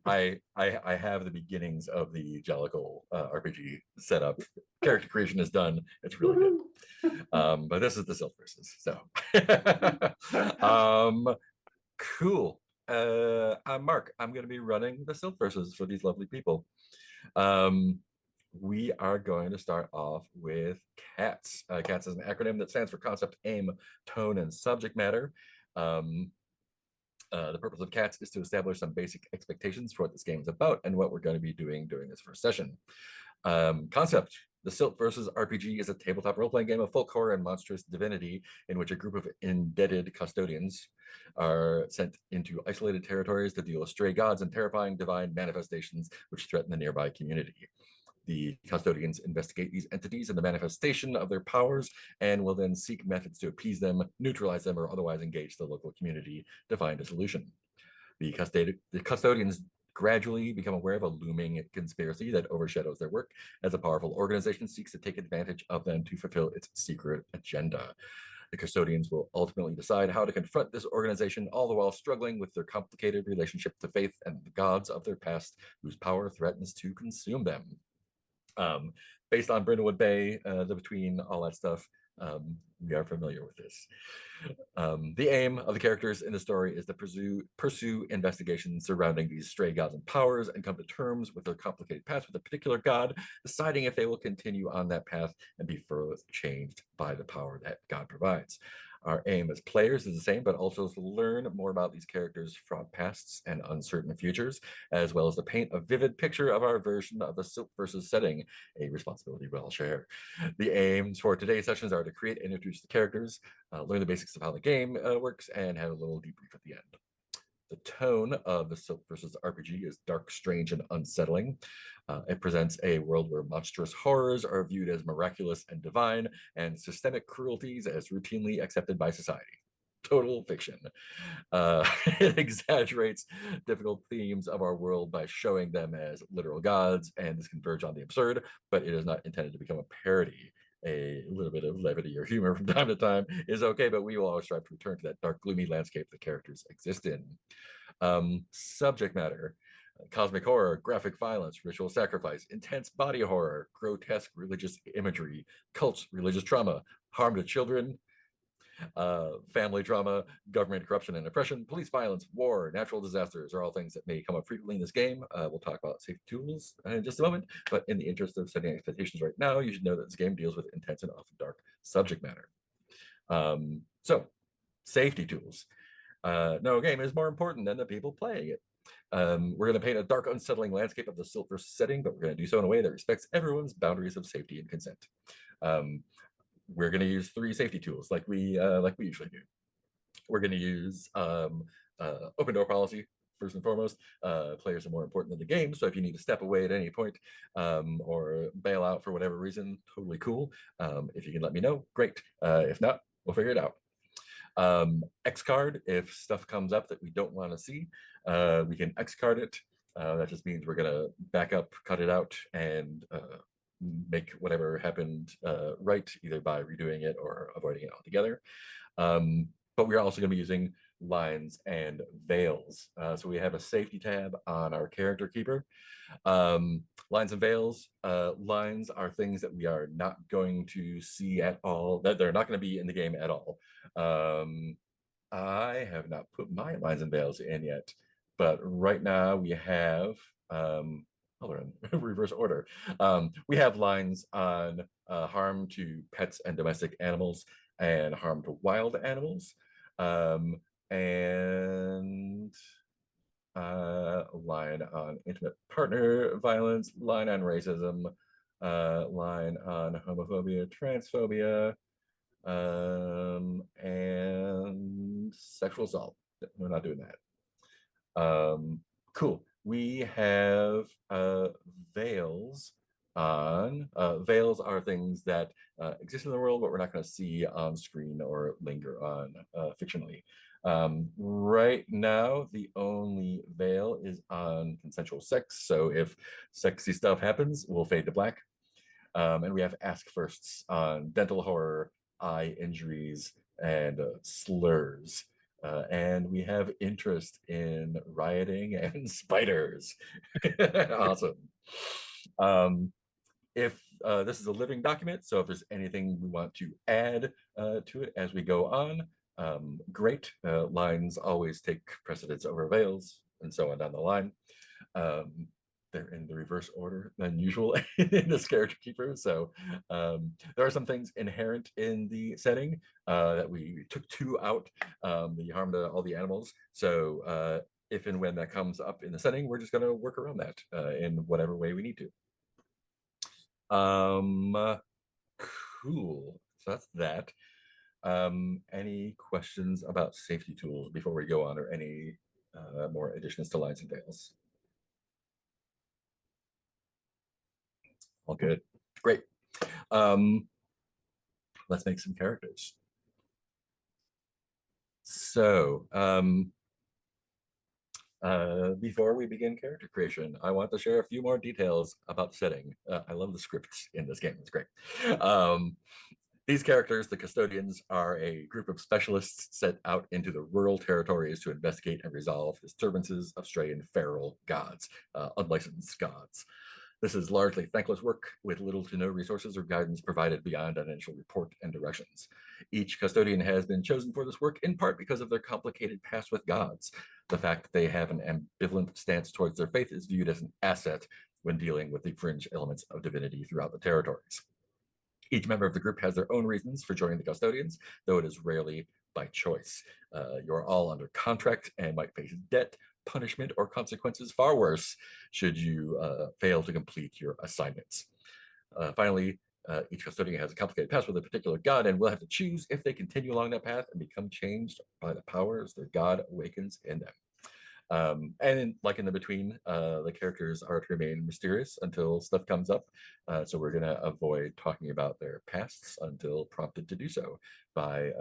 I have the beginnings of the Jellicle RPG setup. Character creation is done. It's really good. Woohoo! But this is the Silt versus. So, um, cool. I'm Mark. I'm going to be running the Silt versus for these lovely people. Um, we are going to start off with CATS. CATS is an acronym that stands for concept, aim, tone, and subject matter. Um, the purpose of CATS is to establish some basic expectations for what this game is about and what we're going to be doing during this first session. Concept. The Silt versus RPG is a tabletop role-playing game of folk horror and monstrous divinity in which a group of indebted custodians are sent into isolated territories to deal with stray gods and terrifying divine manifestations which threaten the nearby community. The custodians investigate these entities and the manifestation of their powers and will then seek methods to appease them, neutralize them, or otherwise engage the local community to find a solution. The custodians gradually become aware of a looming conspiracy that overshadows their work as a powerful organization seeks to take advantage of them to fulfill its secret agenda. The custodians will ultimately decide how to confront this organization, all the while struggling with their complicated relationship to faith and the gods of their past, whose power threatens to consume them. Um, Based on Brindlewood Bay, the between, all that stuff, we are familiar with this. The aim of the characters in the story is to pursue investigations surrounding these stray gods and powers and come to terms with their complicated past with a particular god, deciding if they will continue on that path and be further changed by the power that God provides. Our aim as players is the same, but also to learn more about these characters' fraught pasts and uncertain futures, as well as to paint a vivid picture of our version of the Silt versus setting, a responsibility well shared. The aims for today's sessions are to create and introduce the characters, learn the basics of how the game works, and have a little debrief at the end. The tone of the Silt versus RPG is dark, strange, and unsettling. It presents a world where monstrous horrors are viewed as miraculous and divine, and systemic cruelties as routinely accepted by society. Total fiction. It exaggerates difficult themes of our world by showing them as literal gods, and this can verge on the absurd, but it is not intended to become a parody. A little bit of levity or humor from time to time is okay, but we will always strive to return to that dark, gloomy landscape the characters exist in. Subject matter. Cosmic horror, graphic violence, ritual sacrifice, intense body horror, grotesque religious imagery, cults, religious trauma, harm to children, family trauma, government corruption and oppression, police violence, war, natural disasters are all things that may come up frequently in this game. We'll talk about safety tools in just a moment, but in the interest of setting expectations right now, you should know that this game deals with intense and often dark subject matter. So, safety tools. No game is more important than the people playing it. We're going to paint a dark, unsettling landscape of the Silt versus setting, but we're going to do so in a way that respects everyone's boundaries of safety and consent. We're going to use 3 safety tools like we usually do. We're going to use open door policy first and foremost. Players are more important than the game, so if you need to step away at any point or bail out for whatever reason, totally cool. If you can let me know, great. If not, we'll figure it out. X card, if stuff comes up that we don't want to see, we can X card it. That just means we're going to back up, cut it out, and make whatever happened right, either by redoing it or avoiding it altogether. But we're also going to be using lines and veils. So we have a safety tab on our character keeper. Lines and veils. Lines are things that we are not going to see at all, that they're not going to be in the game at all. I have not put my lines and veils in yet, but right now we have hold on, reverse order. We have lines on harm to pets and domestic animals and harm to wild animals. And a line on intimate partner violence, line on racism, line on homophobia, transphobia, and sexual assault. We're not doing that. Cool. We have veils on. Veils are things that exist in the world, but we're not going to see on screen or linger on fictionally. Right now, the only veil is on consensual sex. So if sexy stuff happens, we'll fade to black. And we have ask firsts on dental horror, eye injuries, and slurs. And we have interest in rioting and spiders. Awesome. If this is a living document, so if there's anything we want to add to it as we go on, great. Lines always take precedence over veils and so on down the line. They're in the reverse order than usual in this character keeper. So there are some things inherent in the setting that we took two out, the harm to all the animals. So if and when that comes up in the setting, we're just going to work around that in whatever way we need to. Cool. So that's that. Any questions about safety tools before we go on, or any more additions to lines and tails? All good. Great. Let's make some characters. So before we begin character creation, I want to share a few more details about the setting. I love the scripts in this game. It's great. These characters, the custodians, are a group of specialists sent out into the rural territories to investigate and resolve disturbances of stray and feral gods, unlicensed gods. This is largely thankless work with little to no resources or guidance provided beyond an initial report and directions. Each custodian has been chosen for this work in part because of their complicated past with gods. The fact that they have an ambivalent stance towards their faith is viewed as an asset when dealing with the fringe elements of divinity throughout the territories. Each member of the group has their own reasons for joining the custodians, though it is rarely by choice. You're all under contract and might face debt, punishment, or consequences far worse should you fail to complete your assignments. Finally, each custodian has a complicated past with a particular god and will have to choose if they continue along that path and become changed by the powers their god awakens in them. And like in the between, the characters are to remain mysterious until stuff comes up. So we're going to avoid talking about their pasts until prompted to do so by,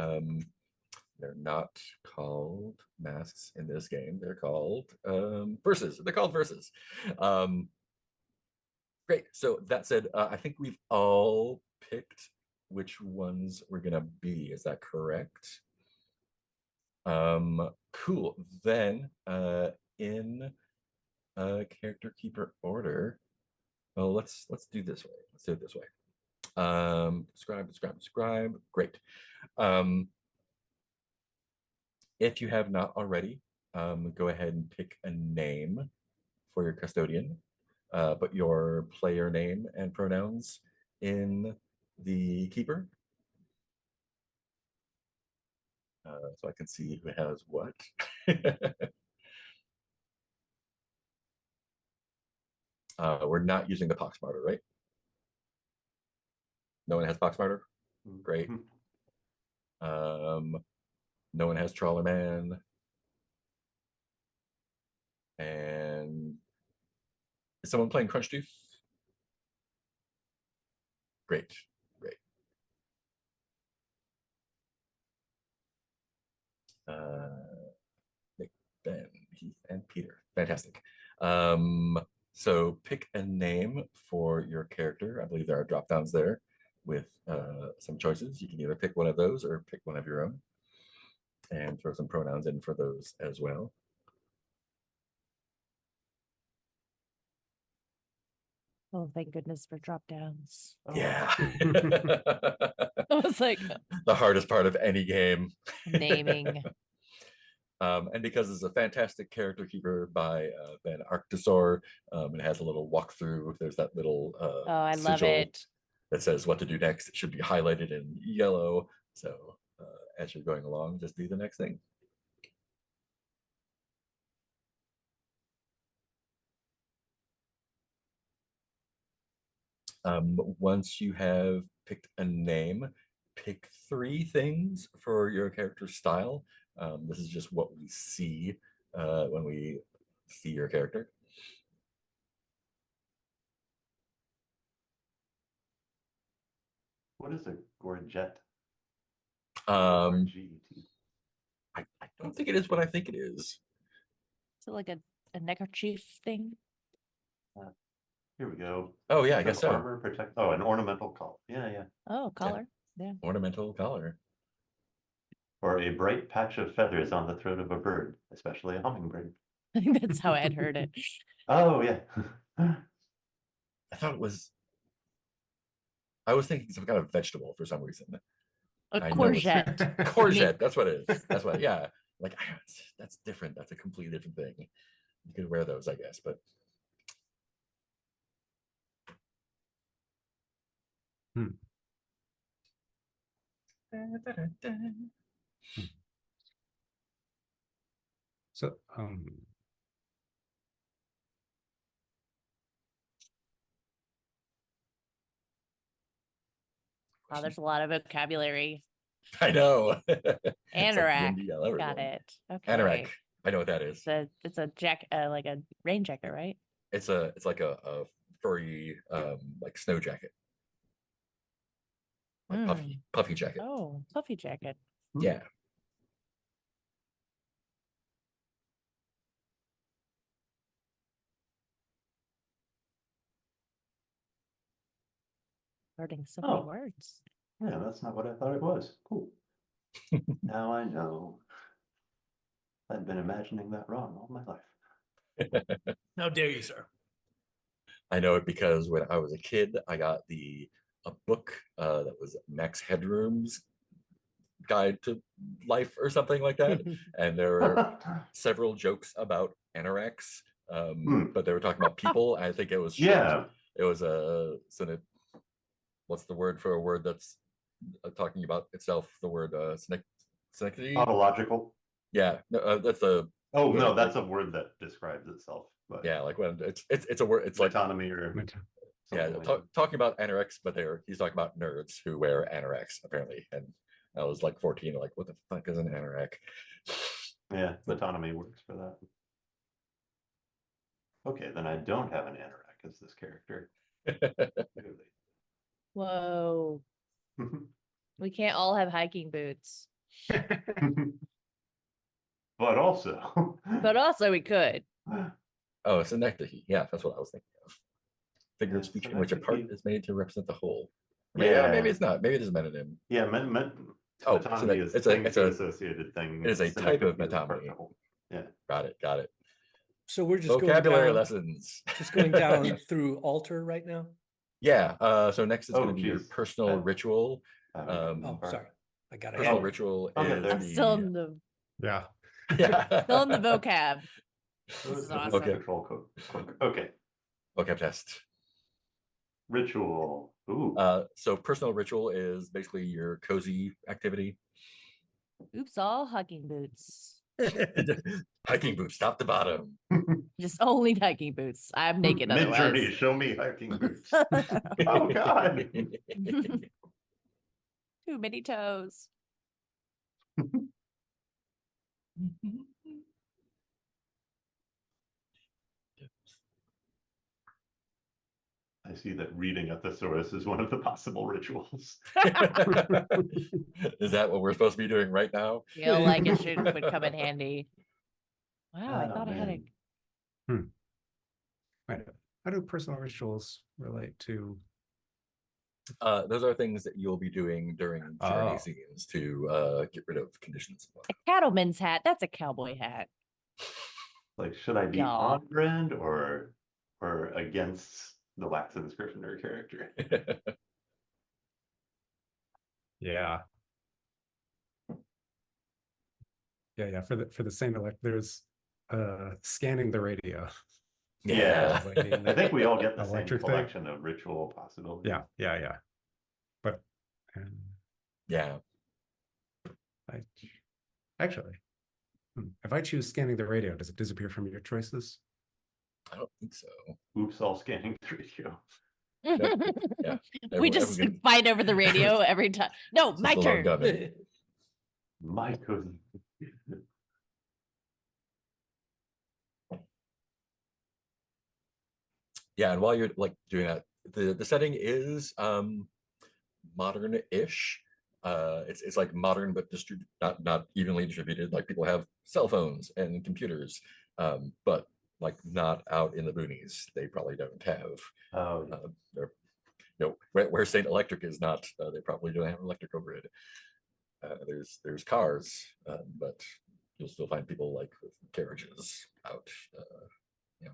they're not called masks in this game. They're called verses. They're called verses. Great. So that said, I think we've all picked which ones we're going to be. Is that correct? Cool. Then in character keeper order, well, let's do this way. Let's do it this way. Describe. Great. If you have not already, go ahead and pick a name for your custodian. Put your player name and pronouns in the keeper. So I can see who has what. We're not using the Poxmarter, right? No one has Poxmarter? Great. No one has Trawler Man. And is someone playing Crunch Tooth? Great. Nick, Ben, Heath, and Peter. Fantastic. So pick a name for your character. I believe there are drop downs there with some choices. You can either pick one of those or pick one of your own and throw some pronouns in for those as well. Oh, thank goodness for drop downs. Yeah. I was like, the hardest part of any game. naming. And because it's a fantastic character keeper by Ben Arctisor, it has a little walkthrough. There's that little I love sigil it. that says what to do next. It should be highlighted in yellow. So as you're going along, just do the next thing. Once you have picked a name, pick 3 things for your character style. This is just what we see when we see your character. What is a gorget? G-E-T. I don't think it is what I think it is. Is it like a neckerchief thing? Here we go. Oh yeah, I guess so. Armor protect. Oh, an ornamental collar. Yeah. Oh, collar. Yeah. Ornamental collar. Or a bright patch of feathers on the throat of a bird, especially a hummingbird. I think that's how I had heard it. Oh, yeah. I thought it was. I was thinking some kind of vegetable for some reason. A I know it's courgette. courgette. That's what it is. That's what. Yeah, like that's different. That's a completely different thing. You could wear those, I guess, but So, Oh, there's a lot of vocabulary. I know. It's like the Anorak. indie yell Got everyone. it. Okay. Anorak. I know what that is. It's a jack, like a rain jacket, right? It's like a furry like snow jacket, like puffy jacket. Oh, puffy jacket. Yeah. Learning so many Oh. words. Yeah, that's not what I thought it was. Cool. Now I know. I've been imagining that wrong all my life. How dare you, sir? I know it because when I was a kid, I got a book that was Max Headroom's Guide to Life or something like that, and there were several jokes about anoraks, but they were talking about people. I think it was short. Yeah. It was a what's the word for a word that's talking about itself? The word synecdoche. Tautological. Yeah, no, that's a Oh, no, word, that's like, a word that describes itself. But yeah, like when it's a word. It's like metonymy or yeah, something like that. talking about anoraks, but he's talking about nerds who wear anoraks apparently, and I was like 14, like what the fuck is an anorak? Yeah, metonymy works for that. Okay, then I don't have an anorak as this character. Clearly. Whoa. We can't all have hiking boots. But also. But also we could. Oh, synecdoche. Yeah, that's what I was thinking of. Figure of Yeah, speech in which a part synecdoche. is made to represent the whole. Yeah. Maybe it's not. Maybe it is a metonym. Yeah, Oh, metonymy is it's thing to a associated thing. it is a type of Synecdoche is part metonymy. of whole. Yeah. Got it. So we're just Vocabulary going down, lessons. just going down through altar right now. Yeah. So next is Oh, going to be your geez. personal ritual. Oh, sorry, I got Personal ahead. ritual I'll get is there. I'm still in the yeah. still in the vocab. This is awesome. Okay. Control code. Okay. vocab test. Ritual. Ooh. So personal ritual is basically your cozy activity. Oops, all hugging boots. Hiking boots, top to bottom. Just only hiking boots. I'm naked Mid journey, otherwise. show me hiking boots. Oh God. Too many toes. I see that reading a thesaurus is one of the possible rituals. Is that what we're supposed to be doing right now? Feel like it would come in handy. Wow, I Oh, thought I had a man. Right. How do personal rituals relate to? Those are things that you'll be doing during journey Oh. scenes to get rid of conditions. cattleman's hat. That's a cowboy hat. Like, should I be Y'all. on brand or against the Laxton's Gryffindor character? Yeah. Yeah. For the same there's scanning the radio. Yeah. Like the I think we all get the same electric thing. collection of ritual possibilities. Yeah. But Yeah. I actually, if I choose scanning the radio, does it disappear from your choices? I don't think so. Oops, all scanning the radio. Yeah. We just everyone fight over the radio every time. No, It's my just a long turn. government. My cousin. Yeah, and while you're like doing that, the setting is modern-ish. It's like modern but not evenly distributed. Like people have cell phones and computers, but like not out in the boonies. They probably don't have. Oh, yeah. They're where Saint Electric is not. They probably don't have electrical grid. there's cars, but you'll still find people like with carriages out. Yeah,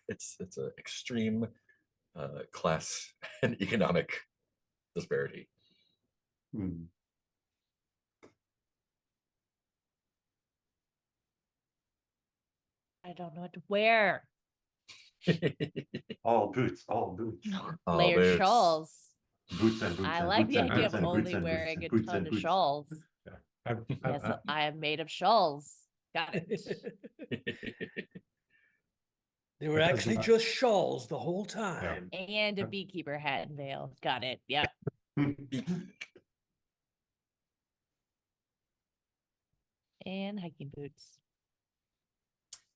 it's an extreme class and economic disparity. Hmm. I don't know what to wear. All boots, all boots. All Layered boots. shawls. Boots and boots I and like boots the and idea boots of and boots only and boots wearing and a boots ton and of boots. shawls. Yeah. I've, Yes, I've, I am made of shawls. Got it. They were That does actually not- just shawls the whole time. And a beekeeper hat and veil. Got it. Yep. And hiking boots.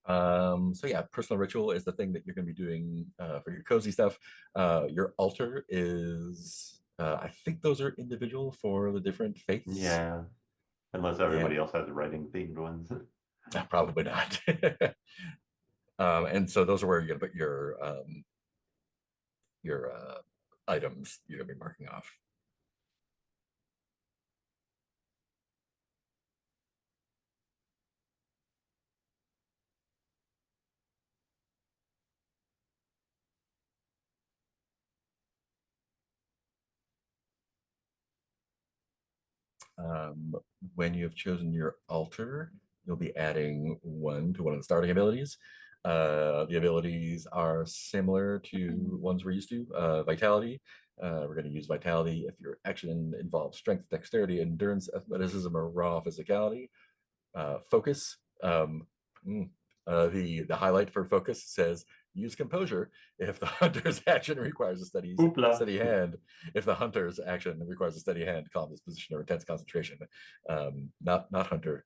So yeah, personal ritual is the thing that you're going to be doing for your cozy stuff. Your altar is, I think those are individual for the different faiths. Yeah, unless everybody else has writing themed ones. Probably not. And so those are where you're going to put your items you're going to be marking off. When you have chosen your altar, you'll be adding 1 to one of the starting abilities. The abilities are similar to ones we're used to. Vitality. We're going to use Vitality if your action involves Strength, Dexterity, Endurance, Athleticism, or Raw Physicality. Focus. The highlight for Focus says use Composure if the hunter's action requires a steady hand. If the hunter's action requires a steady hand, calm disposition, or intense concentration. Not Hunter.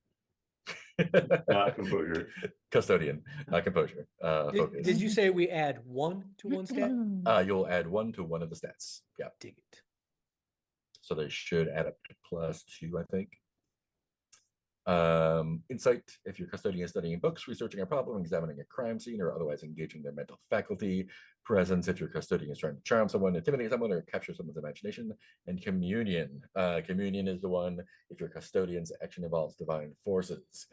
Not Composure. Custodian, Composure. Focus. Did you say we add 1 to one stat? You'll add 1 to one of the stats. Yeah. Dig it. So they should add up to +2, I think. Insight, if your custodian is studying books, researching a problem, examining a crime scene, or otherwise engaging their mental faculty. Presence, if your custodian is trying to charm someone, intimidate someone, or capture someone's imagination. And communion. Communion is the one if your custodian's action involves divine forces.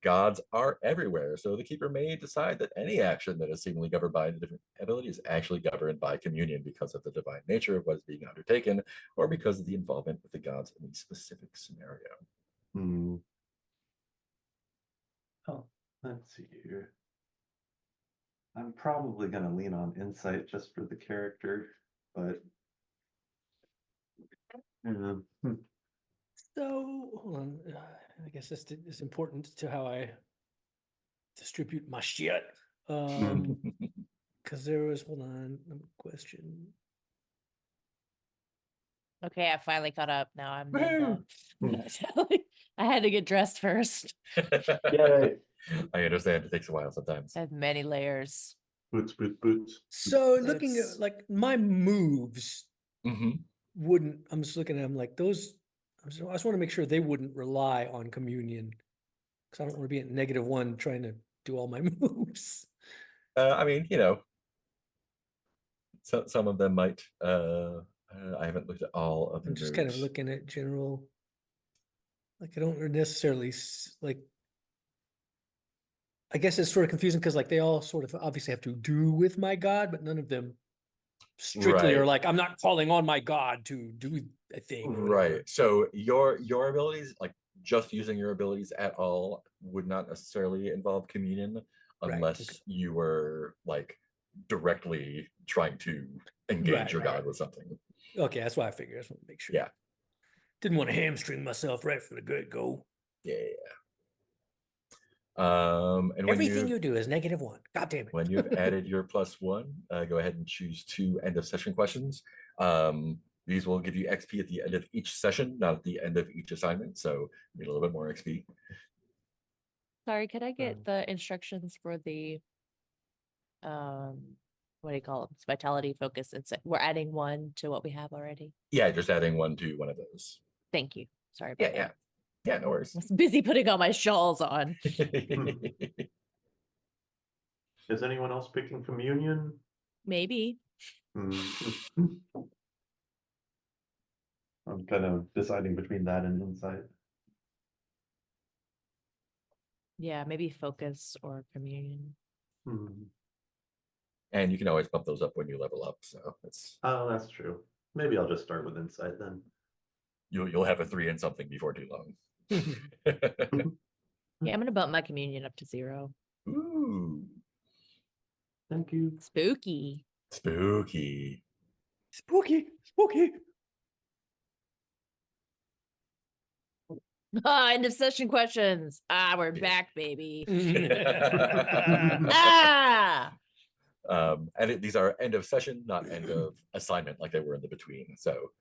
Gods are everywhere, so the keeper may decide that any action that is seemingly governed by a different ability is actually governed by communion because of the divine nature of what is being undertaken, or because of the involvement with the gods in a specific scenario. Hmm. Oh, let's see here. I'm probably going to lean on insight just for the character, but So, hold on. I guess this is important to how I distribute my shit. Because there was, hold on, question. Okay, I finally caught up. Now I'm Woohoo! ninja. I had to get dressed first. Yay. I understand it takes a while sometimes. I have many layers. Boots, boots, boots. So looking It's- at like my moves Mhm. wouldn't, I'm just looking at them like those, I just want to make sure they wouldn't rely on communion. Because I don't want to be at -1 trying to do all my moves. I mean, you know, some of them might. I haven't looked at all of the I'm just kind of moves. looking at general, like I don't necessarily like, I guess it's sort of confusing because like they all sort of obviously have to do with my god, but none of them strictly are Right. like, I'm not calling on my god to do a thing. Or whatever. Right. So your abilities, like just using your abilities at all, would not necessarily involve communion Right, unless okay. you were like directly trying to engage Right, your right, god right. with something. Okay, that's why I figured. I just want to make sure. Yeah. Didn't want to hamstring myself right from the get go. Yeah. And when Everything you do is -1. God damn it. when you've added your +1, go ahead and choose 2 end of session questions. These will give you XP at the end of each session, not at the end of each assignment. So you get a little bit more XP. Sorry, could I get the instructions for the what do you call them? Vitality, focus, insight. We're adding 1 to what we have already. Yeah, just adding 1 to one of those. Thank you. Sorry Yeah, about that. yeah, no worries. I was busy putting all my shawls on. Is anyone else picking communion? Maybe. Hmm. I'm kind of deciding between that and insight. Yeah, maybe focus or communion. Hmm. And you can always bump those up when you level up. So it's Oh, that's true. Maybe I'll just start with insight then. you'll have a 3 in something before too long. Yeah, I'm gonna bump my communion up to 0. Ooh, Thank you. Spooky. spooky. Spooky, spooky. End of session questions. We're Yeah. back, baby. And these are end of session, not end of assignment, like they were in the between. So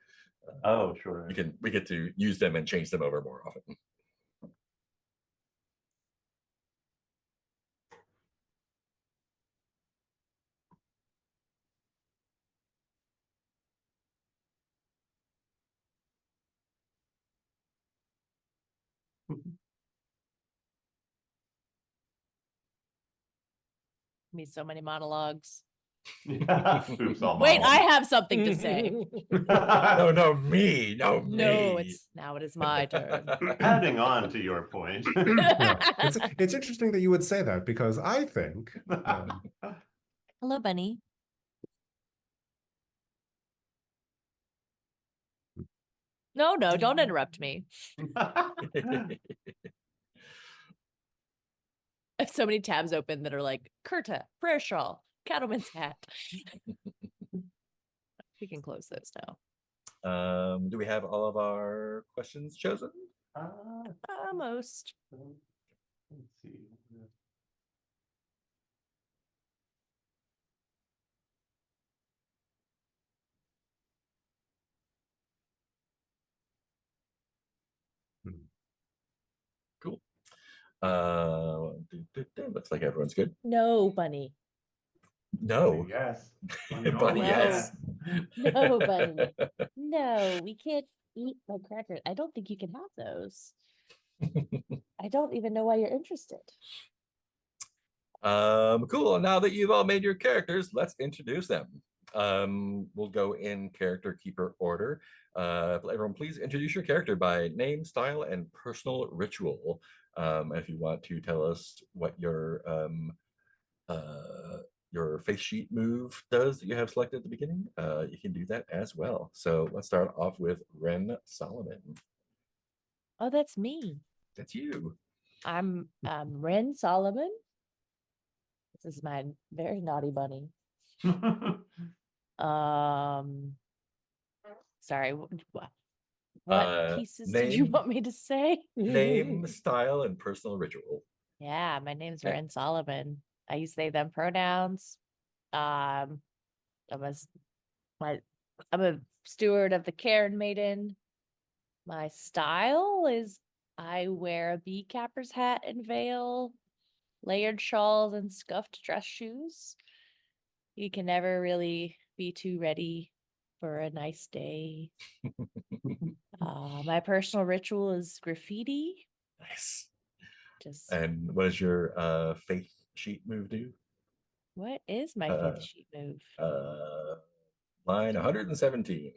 Oh, sure. we get to use them and change them over more often. Me so many monologues. Yeah. Oops, all Wait, I monologue. have something to say. No, me. No, me. No, it is my turn. Adding on to your point. Yeah, it's interesting that you would say that because I think Hello, Bunny. No, don't interrupt me. I have so many tabs open that are like Kurta, prayer shawl, cattleman's hat. We can close those now. Do we have all of our questions chosen? Almost. Let's see. Cool. Looks like everyone's good. No, Bunny. No. Yes. Bunny, yes. No, Bunny. No, we can't eat my crackers. I don't think you can have those. I don't even know why you're interested. Cool. Now that you've all made your characters, let's introduce them. We'll go in character keeper order. Everyone, please introduce your character by name, style, and personal ritual. If you want to tell us what your face sheet move does that you have selected at the beginning, you can do that as well. So let's start off with Ren Solomon. Oh, that's me. That's you. I'm Ren Solomon. This is my very naughty bunny. Sorry, what pieces did you name- want me to say? Name, style, and personal ritual. Yeah, my name's Okay. Ren Solomon. I use they them pronouns. I'm a steward of the Cairn Maiden. My style is I wear a bee capper's hat and veil, layered shawls, and scuffed dress shoes. You can never really be too ready for a nice day. My personal ritual is graffiti. Nice. Just And what does your faith sheet move do? what is my Uh, faith sheet move? Line 117.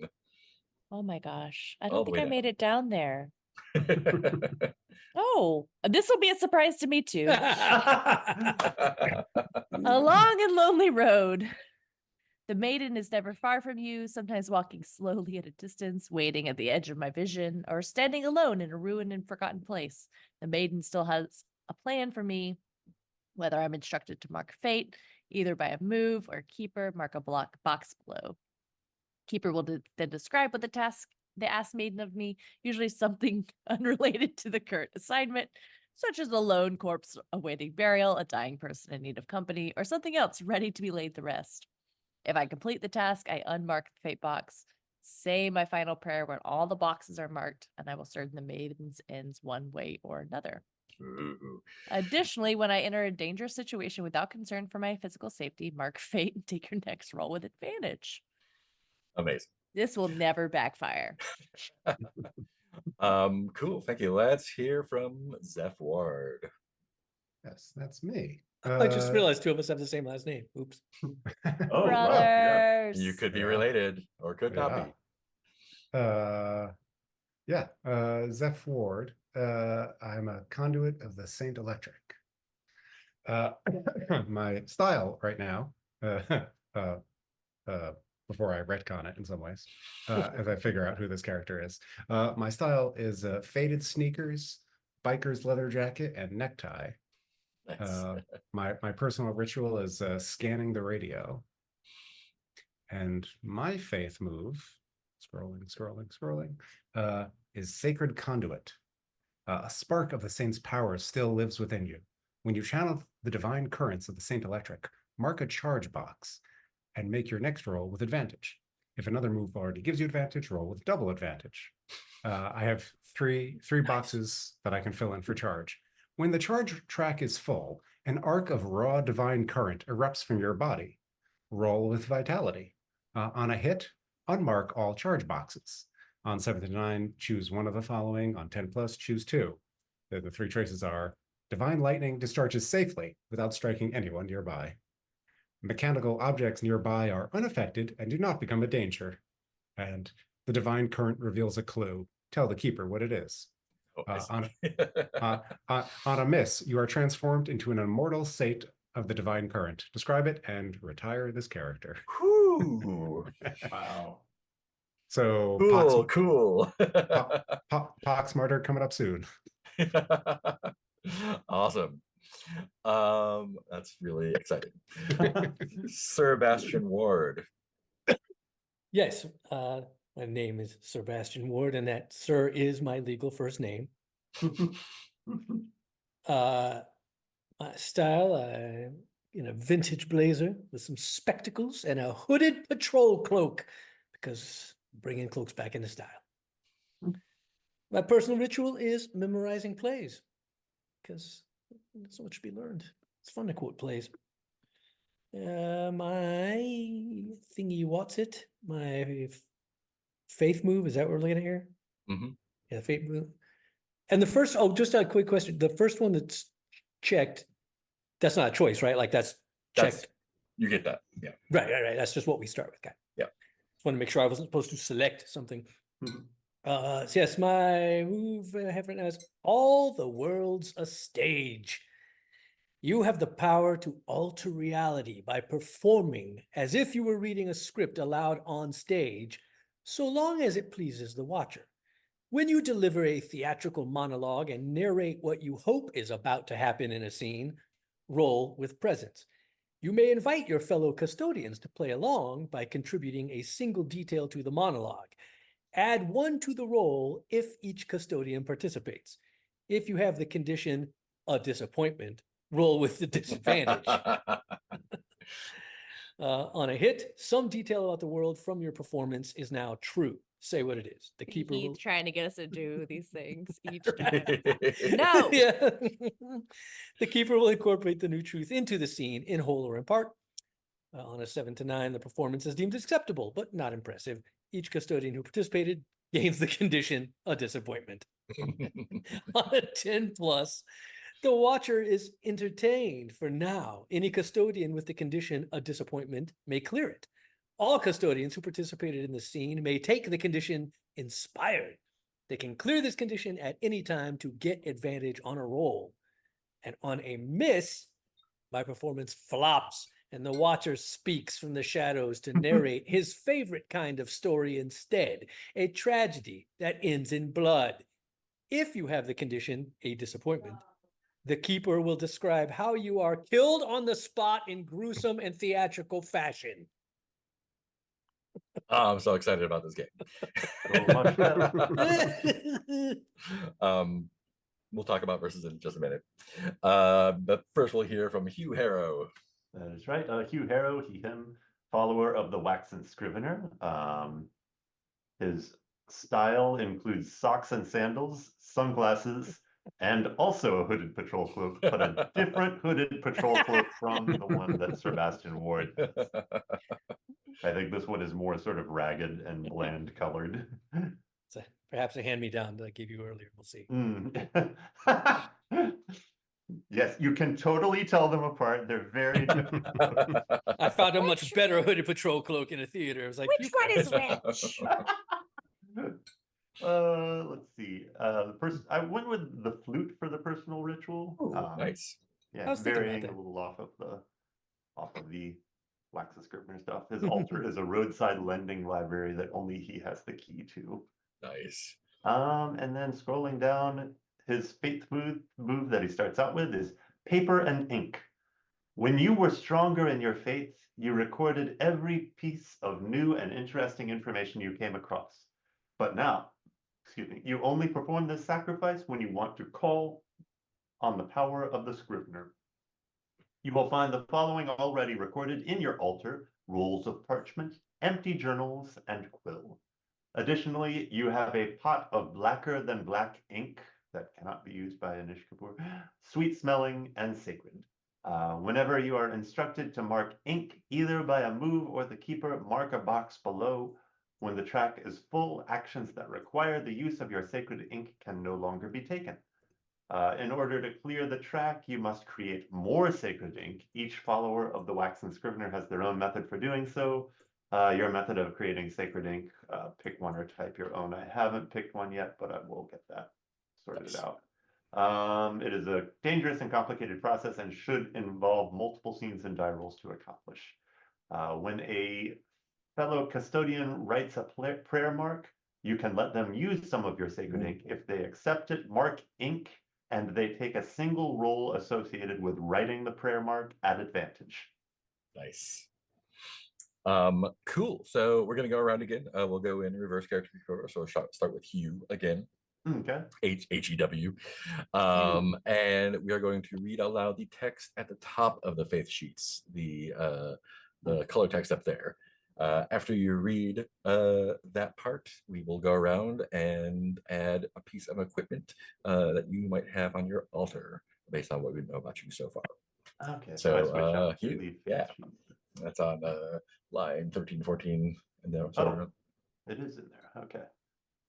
Oh my gosh. I all don't the think way I made down. it down there. Oh, this will be a surprise to me too. A long and lonely road. The maiden is never far from you, sometimes walking slowly at a distance, waiting at the edge of my vision, or standing alone in a ruined and forgotten place. The maiden still has a plan for me, whether I'm instructed to mark fate, either by a move or keeper, mark a box below. Keeper will then describe what the task they ask maiden of me, usually something unrelated to the current assignment, such as a lone corpse awaiting burial, a dying person in need of company, or something else ready to be laid to rest. If I complete the task, I unmark the fate box, say my final prayer when all the boxes are marked, and I will serve the maiden's ends one way or another. Ooh. Additionally, when I enter a dangerous situation without concern for my physical safety, mark fate and take your next roll with advantage. Amazing. This will never backfire. Cool. Thank you. Let's hear from Zeph Ward. yes, that's me. I just realized two of us have the same last name. Oops. Oh, wow. Yeah. Brothers. You could be Yeah. related or could not be. Yeah, Zeph Ward. I'm a conduit of the Saint Electric. My style right now, uh, before I retcon it in some ways, as I figure out who this character is. My style is faded sneakers, biker's leather jacket, and necktie. Nice. My personal ritual is scanning the radio. And my faith move, scrolling, is Sacred Conduit. A spark of the saint's power still lives within you. When you channel the divine currents of the Saint Electric, mark a charge box and make your next roll with advantage. If another move already gives you advantage, roll with double advantage. I have three boxes that I can fill in for charge. When the charge track is full, an arc of raw divine current erupts from your body. Roll with vitality. On a hit, unmark all charge boxes. On 7 to 9, choose one of the following. On 10 plus, choose 2. The 3 choices are: divine lightning discharges safely without striking anyone nearby. Mechanical objects nearby are unaffected and do not become a danger. And the divine current reveals a clue. Tell the keeper what it is. Oh, I On see. a miss, you are transformed into an immortal saint of the divine current. Describe it and retire this character. Whew. Wow. So Cool. Poxmartyr coming up soon. Awesome. That's really exciting. Sebastian Ward. Yes, my name is Sebastian Ward, and that Sir is my legal first name. My style, in a vintage blazer with some spectacles and a hooded patrol cloak, because bringing cloaks back into style. My personal ritual is memorizing plays, because there's so much to be learned. It's fun to quote plays. My thingy, what's it? My faith move, is that what we're looking at here? Mhm. Yeah, faith move. And the first, just a quick question. The first one that's checked, that's not a choice, right? Like that's That's checked. you get that. Yeah. Right. That's just what we start with. Okay. Yeah. Just want to make sure I wasn't supposed to select something. Mhm. So yes, my move I have right now is all the world's a stage. You have the power to alter reality by performing as if you were reading a script aloud on stage, so long as it pleases the watcher. When you deliver a theatrical monologue and narrate what you hope is about to happen in a scene, roll with presence. You may invite your fellow custodians to play along by contributing a single detail to the monologue. Add 1 to the roll if each custodian participates. If you have the condition, a disappointment, roll with the disadvantage. On a hit, some detail about the world from your performance is now true. Say what it is. The keeper will... He's trying to get us to do these things each time. No. Yeah. The keeper will incorporate the new truth into the scene in whole or in part. On a 7 to 9, the performance is deemed acceptable, but not impressive. Each custodian who participated gains the condition, a disappointment. On a 10 plus, the watcher is entertained for now. Any custodian with the condition, a disappointment, may clear it. All custodians who participated in the scene may take the condition inspired. They can clear this condition at any time to get advantage on a roll. And on a miss, my performance flops, and the watcher speaks from the shadows to narrate his favorite kind of story instead, a tragedy that ends in blood. If you have the condition, a disappointment, the keeper will describe how you are killed on the spot in gruesome and theatrical fashion. Oh, I'm so excited about this game. So much better. We'll talk about verses in just a minute. But first we'll hear from Hugh Harrow. That is right. Hugh Harrow, he, him, follower of the Waxen Scrivener. His style includes socks and sandals, sunglasses, and also a hooded patrol cloak, but a different hooded patrol cloak from the one that Sebastian Ward has. I think this one is more sort of ragged and bland colored. So perhaps a hand-me-down that I gave you earlier. We'll see. Yes, you can totally tell them apart. They're very different. I found a much Which- better hooded patrol cloak in a theater. I was like, Which one is which? Let's see. The person I went with the flute for the personal ritual. Ooh, nice. Yeah, I was thinking about varying a that. little off of the Wax and Scrivener stuff. His altar is a roadside lending library that only he has the key to. Nice. And then scrolling down, his faith move that he starts out with is paper and ink. When you were stronger in your faith, you recorded every piece of new and interesting information you came across. But now, excuse me, you only perform this sacrifice when you want to call on the power of the Scrivener. You will find the following already recorded in your altar: rolls of parchment, empty journals, and quill. Additionally, you have a pot of blacker than black ink that cannot be used by Anish Kapoor, sweet smelling and sacred. Whenever you are instructed to mark ink, either by a move or the keeper, mark a box below. When the track is full, actions that require the use of your sacred ink can no longer be taken. In order to clear the track, you must create more sacred ink. Each follower of the Waxen Scrivener has their own method for doing so. Your method of creating sacred ink, pick one or type your own. I haven't picked one yet, but I will get that sorted Nice. out. It is a dangerous and complicated process and should involve multiple scenes and die rolls to accomplish. When a fellow custodian writes a prayer mark, you can let them use some of your sacred ink. If they accept it, mark ink, and they take a single roll associated with writing the prayer mark at advantage. Nice. Cool. So we're gonna go around again. We'll go in reverse character order. So we'll start with Hugh again. Okay. H-E-W. And we are going to read aloud the text at the top of the faith sheets, the color text up there. After you read that part, we will go around and add a piece of equipment that you might have on your altar based on what we know about you so far. Okay. So, I switch out to Hugh, the yeah. sheet. That's on line 13, 14, and then It is in there. Okay.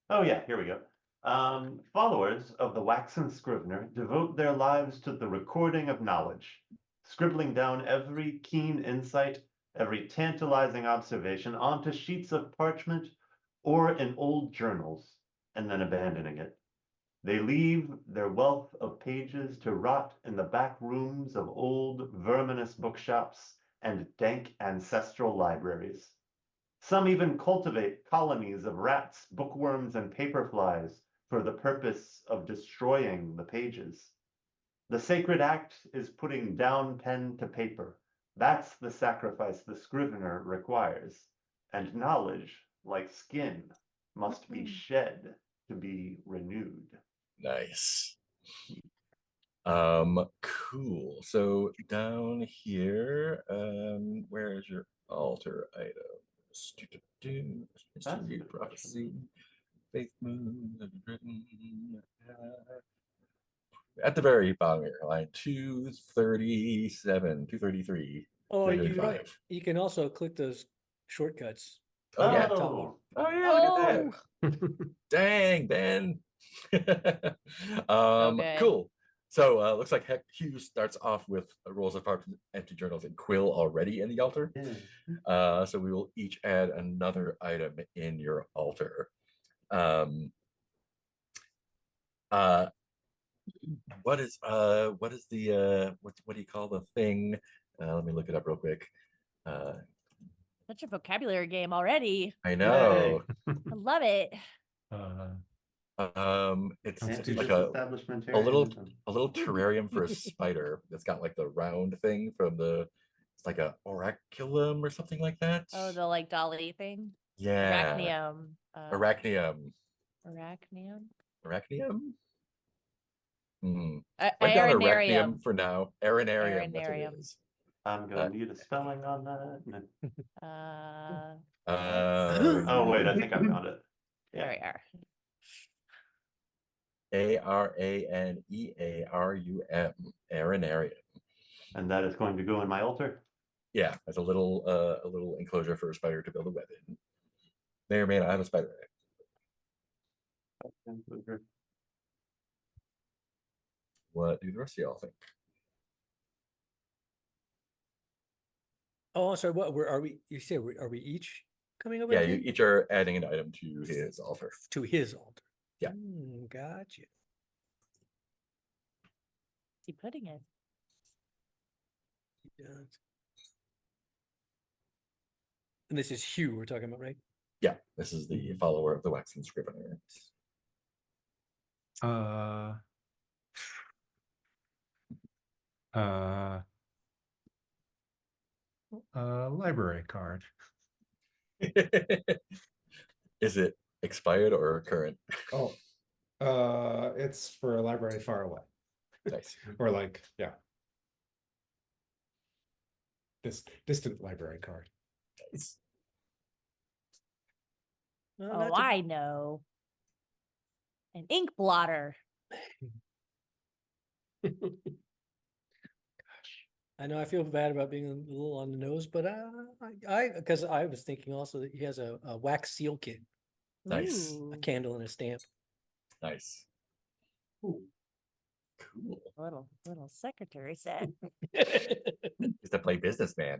Oh yeah, here we go. Followers of the Waxen Scrivener devote their lives to the recording of knowledge, scribbling down every keen insight, every tantalizing observation onto sheets of parchment or in old journals, and then abandoning it. They leave their wealth of pages to rot in the back rooms of old verminous bookshops and dank ancestral libraries. Some even cultivate colonies of rats, bookworms, and paperflies for the purpose of destroying the pages. The sacred act is putting down pen to paper. That's the sacrifice the scrivener requires. And knowledge, like skin, must be shed to be renewed. Nice. Cool. So down here, where is your altar items? History, prophecy, faith moon, at the very bottom here, line 237, 233. Oh, you 235. you can also click those shortcuts. Oh, yeah. Top one. Oh, yeah, look at Oh, that. Dang, Ben. good. Cool. So looks like Hugh starts off with rolls of parchment, empty journals, and quill already in the altar. So we will each add another item in your altar. What is the what do you call the thing? Let me look it up real quick. Such a vocabulary game already. I know. I love it. It's Anti like disestablishmentarianism. a little terrarium for a spider that's got like the round thing from it's like a oraculum or something like that. Oh, the like dolly thing. Yeah. Arachnium. Arachnium. Arachnium. Arachnium? Write down arachnium for now. Arenarium, that's what it Arenarium. is. I'm going to need a spelling on that. Oh wait, I think I found it. there we are. Aranearum. Aranarium. And that is going to go in my altar. Yeah, as a little enclosure for a spider to build a web in. May or may not have a spider in it. What do the rest of y'all think? Oh, I'm sorry. What are we? You said are we each coming over? Yeah, to you him? each are adding an item to his altar. To his altar. Yeah. Gotcha. What's he putting it? Yeah. And this is Hugh we're talking about, right? Yeah, this is the follower of the Waxen Scrivener. Uh, library card. Is it expired or current? Oh, it's for a library far away, Nice. or like, yeah, this distant library card. Nice. No, Oh, not to- I know. An ink blotter. I know I feel bad about being a little on the nose, but because I was thinking also that he has a wax seal kit, Nice. Ooh, a candle and a stamp. Nice. Ooh. Cool. little secretary set. Is to play businessman.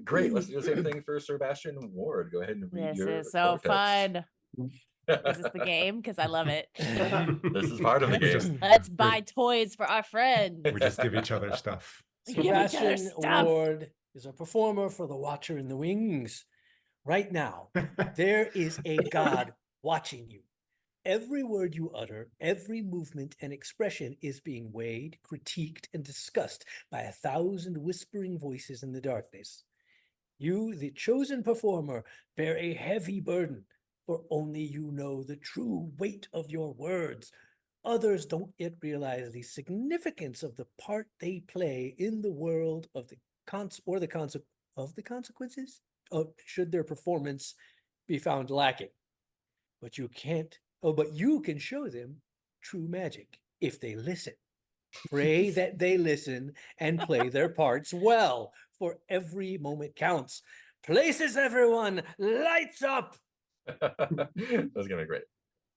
Great. Let's do the same thing for Sebastian Ward. Go ahead and read This your is so card types. fun. Is this the game? Because I love it. This is part of the We just- game. Let's buy toys for our friends. We just give each other stuff. Give each other Sebastian stuff. Ward is a performer for the Watcher in the Wings. Right now, there is a god watching you. Every word you utter, every movement and expression is being weighed, critiqued, and discussed by 1,000 whispering voices in the darkness. You, the chosen performer, bear a heavy burden, for only you know the true weight of your words. Others don't yet realize the significance of the part they play in the world of the consequences of should their performance be found lacking. But you can show them true magic if they listen. Pray that they listen and play their parts well, for every moment counts. Places, everyone, lights up. That's gonna be great.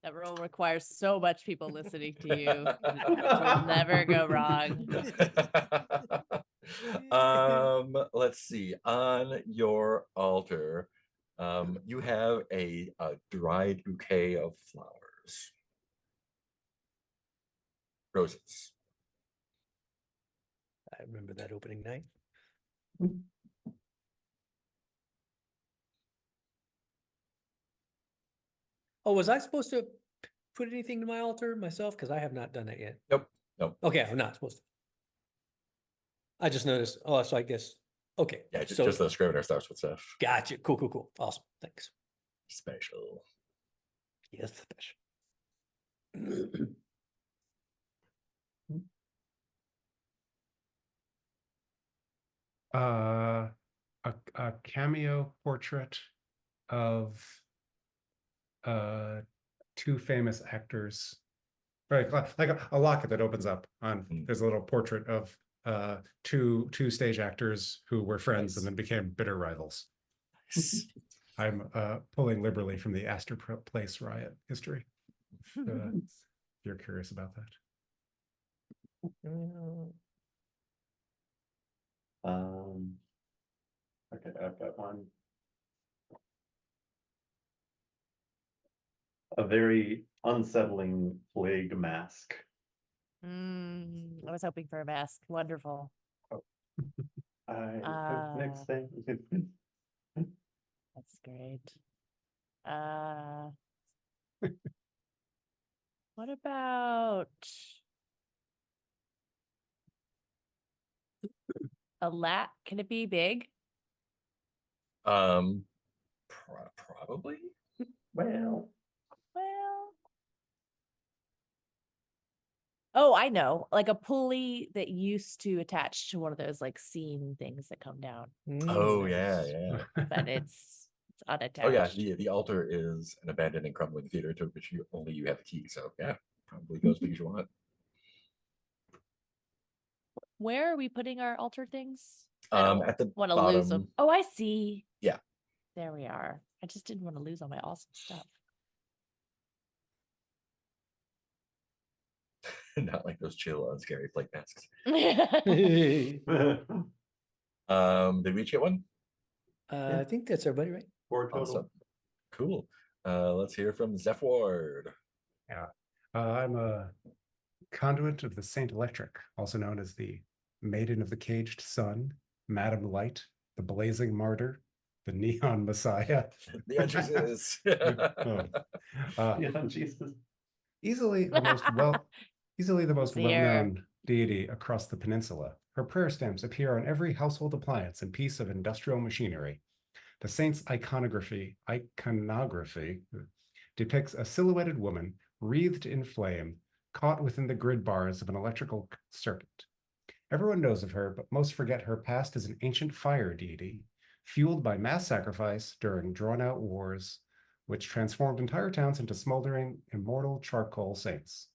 That role requires so much people listening to you. You'll never go wrong. Let's see. On your altar, you have a dried bouquet of flowers. Roses. I remember that opening night. Oh, was I supposed to put anything to my altar myself? Because I have not done that yet. Nope. Nope. Okay, I'm not supposed to. I just noticed. Oh, so I guess. Okay. Yeah, so just the Scrivener starts with stuff. Gotcha. Cool. Awesome. Thanks. Special. Yes, special. A cameo portrait of two famous actors, right? Like a locket that opens up on. There's a little portrait of two stage actors who were friends and then became bitter rivals. Nice. I'm pulling liberally from the Astor Place riot history. If you're curious about that. Okay, I've got one. A very unsettling plague mask. I was hoping for a mask. Wonderful. Next thing. That's great. What about a lat? Can it be big? Probably. Well, Oh, I know. Like a pulley that used to attach to one of those like scene things that come down, Oh yeah. but it's unattached. Oh yeah, the altar is an abandoned and crumbling theater to which only you have the key. So yeah, probably goes big as you want. Where are we putting our altar things? I don't At the want to lose them. bottom. Oh, I see. Yeah. There we are. I just didn't want to lose all my awesome stuff. Not like those chill, scary plague masks. I Did we each get one? I think that's everybody, right? 4 total. Awesome. Cool. Let's hear from Zeph Ward. Yeah. I'm a conduit of the Saint Electric, also known as the Maiden of the Caged Sun, Madam Light, the Blazing Martyr, the Neon Messiah. Neon Jesus. Oh. Yeah, Jesus. Easily the most Let's hear. well-known deity across the peninsula. Her prayer stamps appear on every household appliance and piece of industrial machinery. The saint's iconography depicts a silhouetted woman wreathed in flame, caught within the grid bars of an electrical circuit. Everyone knows of her, but most forget her past as an ancient fire deity, fueled by mass sacrifice during drawn-out wars, which transformed entire towns into smoldering, immortal charcoal saints.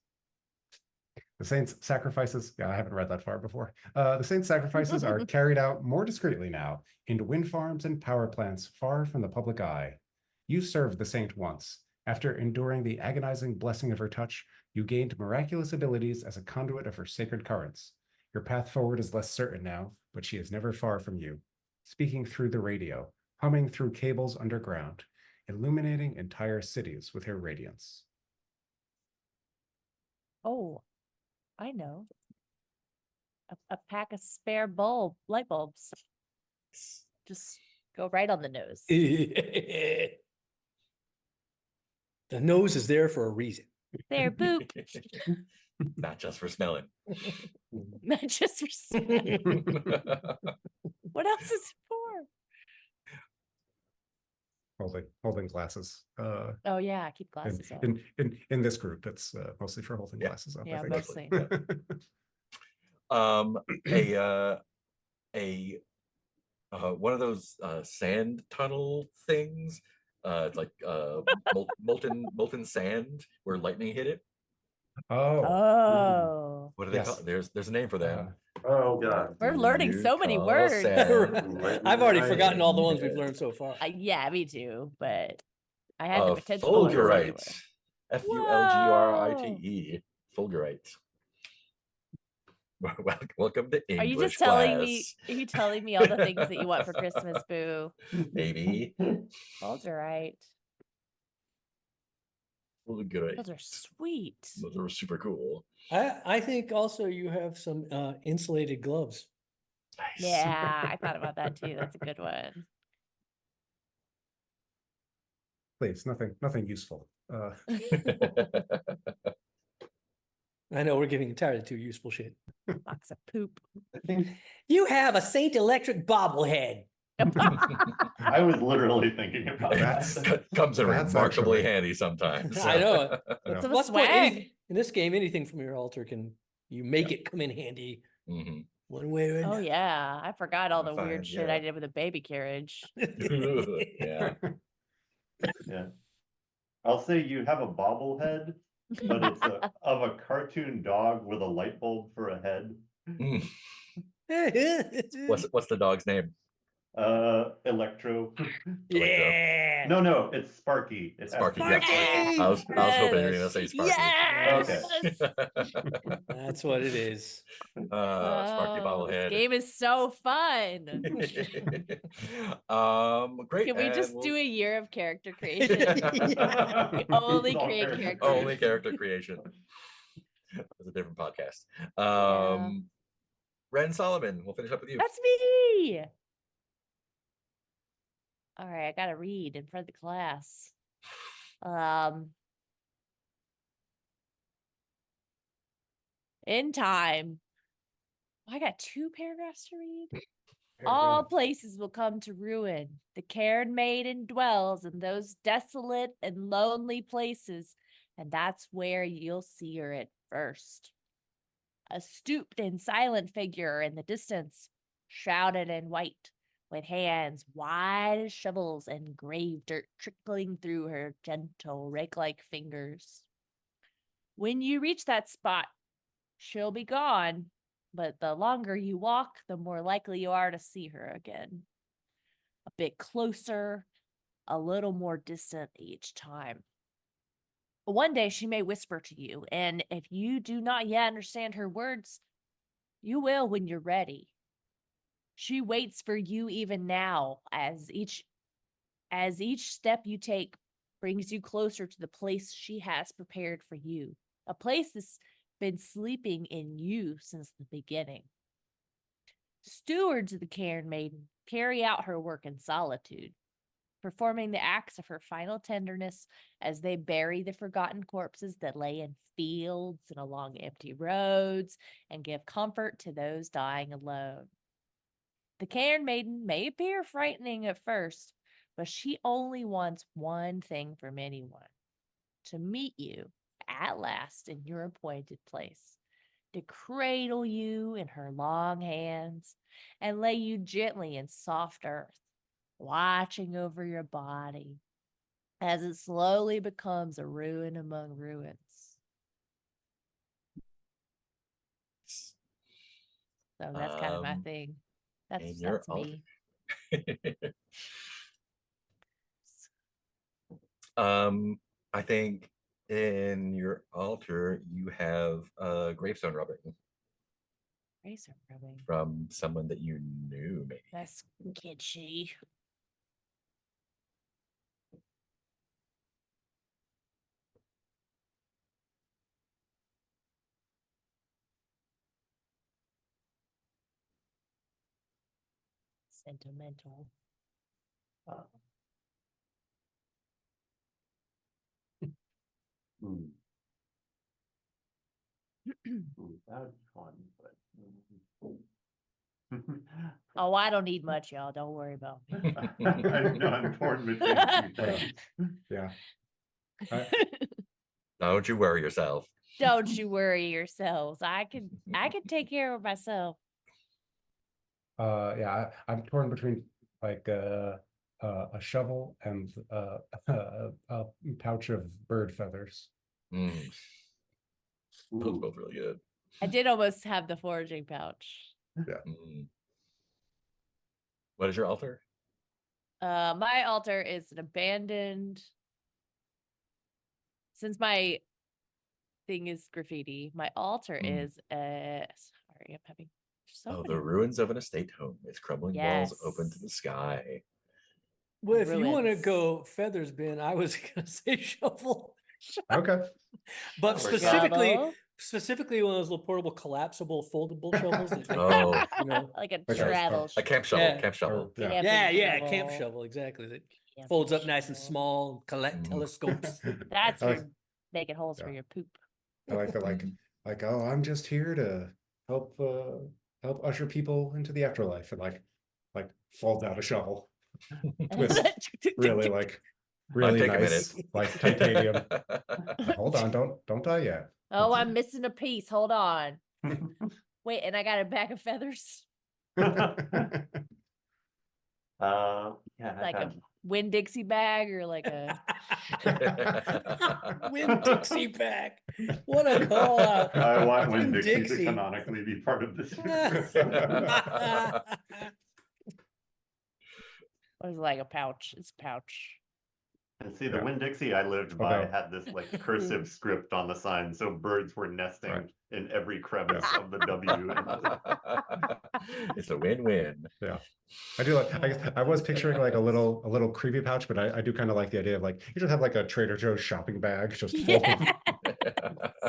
The saints' sacrifices, yeah, I haven't read that far before. The saints' sacrifices are carried out more discreetly now into wind farms and power plants far from the public eye. You served the saint once. After enduring the agonizing blessing of her touch, you gained miraculous abilities as a conduit of her sacred currents. Your path forward is less certain now, but she is never far from you. Speaking through the radio, humming through cables underground, illuminating entire cities with her radiance. Oh, I know. A pack of spare light bulbs. Just go right on the nose. The nose is there for a reason. There, boop. Not just for smelling. Not just for what else is it for? Holding glasses. Oh yeah, keep glasses on. In this group, it's mostly for holding Yeah. glasses up. Yeah, I think. mostly. One of those sand tunnel things. It's like molten sand where lightning hit it. Oh, Oh, What do they Yes. call it? There's a name for them. Oh, God. we're Do learning you so many call words. sand I've already forgotten all the ones lightning? we've learned so far. Yeah, me too. But I had the potential. to learn Fulgurite. something. Fulgurite. Fulgurite. Welcome to English Are you just telling me? class. Are you telling me all the things that you want for Christmas, Boo? Maybe. Those are right. Fulgurite. Those are sweet. Those are super cool. I think also you have some insulated gloves. Nice. Yeah, I thought about that too. That's a good one. please, nothing useful. I know we're getting tired of too useful shit. Box of poop. I think You have a Saint Electric bobblehead. I was literally thinking about That's- that. Comes in That's remarkably actually- handy sometimes. I know. Yeah. Some What's the point? swag. In this game, anything from your altar you make it come in handy Mhm. one way or Oh another. yeah, I forgot all I the weird find, shit yeah. I did with a baby carriage. Yeah. Yeah. I'll say you have a bobblehead, but it's of a cartoon dog with a light bulb for a head. Mm. What's the dog's name? Electro. Yeah. No, it's Sparky. It has Sparky, to be yeah. Sparky! I was hoping you were gonna say Sparky. Yes. That's what it is. Sparky Oh, this bobblehead. game is so fun. Great. Can we and just we'll- do a year of character creation? Only It's all create character characters. Only character creation. It's a different podcast. Ren Solomon, we'll finish up with you. That's me. All right, I gotta read in front of the class. In time. I got 2 paragraphs to read. All places will come to ruin. The cairn maiden dwells in those desolate and lonely places, and that's where you'll see her at first. A stooped and silent figure in the distance, shrouded in white, with hands wide as shovels and grave dirt trickling through her gentle rake-like fingers. When you reach that spot, she'll be gone, but the longer you walk, the more likely you are to see her again. A bit closer, a little more distant each time. One day she may whisper to you, and if you do not yet understand her words, you will when you're ready. She waits for you even now as each step you take brings you closer to the place she has prepared for you. A place that's been sleeping in you since the beginning. Stewards of the Cairn Maiden carry out her work in solitude, performing the acts of her final tenderness as they bury the forgotten corpses that lay in fields and along empty roads and give comfort to those dying alone. The Cairn Maiden may appear frightening at first, but she only wants one thing from anyone: to meet you at last in your appointed place, to cradle you in her long hands and lay you gently in soft earth, watching over your body as it slowly becomes a ruin among ruins. So that's kind of my thing. And your That's me. I think in your altar you have gravestone rubbing Razor rubbing. from someone that you knew, maybe. That's kitschy. Sentimental. Hmm. Ooh, that would be fun, but Oh, I don't need much, y'all. Don't worry about me. I'm torn between two things. Yeah. Don't you worry yourself. Don't you worry yourselves. I can take care of myself. Yeah, I'm torn between like a shovel and a pouch of bird feathers. Mm, those Ooh. are both really good. I did almost have the foraging pouch. Mm. What is your altar? My altar is an abandoned. Since my thing is graffiti, my altar is sorry, I'm having so Oh, many the ruins of an estate home. Its crumbling walls open to Yes. the sky. Well, if you want to ruins. go feathers bin, I was gonna say shovel. Okay. But That works out. Shovel. specifically one of those little portable collapsible foldable shovels that they, Oh, you know. Like a Okay. travel a camp shovel. Yeah. Camp shovel. Yeah. camping Yeah, camp shovel. shovel, exactly. That Camping folds up nice and shovel. small, collect Mm. telescopes. That's I like- for making holes for yeah. your poop. I like that, like, oh, I'm just here to help help usher people into the afterlife, and like folds out a shovel. Twist. Really really take a nice, minute. like titanium. Hold on, don't die yet. Oh, I'm missing a piece. Hold on. Wait, and I got a bag of feathers. Yeah, I've Like a had Winn-Dixie bag or like a Winn-Dixie bag. What a call out. I want Winn-Dixie to Winn-Dixie. canonically be part of this. or is it like a pouch? It's a pouch. And see, the Yeah. Winn-Dixie I lived by Although- had this like cursive script on the sign, so birds were nesting Right. in every crevice of the W. It's a win-win. Yeah. I do like, I guess I was picturing like a little creepy pouch, but I do kind of like the idea of like you just have like a Trader Joe's shopping bag just full Yeah.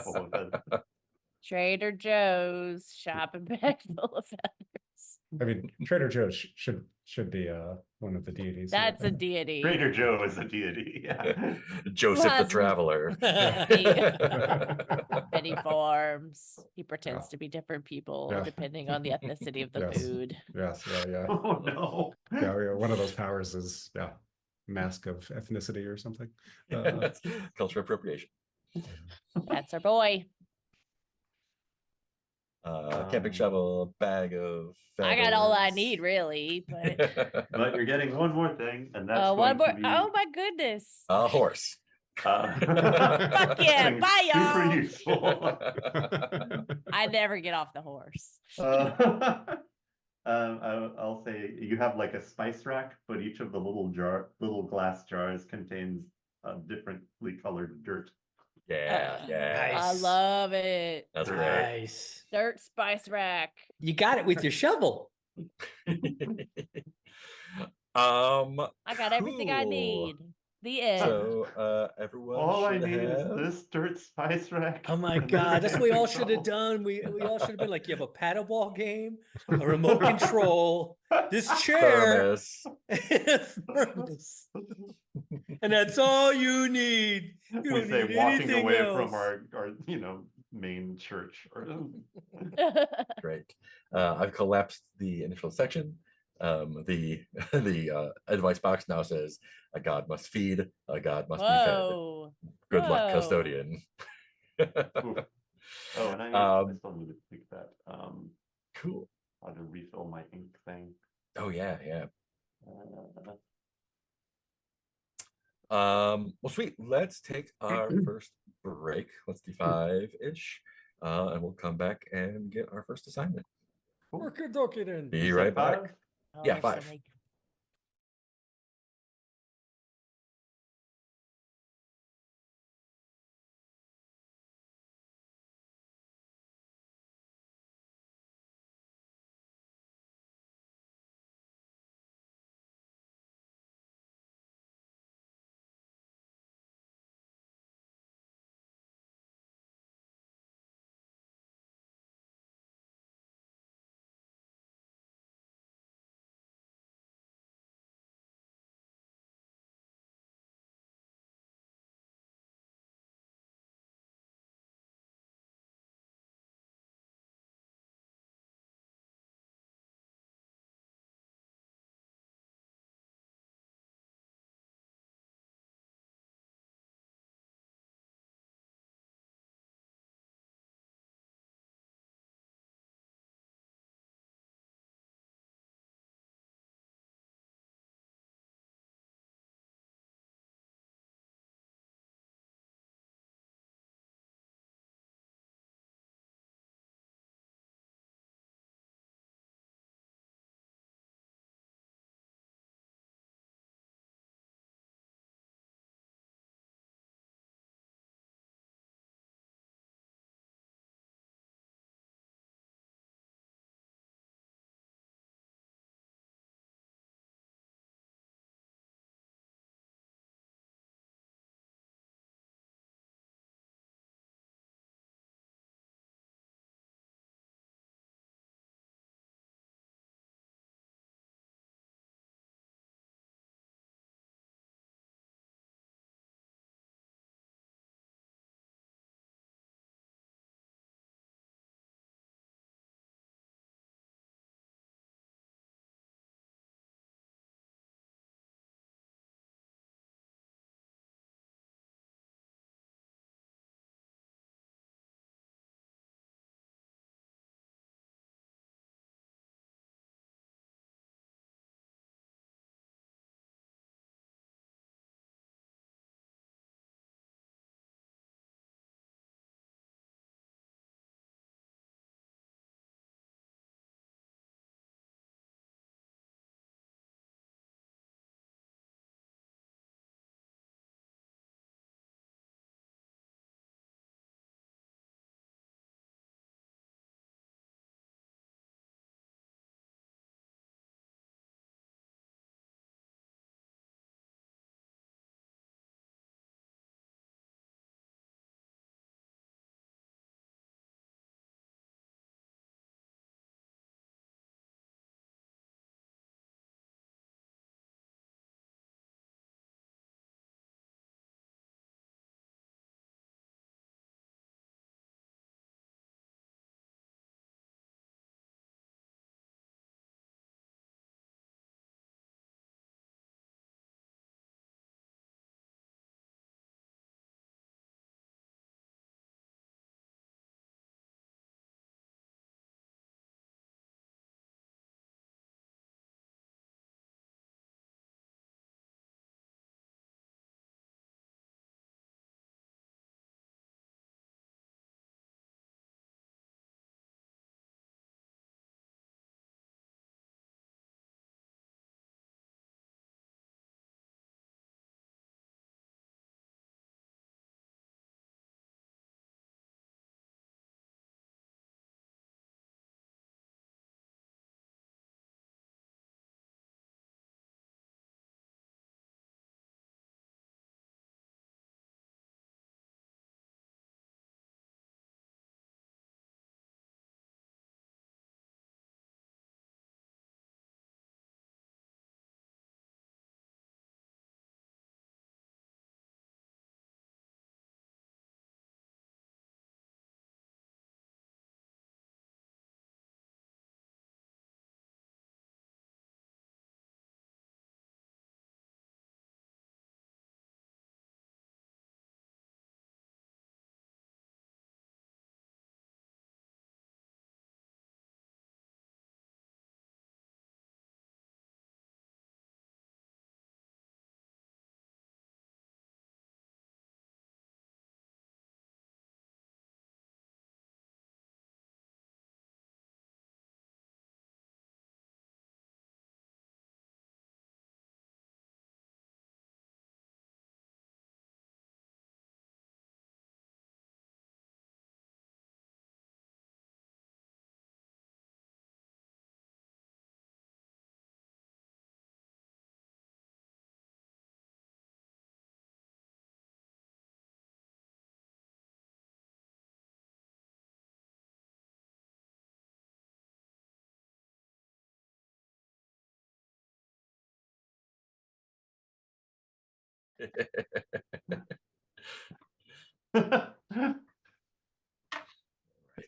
Full of it. Trader Joe's shopping bag full of feathers. I mean, Trader Joe's should be one of the deities. here. That's a deity. Trader Joe is a deity. Yeah. Joseph the Plus- Traveler. Many forms. He pretends Yeah. to be different people Yeah. depending on the ethnicity of the Yes. food. Yes, yeah. Oh no. Yeah, one of those powers is mask of ethnicity or something. Cultural appropriation. That's our boy. Camping shovel, bag of I got all I feathers. need, really. But But you're getting one more thing, and that's one going more. to be Oh my goodness! A horse. Fuck yeah! something Bye, super y'all. useful. I never get off the horse. I'll say you have like a spice rack, but each of the little glass jars contains differently colored dirt. Yeah, yeah. I Nice. love it. That's great. Nice. Dirt spice rack. You got it with your shovel. I got everything I cool. need. The end. So everyone All I should need is have this dirt spice rack. Oh my and then god, that's what we ready all to should have go. done. We all should have been like, you have a paddleball game, a remote control, this chair, thermos. and a thermos. And that's all you need. You We don't say need walking anything away else. from our main church. Great. I've collapsed the initial section. The advice box now says a god must feed, a god must be fed. Whoa. Good luck, Whoa. custodian. Oof. Oh, and I still need to pick that. Cool. How to refill my ink thing. Oh yeah, yeah. Uh, Well, sweet. Let's take our first break. Let's do 5-ish, and we'll come back and get our first assignment. Work your docket in. Be you right said back. 5? Oh, Yeah, there's 5. so many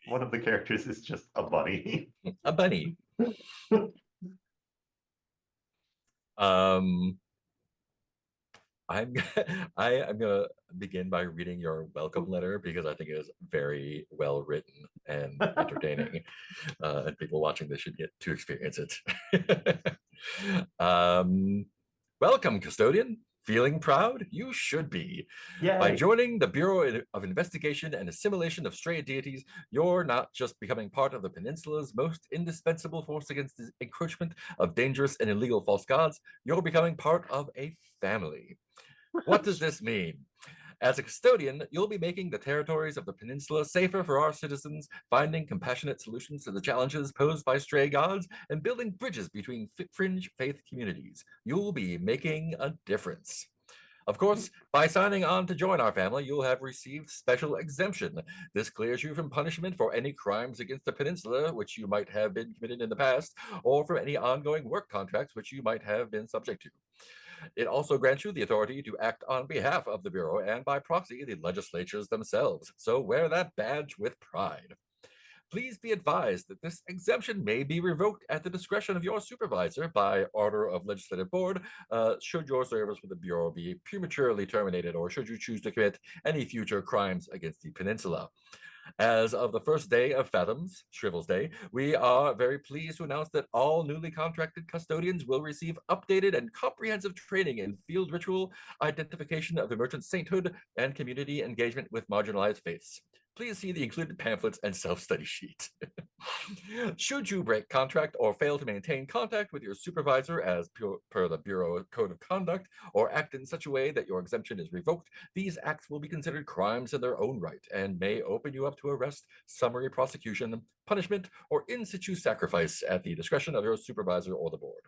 One of the characters is just a bunny. A bunny. Um, I'm I am gonna begin by reading your welcome letter because I think it is very well written and entertaining, and people watching this should get to experience it. Welcome, custodian. Feeling proud? You should be. By Yay! joining the Bureau of Investigation and Assimilation of Stray Deities, you're not just becoming part of the peninsula's most indispensable force against the encroachment of dangerous and illegal false gods, you're becoming part of a family. What does this mean? As a custodian, you'll be making the territories of the peninsula safer for our citizens, finding compassionate solutions to the challenges posed by stray gods, and building bridges between fringe faith communities. You'll be making a difference. Of course, by signing on to join our family, you'll have received special exemption. This clears you from punishment for any crimes against the peninsula which you might have been committed in the past, or from any ongoing work contracts which you might have been subject to. It also grants you the authority to act on behalf of the Bureau and by proxy the legislatures themselves, so wear that badge with pride. Please be advised that this exemption may be revoked at the discretion of your supervisor by order of legislative board, should your service with the Bureau be prematurely terminated or should you choose to commit any future crimes against the peninsula. As of the first day of Fathoms, Shrivel's Day, we are very pleased to announce that all newly contracted custodians will receive updated and comprehensive training in field ritual, identification of emergent sainthood, and community engagement with marginalized faiths. Please see the included pamphlets and self-study sheet. Should you break contract or fail to maintain contact with your supervisor as per the Bureau Code of Conduct, or act in such a way that your exemption is revoked, these acts will be considered crimes in their own right and may open you up to arrest, summary prosecution, punishment, or in situ sacrifice at the discretion of your supervisor or the board.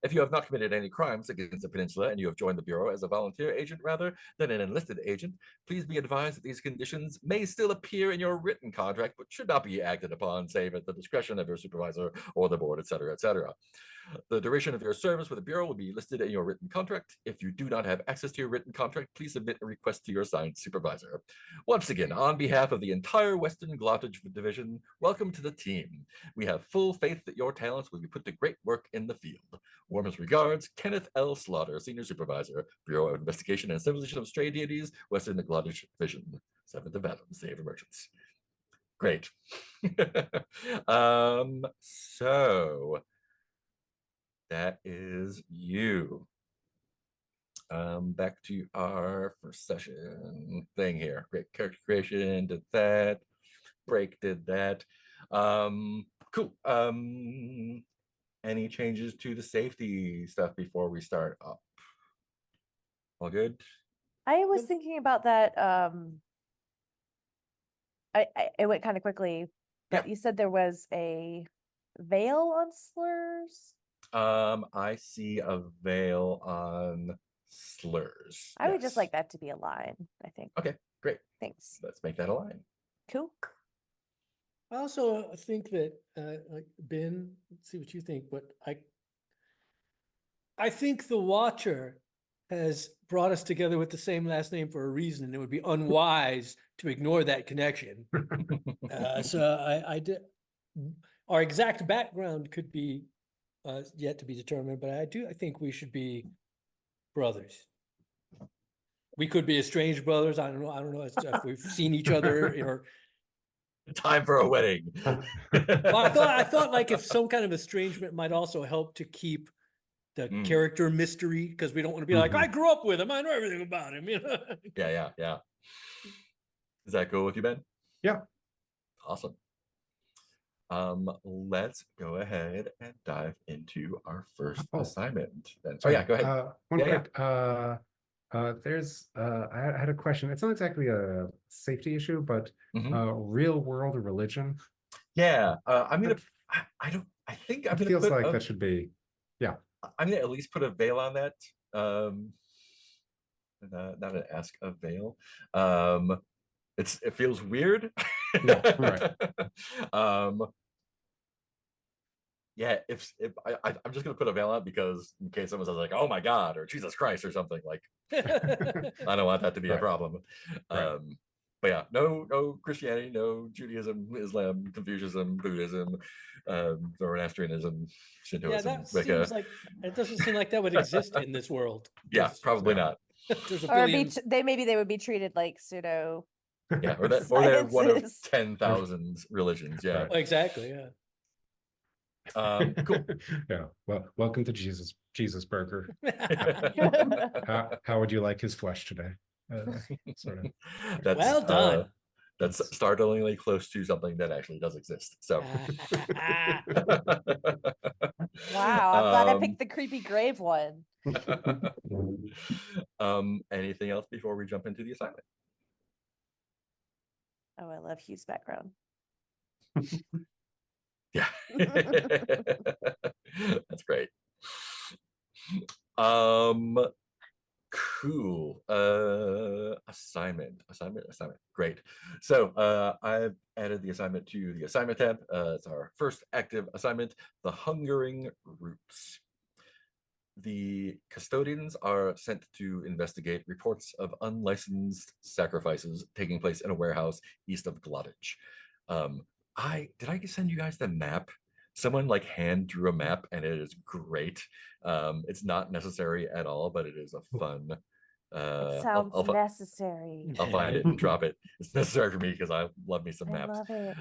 If you have not committed any crimes against the peninsula and you have joined the Bureau as a volunteer agent rather than an enlisted agent, please be advised that these conditions may still appear in your written contract, but should not be acted upon save at the discretion of your supervisor or the board, etc., etc. The duration of your service with the Bureau will be listed in your written contract. If you do not have access to your written contract, please submit a request to your assigned supervisor. Once again, on behalf of the entire Western Glottage Division, welcome to the team. We have full faith that your talents will be put to great work in the field. Warmest regards, Kenneth L. Slaughter, Senior Supervisor, Bureau of Investigation and Assimilation of Stray Deities, Western Glottage Division, 7th of Adam, Save Emergence. Great. So that is you. Back to our first session thing here. Great character creation, did that. Break did that. Cool. Any changes to the safety stuff before we start up? All good? I was Yep. thinking about that. I went kind of quickly, but Yeah. you said there was a veil on slurs. I see a veil on slurs. I would just Yes. like that to be a line, I think. Okay, great. Thanks. Let's make that a line. Cool. I also think that, like Ben, let's see what you think, but I think the Watcher has brought us together with the same last name for a reason, and it would be unwise to ignore that connection. So I did. Our exact background could be yet to be determined, but I think we should be brothers. We could be estranged brothers. I don't know if we've seen each other or. Time for a wedding. Well, I thought like if some kind of estrangement might also help to keep the character mystery, because we don't want to be like, I grew up with him, I know everything about him. You know? Yeah. Is that cool with you, Ben? Yeah. Awesome. Let's go ahead and dive into our first assignment. Then. Sorry, yeah, go ahead. One Yeah, quick. There's I had a question. It's not exactly a safety issue, but Mhm. real world religion. Yeah, I'm gonna. I think I'm It gonna feels put like that should be. I'm gonna at least put a veil on that. Not an ask a veil. It feels weird. Yeah, right. yeah, if I'm just gonna put a veil out because in case someone says like, "Oh my God" or "Jesus Christ" or something, like I don't want that to be a Right. problem. Right. But yeah, no Christianity, no Judaism, Islam, Confucianism, Buddhism, Zoroastrianism, Yeah, Shintoism, that Wicca. seems like it doesn't seem like that would exist in this world. Yeah, 'cause probably Yeah. not. There's a Or be billion. they would be treated like pseudo. Yeah, or they're one of Sciences. 10,000 religions. Yeah. Right. Exactly. Yeah. Cool. Yeah. Well, welcome to Jesus Burger. How would you like his flesh today? Sort of. That's Well done. that's startlingly close to something that actually does exist. So Wow, I'm glad I Um, picked the creepy grave one. anything else before we jump into the assignment? Oh, I love Hugh's background. Yeah. That's great. Um cool. Assignment. Great. So I've added the assignment to the assignment tab. It's our first active assignment, the Hungering Roots. The custodians are sent to investigate reports of unlicensed sacrifices taking place in a warehouse east of Glottage. Did I send you guys the map? Someone like hand drew a map and it is great. It's not necessary at all, but it is a fun. It sounds necessary. I'll find it and drop it. It's necessary for me because I love me some I maps. love it.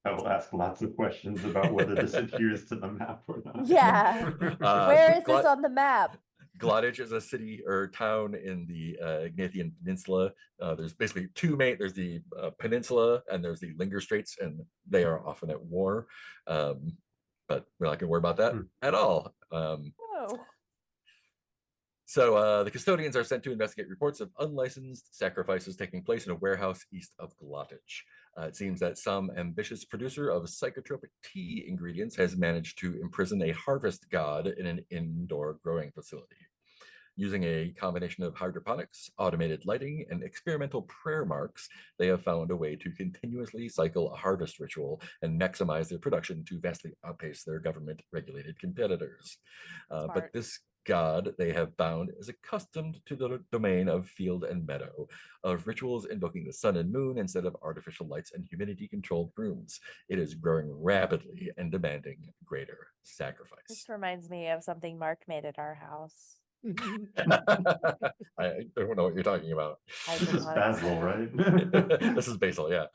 I will ask lots of questions about whether this adheres to the map or not. Yeah. Where is this Glot- on the map? Glottage is a city or town in the Ignathian Peninsula. There's basically there's the peninsula and there's the Linger Straits, and they are often at war. But we're not going to worry about that at all. Oh. So the custodians are sent to investigate reports of unlicensed sacrifices taking place in a warehouse east of Glottage. It seems that some ambitious producer of psychotropic tea ingredients has managed to imprison a harvest god in an indoor growing facility. Using a combination of hydroponics, automated lighting, and experimental prayer marks, they have found a way to continuously cycle a harvest ritual and maximize their production to vastly outpace their government-regulated competitors. But this god they have bound is accustomed to the domain of field and meadow, of rituals invoking the sun and moon instead of artificial lights and humidity-controlled rooms. It is growing rapidly and demanding greater sacrifice. This reminds me of something Mark made at our house. I don't know what you're talking about. This is Basil, right? This is Basil, yeah.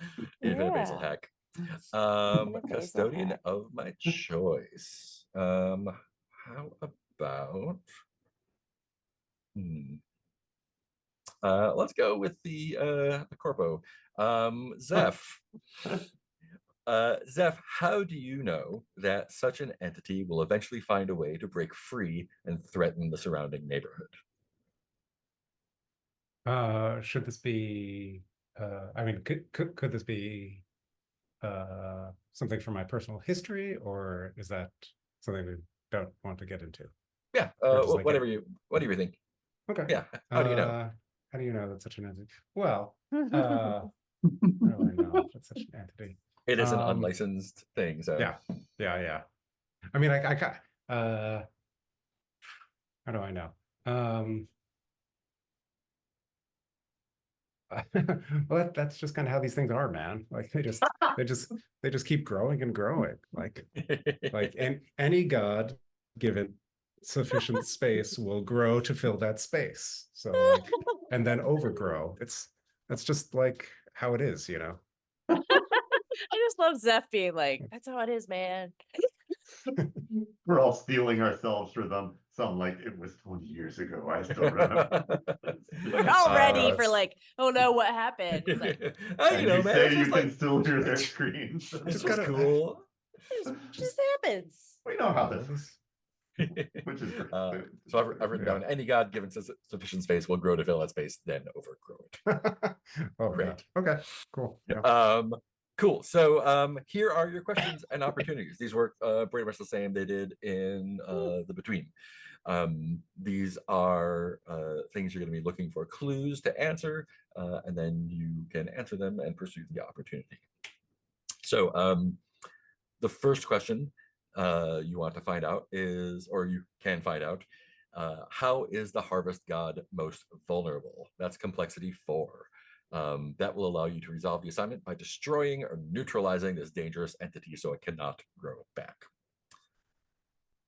Infinite Basil Yeah. hack. Infinite Basil Custodian hack. of my choice. How about let's go with the corpo. Zeph. Zeph, how do you know that such an entity will eventually find a way to break free and threaten the surrounding neighborhood? Should this be I mean, could this be something from my personal history, or is that something we don't want to get into? Yeah, Or just like whatever you think. Okay. Yeah, how do you know? How do you know that such an entity? Well, how do I know if it's such an entity? It is an unlicensed thing, so Yeah. I mean, I got how do I know? Well, that's just kind of how these things are, man. Like they just keep growing and growing. Like any god given sufficient space will grow to fill that space. So like, and then overgrow. That's just like how it is, you know. I just love Zeph being like, that's how it is, man. We're all stealing ourselves for them. Some like it was 20 years ago. I still remember. We're all ready for it's- like, oh no, what happened? It's like, And you say it's you just can like, still hear their screams. it's just just gotta- cool. it just happens. We know how all this these- which is great. So I've written down any god given sufficient space will grow to fill that space, then overgrow it. Oh, Great. yeah. Okay, cool. Yeah. Cool. So here are your questions and opportunities. These work pretty much the same they did in the Between. These are things you're going to be looking for clues to answer, and then you can answer them and pursue the opportunity. So the first question you want to find out is, or you can find out, how is the harvest god most vulnerable? That's complexity 4. That will allow you to resolve the assignment by destroying or neutralizing this dangerous entity so it cannot grow back.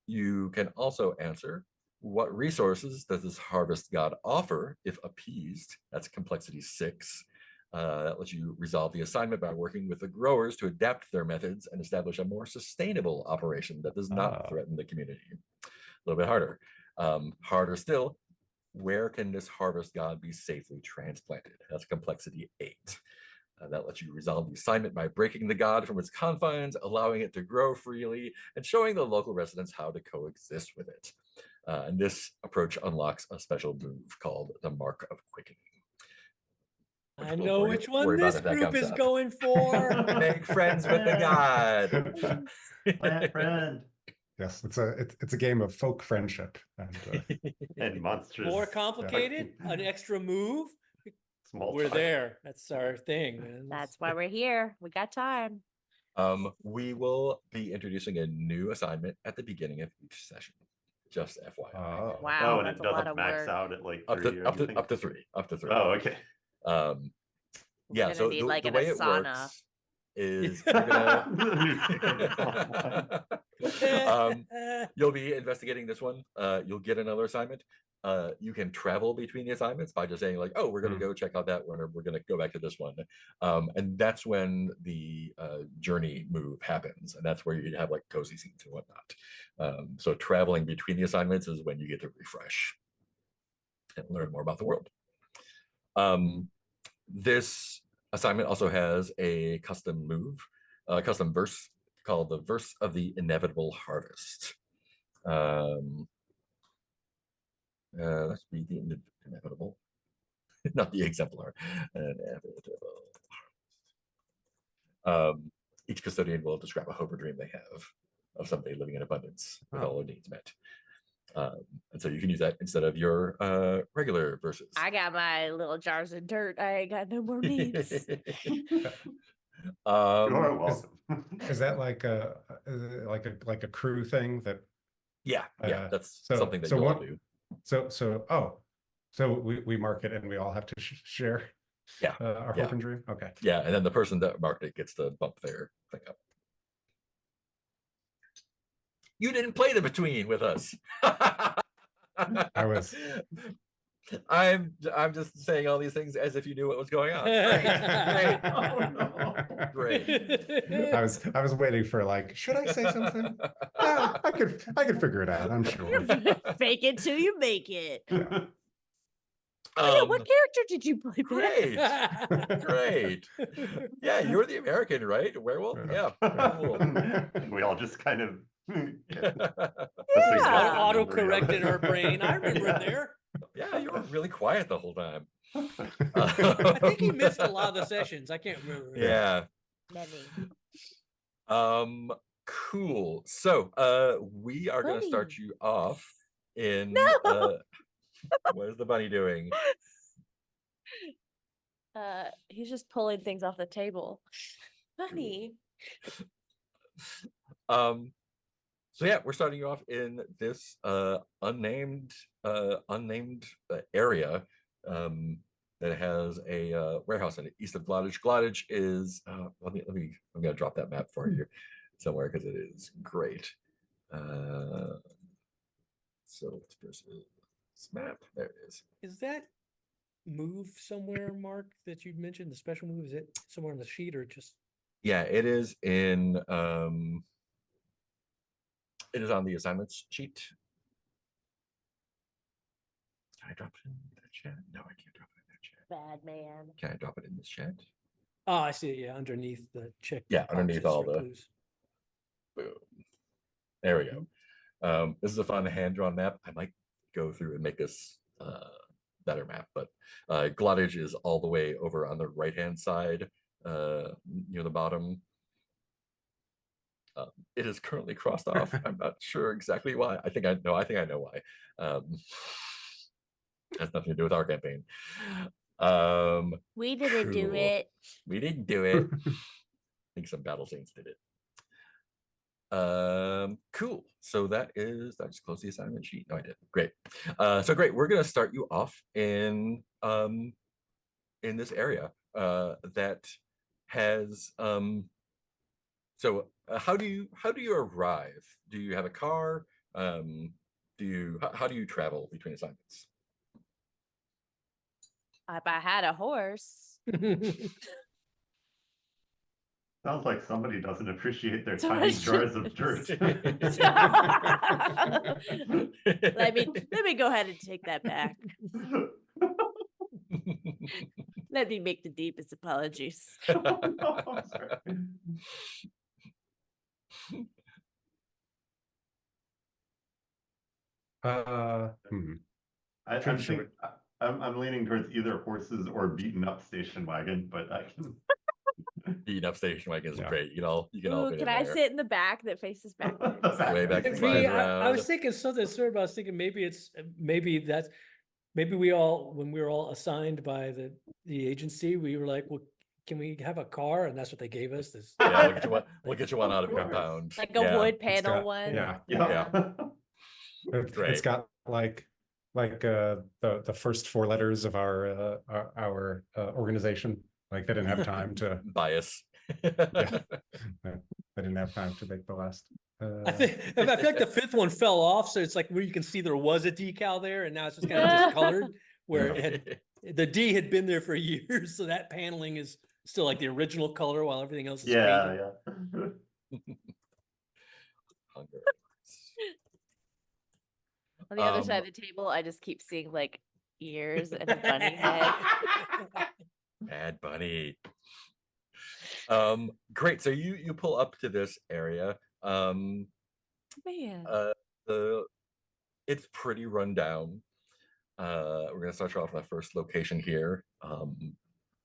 You can also answer, what resources does this harvest god offer if appeased? That's complexity 6. That lets you resolve the assignment by working with the growers to adapt their methods and establish a more sustainable operation that does not threaten the community. A little bit harder. Harder still, where can this harvest god be safely transplanted? That's complexity 8. That lets you resolve the assignment by breaking the god from its confines, allowing it to grow freely, and showing the local residents how to coexist with it. And this approach unlocks a special move called the Mark of Quickening. I know which one this group is up. going for. Make friends with the god. Plant friend. Yes, it's a game of folk friendship and And monsters. More complicated, an extra move. Small We're talk. there. That's our thing, man. That's why we're here. We got time. We will be introducing a new assignment at the beginning of each session. Just FYI. oh, Wow, Oh, and that's it a lot doesn't of max work. out at like Up 3 or to anything? up to 3. Up to 3. Oh, okay. Um, We're yeah. gonna So need, the, like, the an way it Asana. works is you're gonna you'll be investigating this one. You'll get another assignment. You can travel between the assignments by just saying like, oh, we're going to go check out that one, or we're going to go back to this one. And that's when the journey move happens. And that's where you have like cozy scenes and whatnot. So traveling between the assignments is when you get to refresh and learn more about the world. This assignment also has a custom move, custom verse called the Verse of the Inevitable Harvest. Let's be the inevitable, not the exemplar. Inevitable. Each custodian will describe a hope or dream they have of somebody living in abundance with all their needs met. And so you can use that instead of your regular verses. I got my little jars of dirt. I ain't got no more needs. You're welcome. is that like a crew thing that? Yeah, that's so, something that so you'll all one- do. So we mark it and we all have to share. Yeah, our hope and dream. Okay. Yeah, and then the person that marked it gets to bump their thing up. You didn't play the between with us. I was. I'm just saying all these things as if you knew what was going on. Great. Oh, no. Great. I was waiting for like, should I say something? Yeah, I could figure it out, I'm sure. Fake it till you make it. Yeah. Oh, yeah, what character did you play? Great. Great. Yeah, you're the American, right? Werewolf? Yeah. Cool. We all just kind of Yeah. Autocorrect in our brain. I remember it there. Yeah, you were really quiet the whole time. I think he missed a lot of the sessions. I can't remember. Yeah. Many. Cool. So we are gonna start Bunny. you off in No! what is the bunny doing? He's just pulling things off the table. Honey. So yeah, we're starting you off in this unnamed area that has a warehouse in it east of Glottage. Glottage is I'm gonna drop that map for you somewhere because it is great. Silt versus map. There it is. Is that move somewhere, Mark, that you'd mentioned? The special move, is it somewhere on the sheet or just? Yeah, it is in it is on the assignments sheet. Can I drop it in the chat? No, I can't drop it in the chat. Bad man. Can I drop it in this chat? Oh, I see it. Yeah, underneath the check. Yeah, underneath boxes all for the- clues. Boom. There we go. This is a fun hand-drawn map. I might go through and make this better map, but Glottage is all the way over on the right-hand side near the bottom. It is currently crossed off. I'm not sure exactly why. I think I know why. Has nothing to do with our campaign. We didn't do Cool. it. We didn't do it. I think some battle saints did it. Cool. So that is, I just closed the assignment sheet. No, I did. Great. So great. We're gonna start you off in this area that has how do you arrive? Do you have a car? How do you travel between assignments? If I had a horse. Sounds like somebody doesn't appreciate their So tiny much- jars of dirt. let me go ahead and take that back. Let me make the deepest apologies. I'm sorry. Hmm. I'm Should think I'm leaning towards either horses or beaten up station wagon, but I can. Beating up station wagon is Yeah. great. You can all Ooh, fit can in I there. sit in the back that faces backwards? Way back Thanks. slides Me, I was around. thinking something similar, but I was thinking maybe we all, when we were all assigned by the agency, we were like, well, can we have a car? And that's what they gave us. This Yeah, we'll get you one out of Of course. compound. Like a Yeah. wood It's panel got- one. yeah. Yeah. It's Great. got like the first four letters of our organization. Like they didn't have time to. Bias. Yeah. They didn't have time to make the last. I feel like the fifth one fell off, so it's like where you can see there was a decal there, and now it's just kind of discolored. Where it had the D had been there for years, so that paneling is still like the original color, while everything else is faded. Yeah. Hunger. On the other side of the table, I just keep seeing like ears and a bunny head. Bad Bunny. Great. So you pull up to this area. Man. It's pretty run down. We're gonna start you off on the first location here.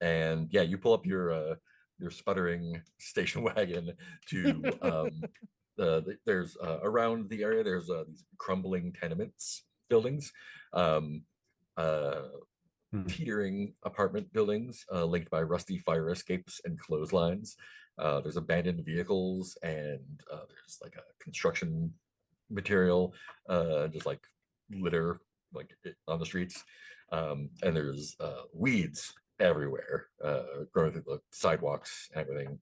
And yeah, you pull up your sputtering station wagon to there's around the area there's these crumbling tenements buildings, teetering apartment buildings linked by rusty fire escapes and clotheslines. There's abandoned vehicles and there's like a construction material, just like litter like on the streets, and there's weeds everywhere growing through the sidewalks and everything.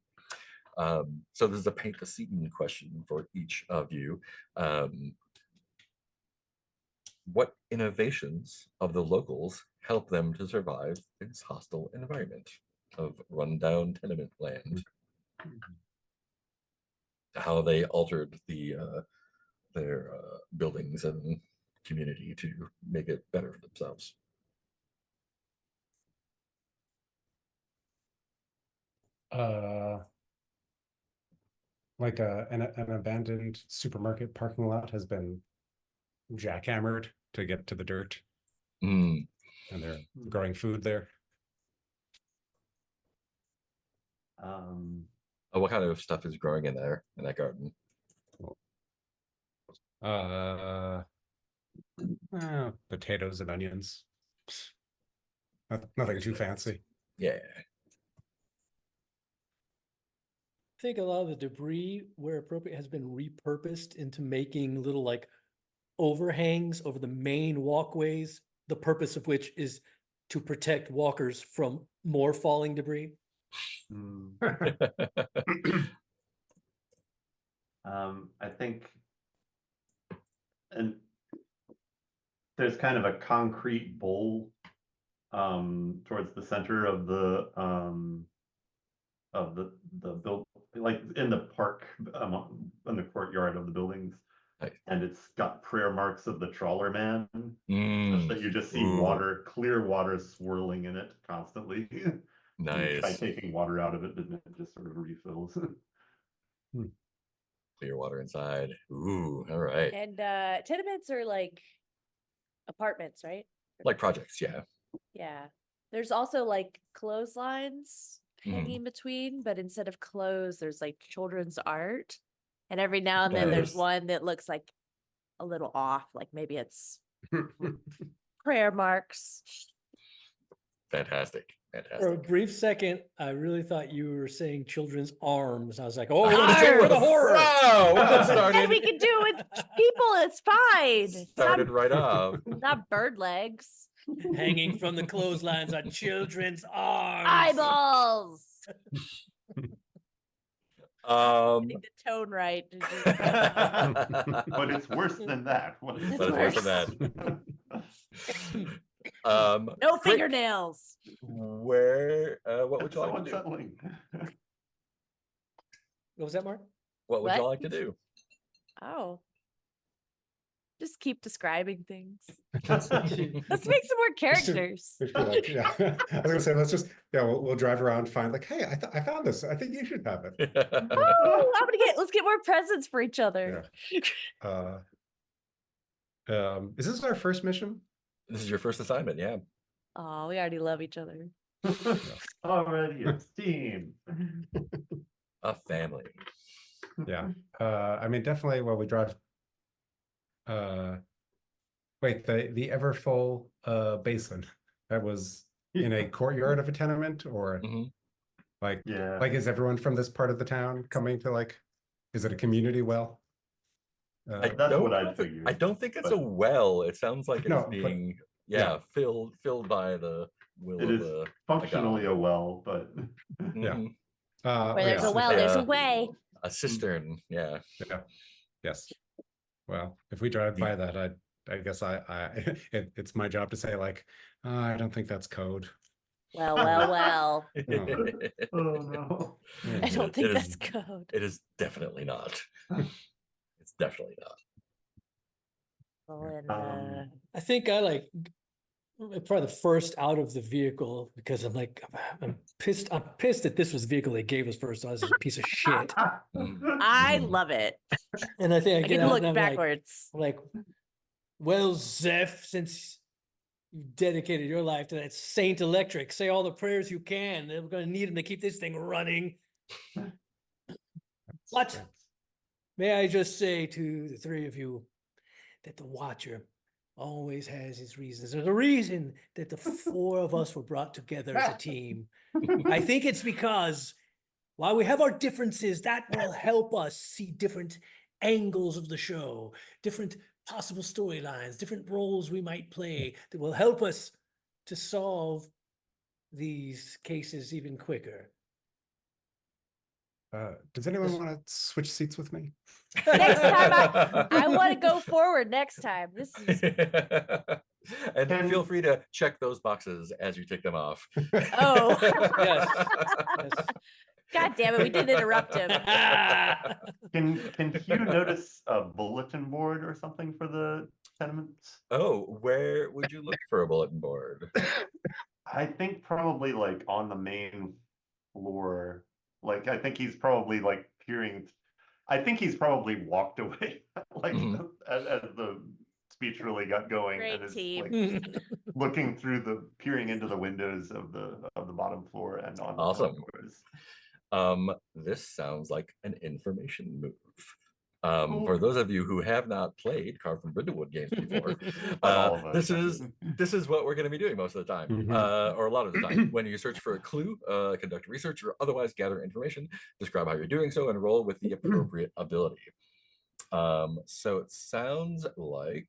So this is a paint the scene question for each of you. What innovations of the locals help them to survive in this hostile environment of rundown tenement land? How they altered their buildings and community to make it better for themselves. Like an abandoned supermarket parking lot has been jackhammered to get to the dirt, Mm. and they're growing food there. What kind of stuff is growing in that garden? Potatoes and onions. Nothing too fancy. Yeah. I think a lot of the debris, where appropriate, has been repurposed into making little like overhangs over the main walkways, the purpose of which is to protect walkers from more falling debris. I think, and there's kind of a concrete bowl towards the center of the build, like in the park, in the courtyard of the buildings. Nice. And it's got prayer marks of the trawler man, such Mm. that you just see Ooh. water, clear water swirling in it constantly. You try Nice. taking water out of it, and it just sort of refills. Clear water inside. Ooh, all right. And tenements are like apartments, right? Like projects, yeah. Yeah. There's also like clotheslines Mhm. hanging between, but instead of clothes, there's like children's art. And every now and then there's Nice. one that looks like a little off, like maybe it's prayer marks. Fantastic. For a Fantastic. brief second, I really thought you were saying children's arms. I was like, oh, Arms. we're going for the horror. Wow, wow, And started we can do it with people. It's fine. It's started right off. not bird legs. Hanging from the clotheslines on children's arms. Eyeballs. Getting the tone right. But it's worse than that. What is But it's worse than that. No Frick, fingernails. Where? What would That's you so like to do? unsettling. What was that, Mark? What would you What? like to do? Oh. Just keep describing things. Let's Let's make some more characters. we feel like, yeah. I was gonna say, let's just, yeah, we'll drive around, find like, hey, I found this. I think you should have it. Oh, let's get more presents for each other. Is this our first mission? This is your first assignment, yeah. Oh, we already love each other. Already a team. A family. Yeah. I mean, definitely while we drive. Wait, the ever full basin that was in a courtyard of a tenement, or Mhm. like Yeah. like is everyone from this part of the town coming to like? Is it a community well? That's what I figured. I don't think it's but- a well. It sounds like it's No, but- being yeah. filled by the will It of is the functionally god. a well, but Yeah. Mhm. Where there's yes, a well, yeah. there's a way. A cistern, yeah. yes. Well, if we drive by that, I guess it's my job to say like, I don't think that's code. Well, well, well. oh no. I don't think It that's is- code. It is definitely not. It's definitely not. Well, and, I think I like probably the first out of the vehicle because I'm like, I'm pissed. I'm pissed that this was the vehicle they gave us first. So I was a piece of shit. I love it. And I think I I get can out look and I'm like, backwards. well, Zeph, since you dedicated your life to that Saint Electric, say all the prayers you can. We're going to need them to keep this thing running. What? May I just say to the three of you that the Watcher always has his reasons. There's a reason that the four of us were brought together as a team. I think it's because while we have our differences, that will help us see different angles of the show, different possible storylines, different roles we might play that will help us to solve these cases even quicker. Does anyone want to switch seats with me? Next time I want to go forward next time. This is And Can- feel free to check those boxes as you take them off. oh Yes. Yes. god damn it, we did interrupt him. Can Hugh notice a bulletin board or something for the tenements? Oh, where would you look for a bulletin board? I think probably like on the main floor. Like I think he's probably like peering. I think he's probably walked away like Mhm. as the speech really got going Great and is team. like looking through peering into the windows of the bottom floor and on Awesome. the doors. This sounds like an information move. Cool. For those of you who have not played Carved from Brindlewood games before, But all of us. this is what we're going to be doing most of the time, Mhm. or a lot of the time. When you search for a clue, conduct research, or otherwise gather information, describe how you're doing so, and roll with the appropriate ability. So it sounds like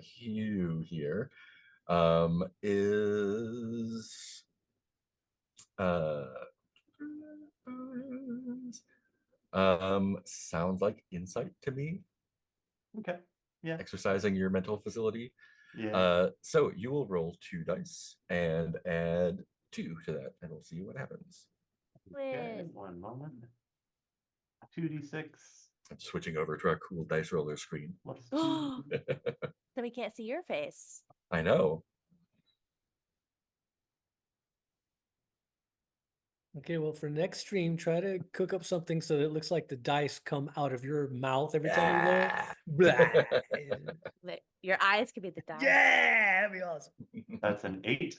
Hugh here is sounds like insight to me, Okay. Yeah. exercising your mental facility. Yeah. So you will roll 2 dice and add 2 to that, and we'll see what happens. Okay. Win. 1 moment. 2d6 I'm switching over to our cool dice roller screen. plus 2. Then we can't see your face. I know. Okay, well, for next stream, try to cook up something so that it looks like the dice come out of your mouth every time you roll. Blah. Your eyes could be the dice. Yeah, that'd be awesome. That's an 8.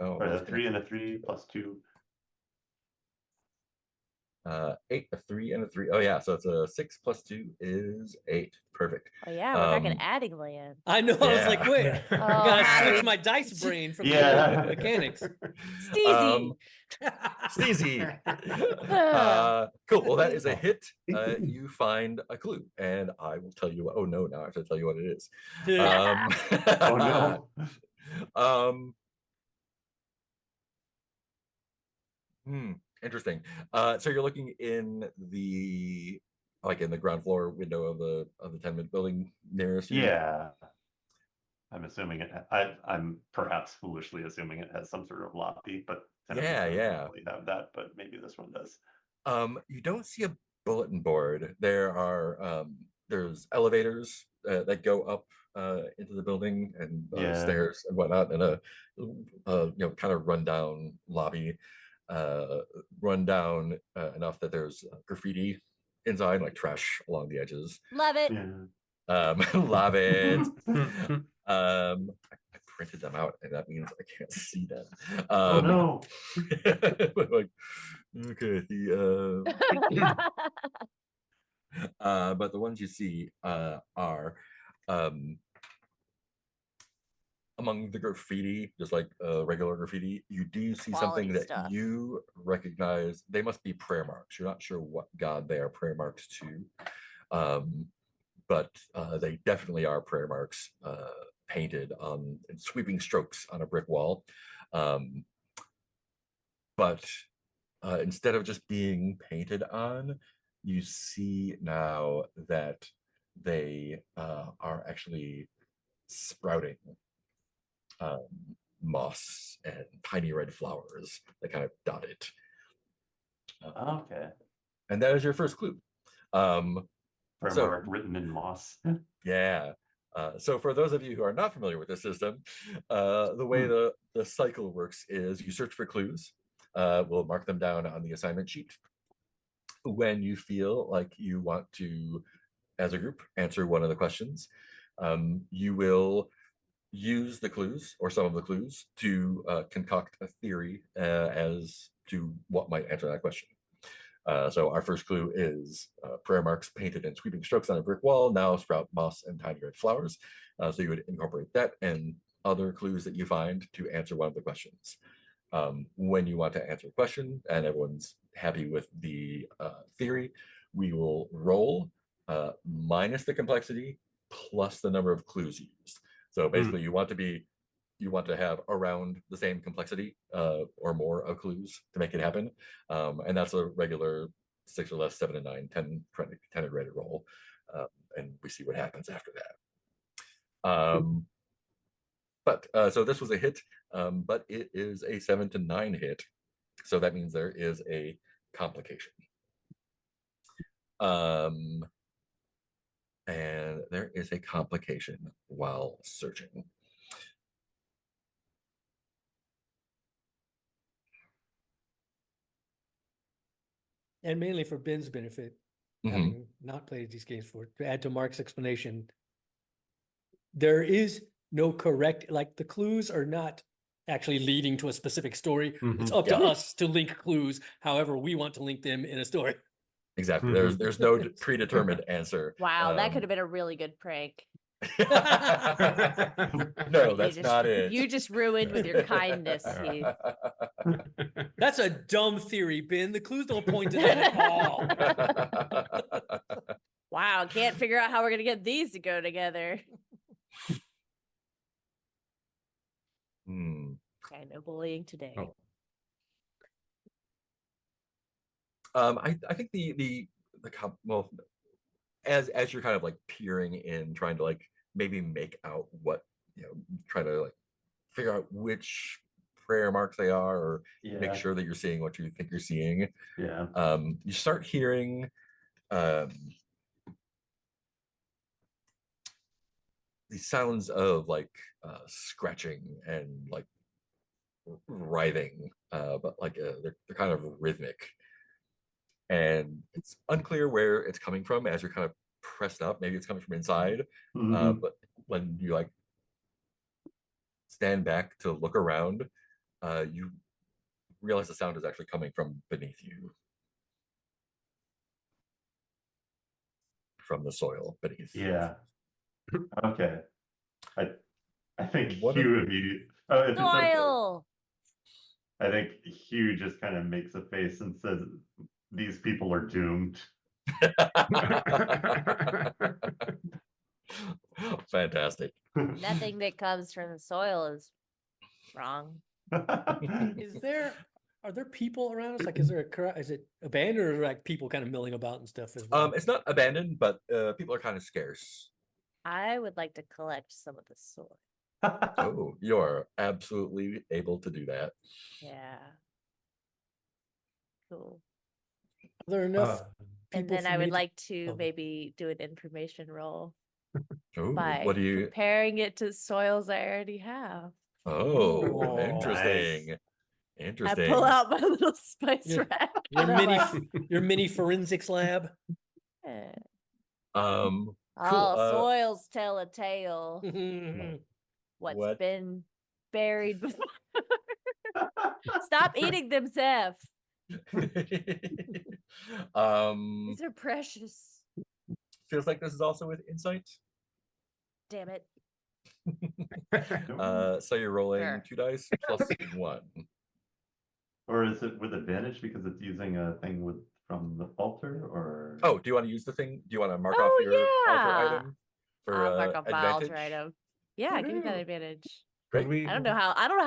Oh, Or a that's 3 and a 3 plus 2. 8, a 3, and a 3. Oh yeah, so it's a 6 plus 2 is 8. Perfect. Oh yeah, we're back in Um, adding land. I know. I was like, Yeah. wait, Oh, I gotta how switch did my dice brain from Yeah. the mechanics. Steezy. Steezy. Cool. Well, that is a hit. You find a clue, and I will tell you. Oh no! Now I have to tell you what it is. Oh no. Um, Interesting. So you're looking in the in the ground floor window of the tenement building nearest you. Yeah. I'm assuming I'm perhaps foolishly assuming it has some sort of lobby, but tenements Yeah, don't yeah. normally have that, but maybe this one does. You don't see a bulletin board. There's elevators that go up into the building and Yeah. stairs and whatnot, and kind of rundown lobby, rundown enough that there's graffiti inside, like trash along the edges. Love it. Yeah. Love it. I printed them out, and that means I can't see them. Oh no. Like, okay, but the ones you see are um, among the graffiti, just like regular graffiti. You do see Quality something that stuff. you recognize. They must be prayer marks. You're not sure what god they are prayer marks to, but they definitely are prayer marks painted on in sweeping strokes on a brick wall. But instead of just being painted on, you see now that they are actually sprouting um, moss and tiny red flowers that kind of dot it. Okay. And that is your first clue. Prayer So- mark written in moss. Yeah. So for those of you who are not familiar with the system, the way the cycle works is you search for clues. We'll mark them down on the assignment sheet. When you feel like you want to, as a group, answer one of the questions, you will use the clues or some of the clues to concoct a theory as to what might answer that question. So our first clue is prayer marks painted in sweeping strokes on a brick wall now sprout moss and tiny red flowers. So you would incorporate that and other clues that you find to answer one of the questions. When you want to answer a question and everyone's happy with the theory, we will roll minus the complexity plus the number of clues used. So basically, you want to have around the same complexity or more of clues to make it happen. And that's a regular 6 or less, 7 and 9, 10 rated roll. And we see what happens after that. So this was a hit, but it is a 7 to 9 hit. So that means there is a complication. And there is a complication while searching. And mainly for Ben's benefit, having not played these games before, to add to Mark's explanation, there is no correct, like the clues are not actually leading to a specific story. It's up to us to link clues however we want to link them in a story. Exactly. There's no predetermined answer. Wow, that could have been a really good prank. No, that's not it. You just ruined with your kindness, Heath. That's a dumb theory, Ben. The clues don't point to that at all. Wow, can't figure out how we're gonna get these to go together. Kind of bullying today. I think well, as you're kind of like peering in, trying to like maybe make out what try to like figure out which prayer marks they are, or make sure that you're seeing what you think you're seeing. Yeah. You start hearing these sounds of like scratching and like writhing, but like they're kind of rhythmic, and it's unclear where it's coming from as you're kind of pressed up. Maybe it's coming from inside, but when you like stand back to look around, you realize the sound is actually coming from beneath you. from the soil beneath. Yeah. Okay. I think What Hugh immediately. Oh, if it's okay. Soil. I think Hugh just kind of makes a face and says, "These people are doomed." Fantastic. Nothing that comes from the soil is wrong. Are there people around us? Like, is it abandoned, or like people kind of milling about and stuff as well? It's not abandoned, but people are kind of scarce. I would like to collect some of the soil. Oh, you're absolutely able to do that. Yeah. Cool. Are there enough And people then for I me would to- like to oh. maybe do an information roll Oh, by what do you? comparing it to soils I already have. Oh, Oh, interesting. nice. I Interesting. pull out my little spice Yeah. rack. Your and I'm mini like, your mini forensics lab? eh, Cool. all soils tell a tale. Mhm. What's What? been buried before. Stop eating them, Zeph. These are precious. Feels like this is also with insight. Damn it. So you're rolling Sure. 2 dice plus 1. Or is it with advantage because it's using a thing from the altar? Or Oh, do you want to use the thing? Do you want to mark off Oh, your altar yeah. item for I'll mark off my advantage? altar item. Yeah, give me that Woohoo. advantage. Great. I don't know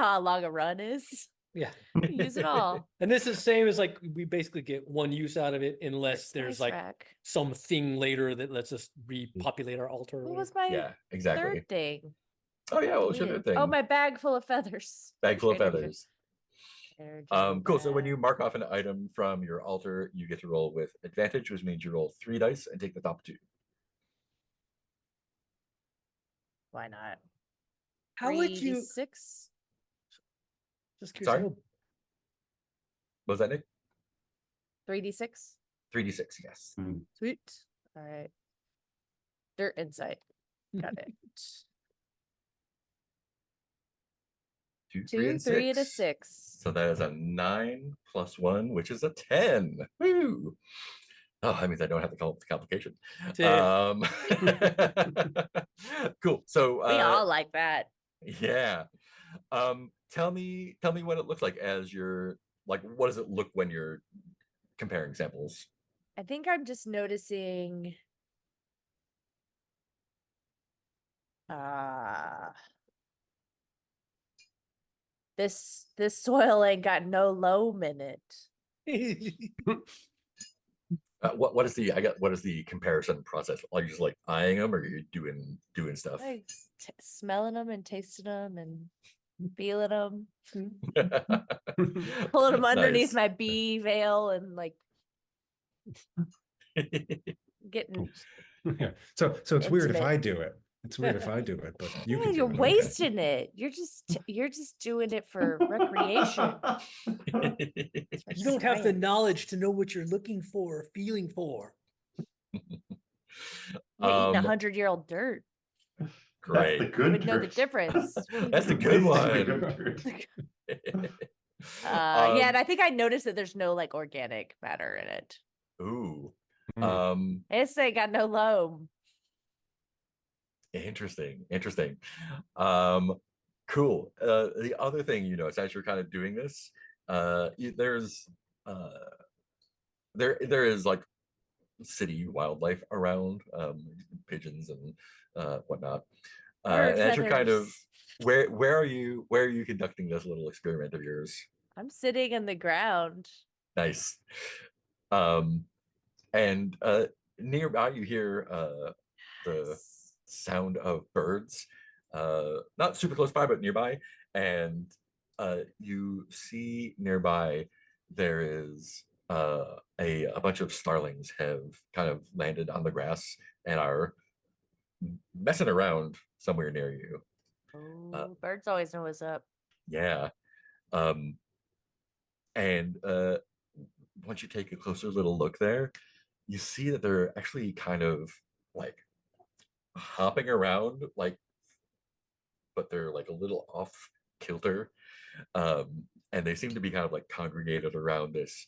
how long a run is. Yeah. Use it all. And this is the same as like we basically get one use out of it unless there's Spice like rack. something later that lets us repopulate our altar. or What was whatever. my Yeah, exactly. third thing? Oh yeah, well, it's your Deleted. third thing. Oh, my bag full of feathers. Bag full of Energy- feathers. energy Cool. So when bag. you mark off an item from your altar, you get to roll with advantage, which means you roll 3 dice and take the top 2. Why not? How would you 6? just curious? I Sorry? know What was that, Nick? 3d6. 3d6, yes. Sweet. All right. Dirt insight. Got it. 2, 3, 2, and 3, and a 6. 6. So that is a 9 plus 1, which is a 10. Woo! Oh, that means I don't have to call up the complication. Cool. So We all like that. yeah. Tell me what it looks like as you're like, what does it look when you're comparing samples? I think I'm just noticing this soil ain't got no loam in it. What is the comparison process? Are you just like eyeing them, or are you doing stuff? Like smelling them and tasting them and feeling them, pulling them underneath Nice. my bee veil and like getting. Yeah. So it's weird if Intimate. I do it. It's weird if I do it, but you Yeah, can do you're it. Okay. wasting it. You're just doing it for recreation. It's for You don't have the science. knowledge to know what you're looking for or feeling for. You're eating 100-year-old dirt. That's Great. the You good would know the dirt. difference. That's the good Wasting the one. good dirt. Yeah, and I think I noticed that there's no like organic matter in it. Ooh. Hmm. It's ain't got no loam. Interesting. Cool. The other thing you notice as you're kind of doing this, there's there is like city wildlife around, pigeons and whatnot. Bird And as you're kind of feathers. where are you conducting this little experiment of yours? I'm sitting in the ground. Nice. And nearby you hear the sound of birds, not super close by, but nearby. And you see nearby there is a bunch of starlings have kind of landed on the grass and are messing around somewhere near you. Oh, birds always know what's up. Yeah. And once you take a closer little look there, you see that they're actually kind of like hopping around, like, but they're like a little off kilter. And they seem to be kind of like congregated around this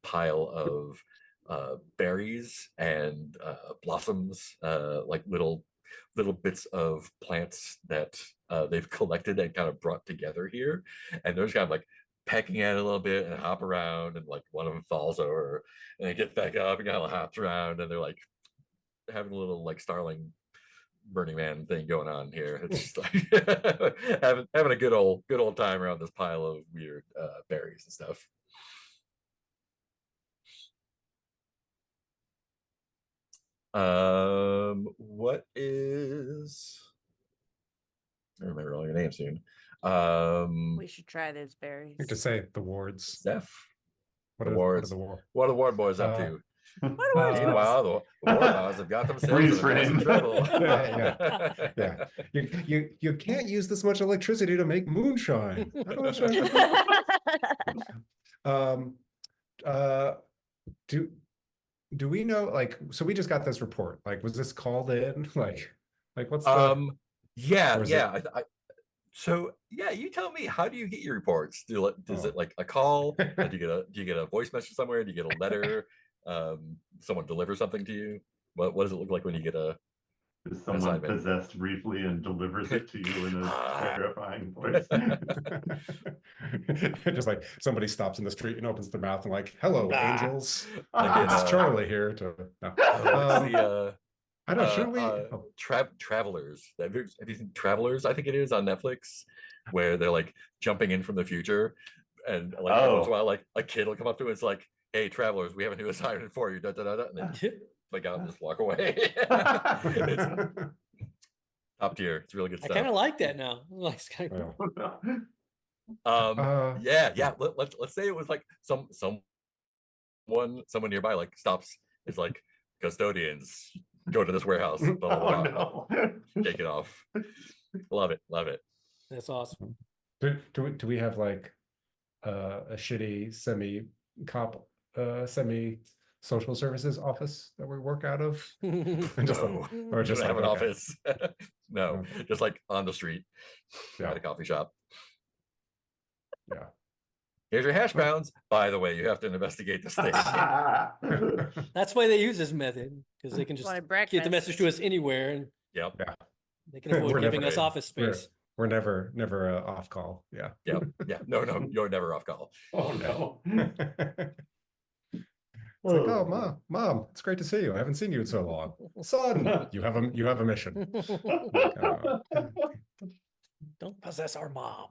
pile of berries and blossoms, like little bits of plants that they've collected and kind of brought together here, and they're just kind of like pecking at it a little bit and hop around, and like one of them falls over and they get back up and kind of hops around, and they're like having a little like Starling Burning Man thing going on here. It's just like having a good old time around this pile of weird berries and stuff. What is? I remember all your names soon. We should try those berries. You have to say the wards. Steph. What The are wards. the war? What are the ward boys up to? Meanwhile, the ward boys have got themselves Freeze in a mess of frame. trouble. Yeah. You can't use this much electricity to make moonshine. I don't understand. Do we know, like, so we just got this report, like, was this called in? Like what's the yeah. So yeah, you tell me, how do you get your reports? Does it like a call? Do you get a voice message somewhere? Do you get a letter? Someone delivers something to you? What does it look like when you get a Is someone assignment? possessed briefly and delivers it to you in a terrifying voice? just like somebody stops in the street and opens their mouth and like, hello, angels. Like in, It's Charlie here to no. I know, shouldn't we? Travelers. Have you seen Travelers? I think it is on Netflix, where they're like jumping in from the future, and like every once in a while, like a kid will come up to it. It's like, "Hey, travelers, we have a new assignment for you." Da, da, da, da, and then like out and just walk away. It's top tier. It's really good I stuff. kind of like that now. Like, it's kind of cool. Yeah. Let's say it was like someone nearby like stops. Is like, custodians, go to this warehouse. Blah, blah, blah, no. Take it off. Love it. That's awesome. Do we have like a shitty semi social services office that we work out of? Just No, or just have like, an okay. office. No, just like on the street, at a coffee shop. Yeah. Here's your hash browns. By the way, you have to investigate this thing. That's why they use this method, because they can just get the message to us anywhere, and Yep. Yeah. they can avoid We're giving never- us office space. We're never off call. Yeah. Yep. Yeah. No, you're never off call. Oh no. It's like, oh, mom, it's great to see you. I haven't seen you in so long. Son, you have a mission. Don't possess our mom.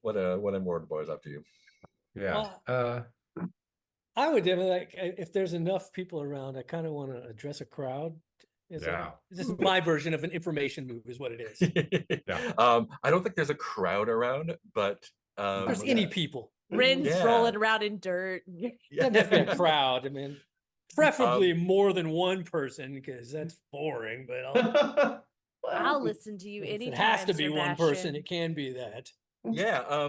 What Immortal Boys up to you? Yeah. I would definitely, like, if there's enough people around, I kind of want to address a crowd. This is my version of an information move, is what it is. Yeah. I don't think there's a crowd around, but There's any people. Rin's Yeah. rolling around in dirt. Doesn't have to be a crowd. I mean, preferably more than one person, because that's boring. But I'll listen to you if anytime. it has to be one person, Sebastian. it can be that. Yeah.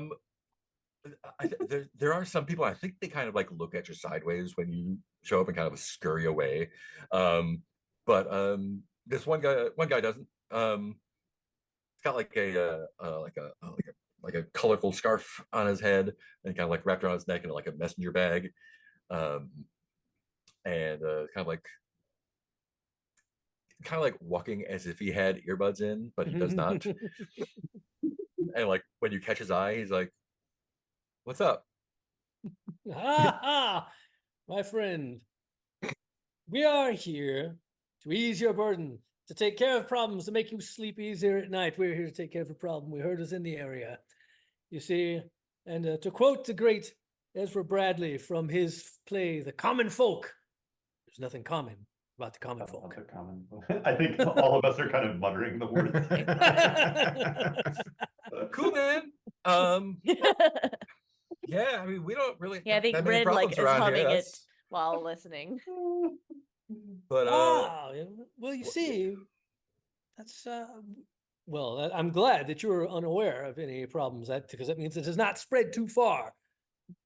There are some people, I think they kind of like look at you sideways when you show up and kind of scurry away. But this one guy doesn't. It's got like a colorful scarf on his head and kind of like wrapped around his neck in like a messenger bag. And kind of like walking as if he had earbuds in, but he does not. And like when you catch his eye, he's like, "What's up?" My friend, we are here to ease your burden, to take care of problems, to make you sleep easier at night. We're here to take care of a problem. We heard us in the area, you see. And to quote the great Ezra Bradley from his play, The Common Folk, there's nothing common about the common folk. I think all of us are kind of muttering the words. Cool, man. Yeah, I mean, we don't really Yeah, I have think that many Rin like problems is around humming here. it while listening. But Well, you see, that's well, I'm glad that you're unaware of any problems, because that means it has not spread too far.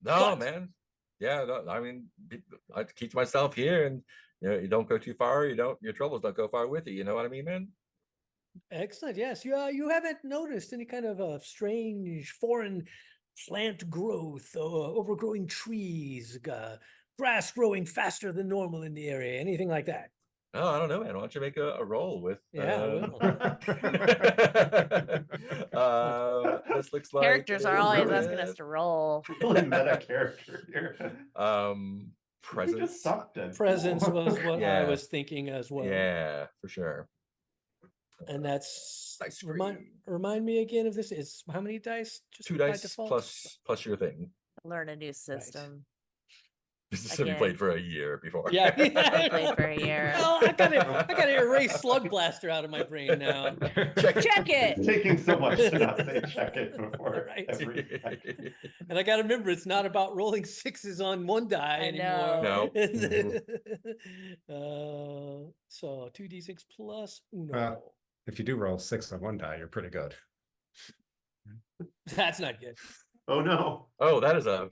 no, But- man. Yeah, no, I mean, I keep myself here, and you don't go too far. Your troubles don't go far with you. You know what I mean, man? Excellent. Yes, you haven't noticed any kind of strange foreign plant growth, overgrowing trees, grass growing faster than normal in the area, anything like that. Oh, I don't know, man. Why don't you make a roll with? Yeah, I will. This looks like Characters it are is always asking with, us to roll. Really meta character here. We presence. just sucked at Presence was what I Yeah. was thinking as well. Yeah, for sure. And that's Nice remind me again of this. Is how many dice? Just 2 by dice default? plus your thing. Learn a new system. This is something you Again. played for a year before. Yeah. Played for a year. Well, I gotta erase Slug Blaster out of my brain now. Check it. Check it. It's taking so much to not say check it before Right. every second. And I gotta remember it's not about rolling sixes on one die I anymore. No. So 2d6 plus uno. Well. If you do roll 6 on one die, you're pretty good. That's not good. Oh no. Oh, that is a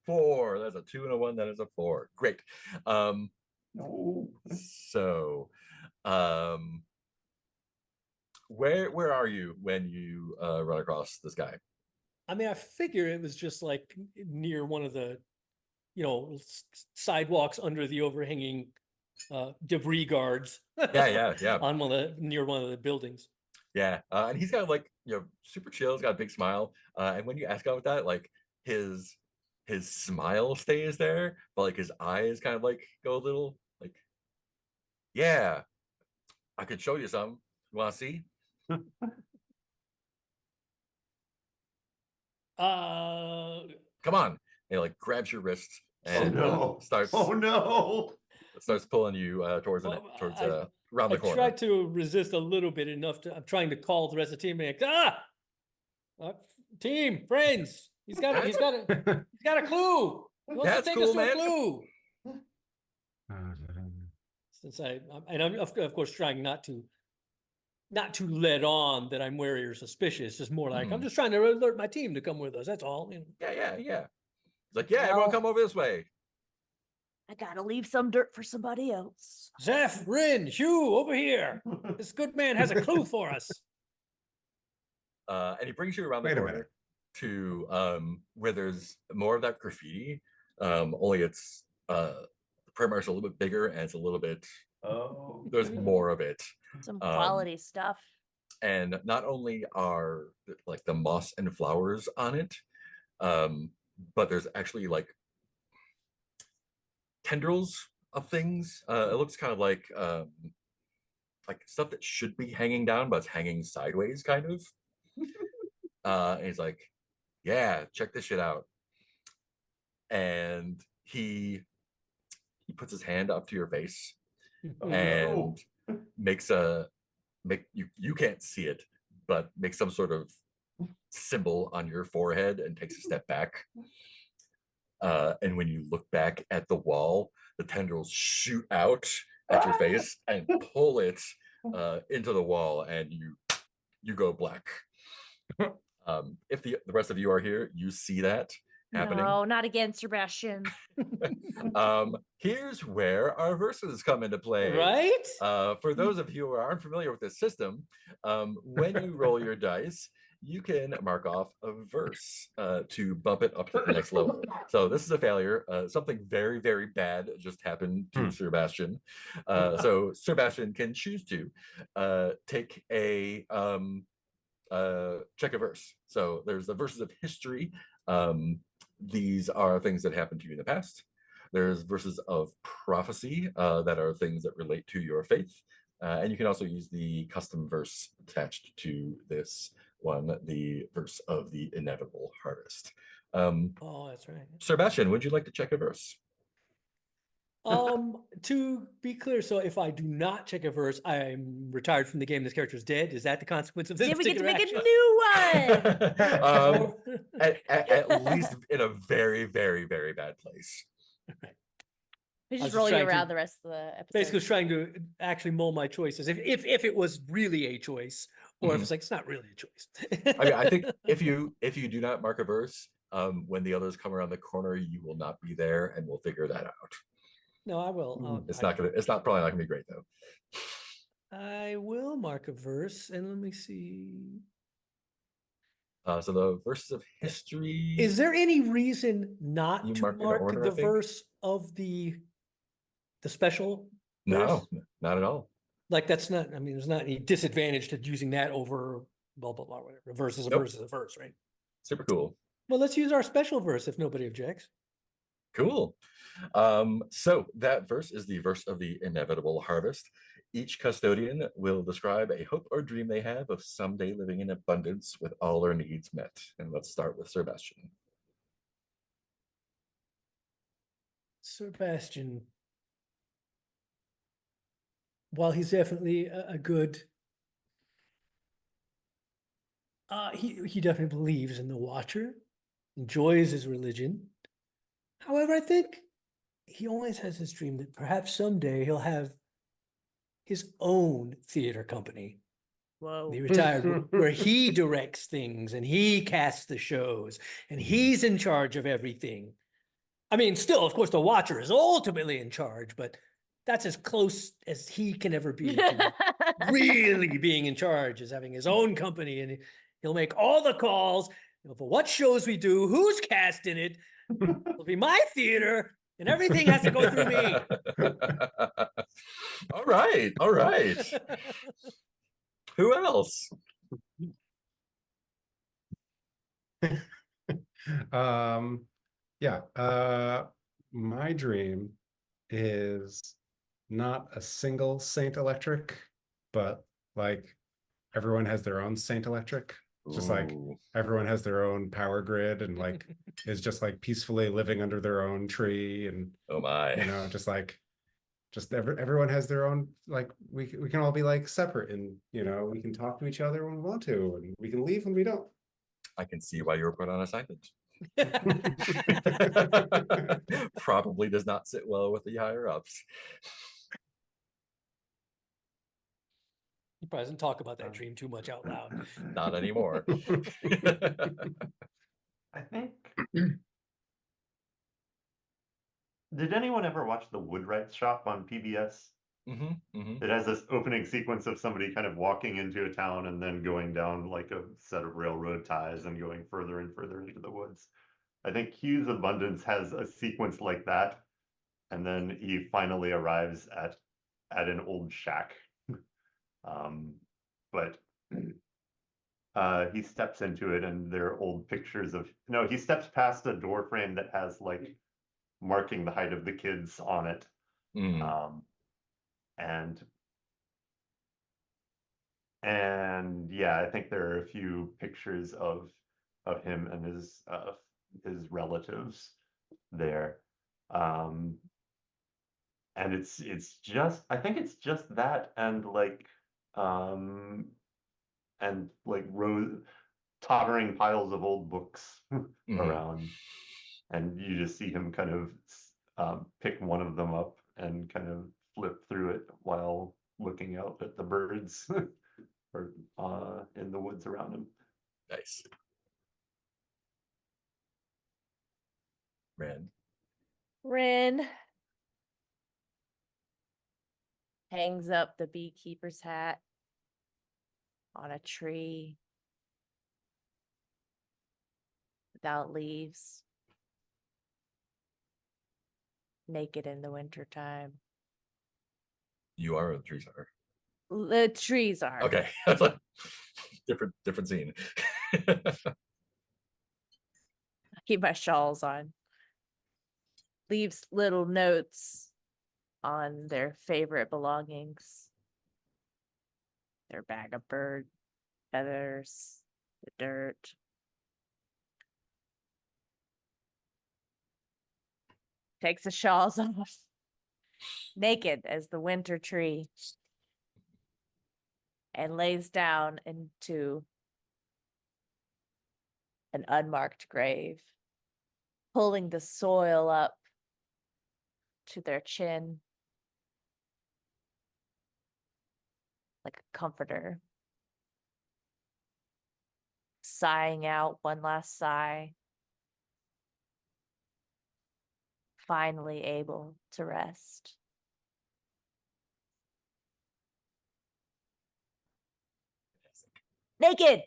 4. That's a 2 and a 1. That is a 4. Great. No. So where are you when you run across this guy? I mean, I figure it was just like near one of the, sidewalks under the overhanging debris guards. Yeah. On near one of the buildings. Yeah, and he's kind of like, super chill. He's got a big smile, and when you ask about that, like his smile stays there, but like his eyes kind of like go a little like, yeah, I could show you some. You want to see? Come on. And he like grabs your wrist and starts pulling you towards around the I corner. tried to resist a little bit enough I'm trying to call the rest of the team and team, friends. He's got a clue. He wants to take us to a clue. Since I'm of course trying not to let on that I'm wary or suspicious. Just more like I'm just trying to alert my team to come with us. That's all. Yeah. It's like, yeah, everyone come over this way. I gotta leave some dirt for somebody else. Zeph, Rin, Hugh, over here. This good man has a clue for us. And he brings you around the corner to where there's more of that graffiti. Only it's the perimeter's a little bit bigger and it's a little bit there's more of it. Some quality stuff. And not only are like the moss and flowers on it, but there's actually like tendrils of things. It looks kind of like stuff that should be hanging down, but it's hanging sideways, kind of. And he's like, "Yeah, check this shit out." And he puts his hand up to your face and you can't see it, but makes some sort of symbol on your forehead and takes a step back. And when you look back at the wall, the tendrils shoot out at your face and pull it into the wall, and you go black. If the rest of you are here, you see that happening. No, not again, Sebastian. Here's where our verses come into play. Right? For those of you who aren't familiar with this system, when you roll your dice, you can mark off a verse to bump it up to the next level. So this is a failure. Something very, very bad just happened to Sebastian. So Sebastian can choose to take a check a verse. So there's the verses of history. These are things that happened to you in the past. There's verses of prophecy that are things that relate to your faith. And you can also use the custom verse attached to this one, the verse of the inevitable harvest. Oh, that's right. Sebastian, would you like to check a verse? To be clear, so if I do not check a verse, I'm retired from the game. This character is dead. Is that the consequence of this? Yeah, we get to make action? a new one. At least in a very, very, very bad place. Right. We I was just just roll you trying to- around the rest of the episode. Basically, was trying to actually mold my choices. If it was really a choice, or if it's like it's not really a choice. I mean, I think if you do not mark a verse, when the others come around the corner, you will not be there, and we'll figure that out. No, I will. It's probably not gonna be great though. I will mark a verse, and let me see. So the verses of history. Is there any reason not You to mark in mark order, I the think? verse of the special No, verse? not at all. Like that's not, I mean, there's not any disadvantage to using that over blah, blah, blah, whatever. A verse is a Nope. verse is a verse, right? Super cool. Well, let's use our special verse if nobody objects. Cool. So that verse is the verse of the inevitable harvest. Each custodian will describe a hope or dream they have of someday living in abundance with all their needs met. And let's start with Sebastian. Sebastian, while he's definitely a good, he definitely believes in the Watcher, enjoys his religion. However, I think he always has this dream that perhaps someday he'll have his own theater company. Whoa. He retired where he directs things and he casts the shows and he's in charge of everything. I mean, still, of course, the Watcher is ultimately in charge, but that's as close as he can ever be to really being in charge, is having his own company, and he'll make all the calls, for what shows we do, who's cast in it. It'll be my theater, and everything has to go through me. All right. All right. Who else? Yeah. My dream is not a single Saint Electric, but like everyone has their own Saint Electric. Just like Ooh. everyone has their own power grid and like is just like peacefully living under their own tree, and Oh my. you know, just everyone has their own, like we can all be like separate, and you know, we can talk to each other when we want to, and we can leave when we don't. I can see why you were put on assignment. Probably does not sit well with the higher ups. He probably doesn't talk about that dream too much out loud. Not anymore. I think. Did anyone ever watch the Woodwright Shop on PBS? It has this opening sequence of somebody kind of walking into a town and then going down like a set of railroad ties and going further and further into the woods. I think Hugh's Abundance has a sequence like that, and then he finally arrives at an old shack. But he steps into it, and there are old pictures of, no, he steps past a door frame that has like marking the height of the kids on it. And yeah, I think there are a few pictures of him and his relatives there. And it's just, I think it's just that, and like tottering piles of old books around, and you just see him kind of pick one of them up and kind of flip through it while looking out at the birds or in the woods around him. Nice. Rin hangs up the beekeeper's hat on a tree without leaves, naked in the wintertime. You are, or the trees are. The trees are. Okay. different scene. Keep my shawls on. Leaves little notes on their favorite belongings. Their bag of bird feathers, the dirt. Takes the shawls off. Naked as the winter tree. And lays down into an unmarked grave, pulling the soil up to their chin like a comforter, sighing out one last sigh, finally able to rest. Naked.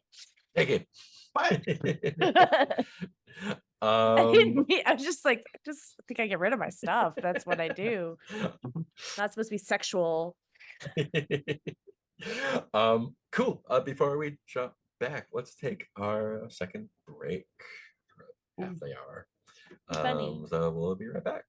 Naked. I um, didn't mean, I was just like, I just think I get rid of my stuff. That's what I do. Not supposed to be sexual. cool. Before we jump back, let's take our second break for half the hour. Funny. So we'll be right back.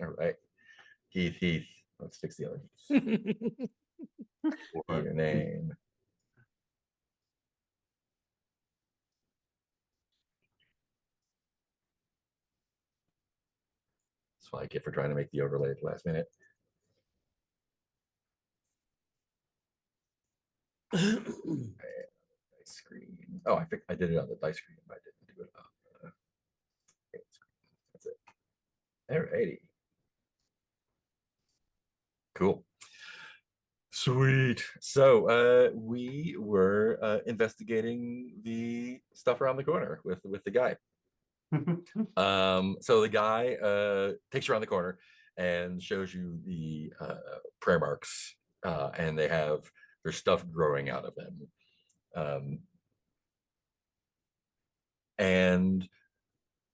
All right. Heath. Let's fix the other Heath. Your name. That's what I get for trying to make the overlay at the last minute. Dice screen. Oh, I did it on the dice screen, but I didn't do it on the screen. That's it. Alrighty. Cool. Sweet. So we were investigating the stuff around the corner with the guy. So the guy takes you around the corner and shows you the prayer marks, and there's stuff growing out of them. And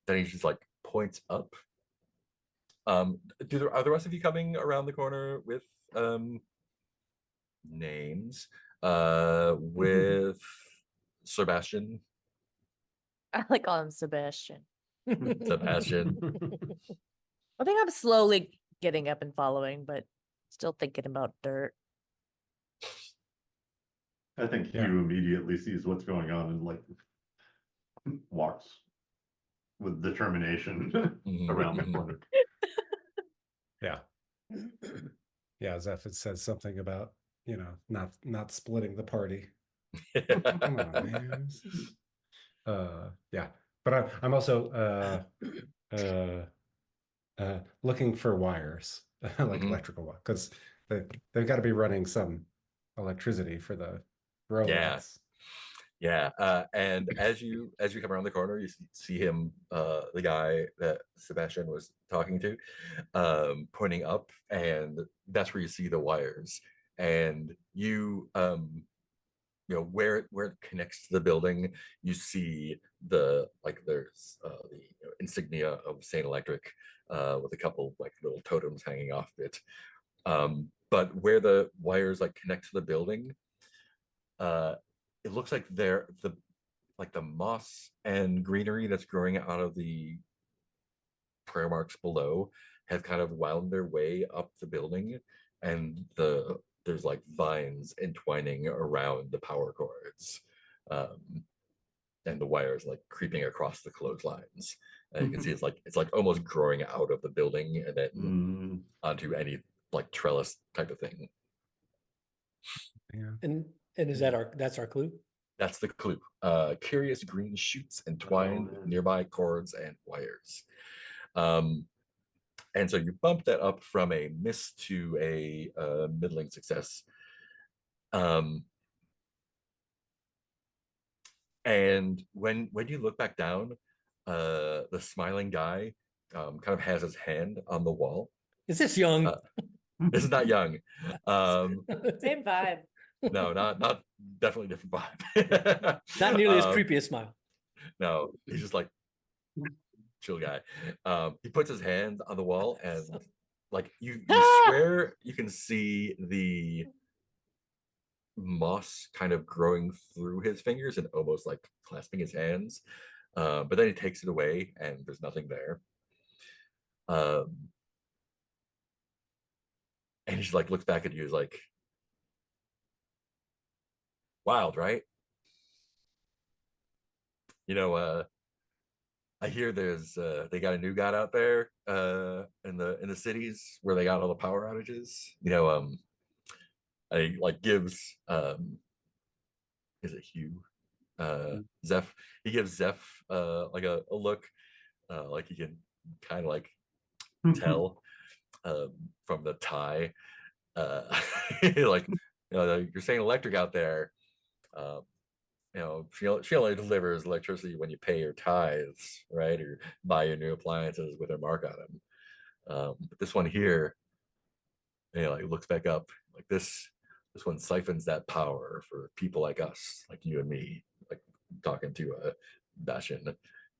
then he just like points up. Are the rest of you coming around the corner with names? With Sebastian. I like call him Sebastian. Sebastian. I think I'm slowly getting up and following, but still thinking about dirt. I think Yeah. Hugh immediately sees what's going on and like walks with determination around the corner. Yeah. Yeah, Zeph had said something about, not splitting the party. Come on, man. Yeah. But I'm also looking for wires, like electrical wire, because they've got to be running some electricity for the grow Yeah. lights. Yeah, and as you come around the corner, you see him, the guy that Sebastian was talking to, pointing up, and that's where you see the wires. And where it connects to the building, you see there's the insignia of Saint Electric, with a couple like little totems hanging off it. But where the wires like connect to the building, it looks like the moss and greenery that's growing out of the prayer marks below have kind of wound their way up the building, and there's like vines entwining around the power cords, and the wires like creeping across the clotheslines. You can see it's like almost growing out of the building and then onto any like trellis type of thing. Yeah. And is that's our clue? That's the clue. Curious green shoots entwined with man. nearby cords and wires. And so you bump that up from a miss to a middling success. And when you look back down, the smiling guy kind of has his hand on the wall. Is this young? This is not young. Same vibe. No, not definitely different vibe. Not nearly as creepy a smile. No, he's just like chill guy. He puts his hand on the wall, and like you swear you can see the moss kind of growing through his fingers and almost like clasping his hands. But then he takes it away, and there's nothing there. And he just like looks back at you, is like, wild, right? I hear there's they got a new god out there in the cities where they got all the power outages. I like gives is it Hugh? Zeph. He gives Zeph like a look, like he can kind of like tell from the tie. Like you're saying electric out there. She only delivers electricity when you pay your tithes, right? Or buy your new appliances with a mark on them. But this one here, like looks back up like this one siphons that power for people like us, like you and me, like talking to Bastion.